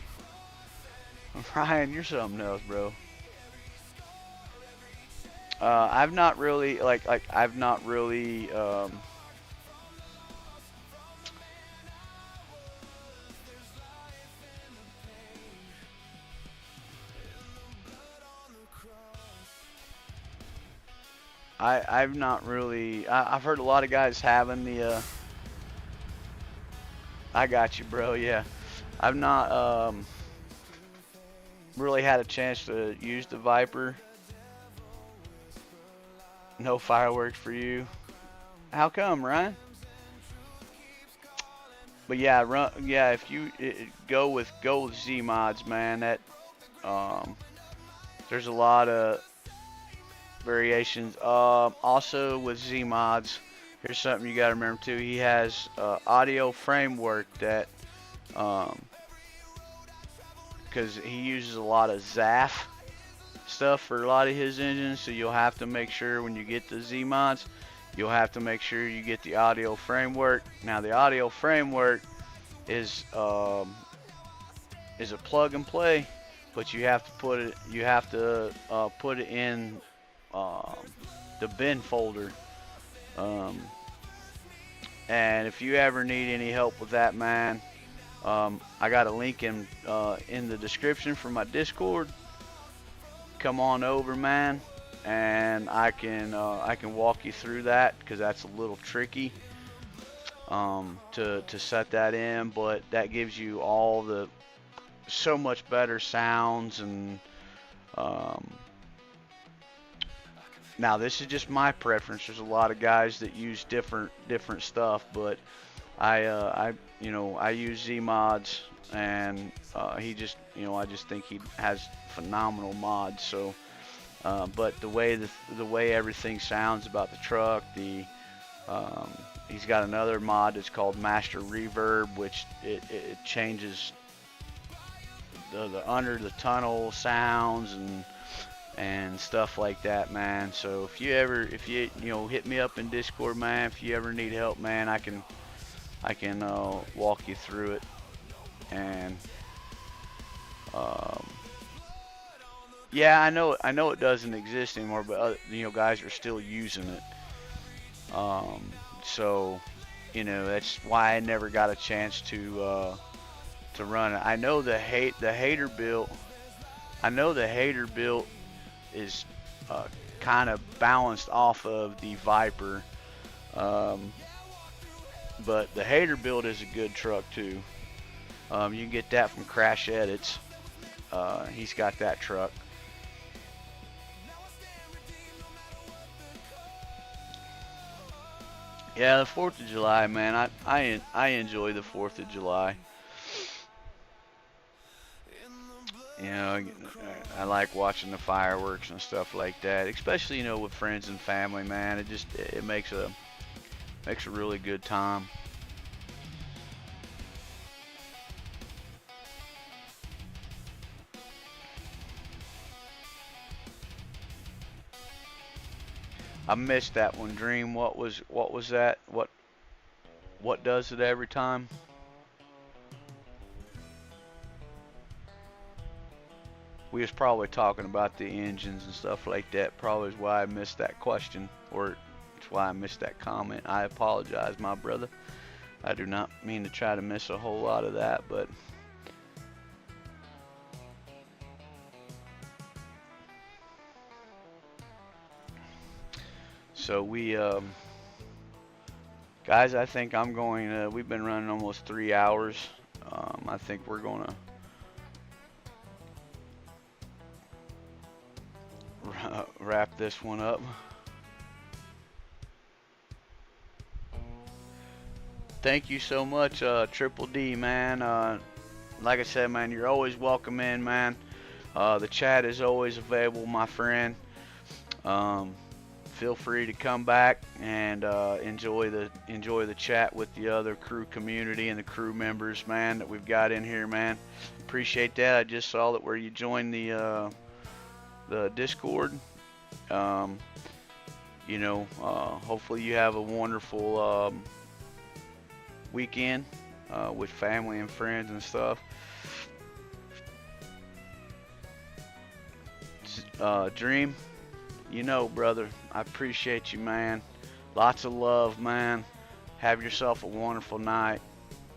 Ryan, you're something else, bro. I've not really I've not really I've not really I've heard a lot of guys having the I got you, bro. Yeah. I've not really had a chance to use the Viper. No fireworks for you. How come, Ryan? But yeah, if you go with Z mods, man, that there's a lot of variations. Also with Z mods, here's something you got to remember too. He has audio framework that because he uses a lot of ZAF stuff for a lot of his engines, so you'll have to make sure when you get the Z mods, you'll have to make sure you get the audio framework. Now the audio framework is a plug and play, but you have to put it in the bin folder. And if you ever need any help with that, man, I got a link in the description for my Discord. Come on over, man, and I can walk you through that, because that's a little tricky to set that in, but that gives you all the so much better sounds. And now this is just my preference. There's a lot of guys that use different stuff, but I use Z mods, and he just I just think he has phenomenal mods. So but the way everything sounds about the truck, he's got another mod that's called Master Reverb, which it changes the under the tunnel sounds, and and stuff like that, man. So if you ever, hit me up in Discord, man. If you ever need help, man, I can walk you through it. And um, yeah, I know it doesn't exist anymore, but guys are still using it. So that's why I never got a chance to run it. I know the hater build. I know the hater build is kind of balanced off of the Viper, but the hater build is a good truck too. You can get that from Crash Edits. He's got that truck. Yeah, the 4th of July, man. I enjoy the 4th of July. I like watching the fireworks and stuff like that, especially with friends and family, man. It makes a really good time. I missed that one, Dream. What was that? What does it every time? We was probably talking about the engines and stuff like that. Probably is why I missed that question, or it's why I missed that comment. I apologize, my brother. I do not mean to try to miss a whole lot of that, but so we guys, I think I'm going to, we've been running almost 3 hours. I think we're going to wrap this one up. Thank you so much, Triple D, man. Like I said, man, you're always welcome in, man. The chat is always available, my friend. Feel free to come back and enjoy the chat with the other crew community and the crew members, man, that we've got in here, man. Appreciate that. I just saw that where you joined the Discord. Hopefully you have a wonderful weekend with family and friends and stuff. Dream, brother, I appreciate you, man. Lots of love, man. Have yourself a wonderful night,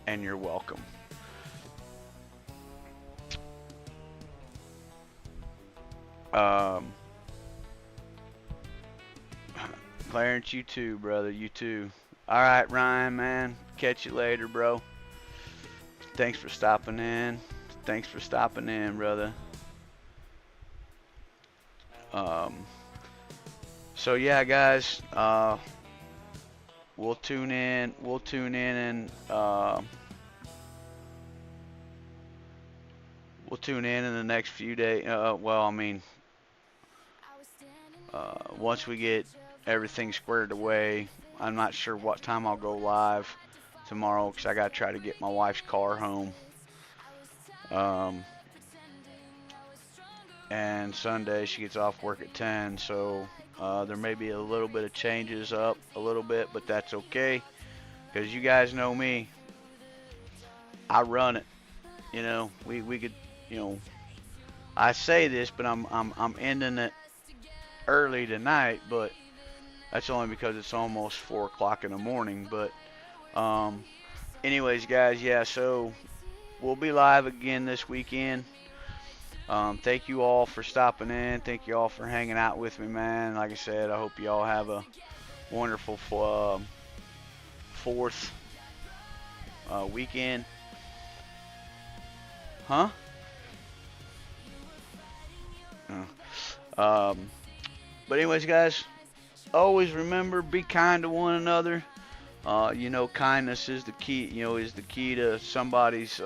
and you're welcome. Clarence, you too, brother. You too. All right, Ryan, man. Catch you later, bro. Thanks for stopping in. Thanks for stopping in, brother. So yeah, guys, we'll tune in in the next few days. Once we get everything squared away, I'm not sure what time I'll go live tomorrow, because I gotta try to get my wife's car home. And Sunday she gets off work at 10, so there may be a little bit of changes up a little bit, but that's okay, because you guys know me. I run it. We could, I say this, but I'm ending it early tonight, but that's only because it's almost 4 o'clock in the morning. But anyways, guys, yeah, so we'll be live again this weekend. Thank you all for stopping in. Thank you all for hanging out with me, man. Like I said, I hope you all have a wonderful 4th weekend. Huh? But anyways, guys, always remember, be kind to one another. Kindness is the key, is the key to somebody's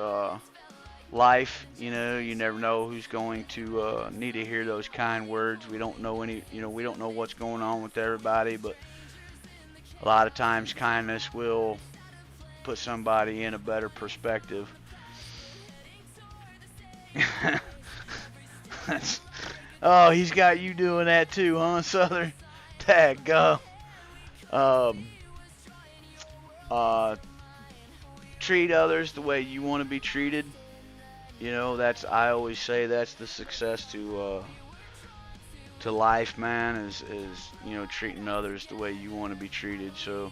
life. You never know who's going to need to hear those kind words. We don't know we don't know what's going on with everybody, but a lot of times kindness will put somebody in a better perspective. Oh, he's got you doing that too, huh, Southern? Tag go. Um, uh, treat others the way you want to be treated. You know, I always say that's the success to life, man, is you know, treating others the way you want to be treated. So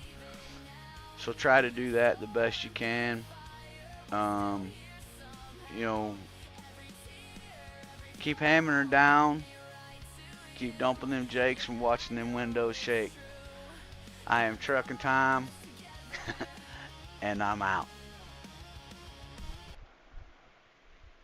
try to do that the best you can. Um, you know, keep hammering her down. Keep dumping them jakes and watching them windows shake. I am Trucking Time, and I'm out.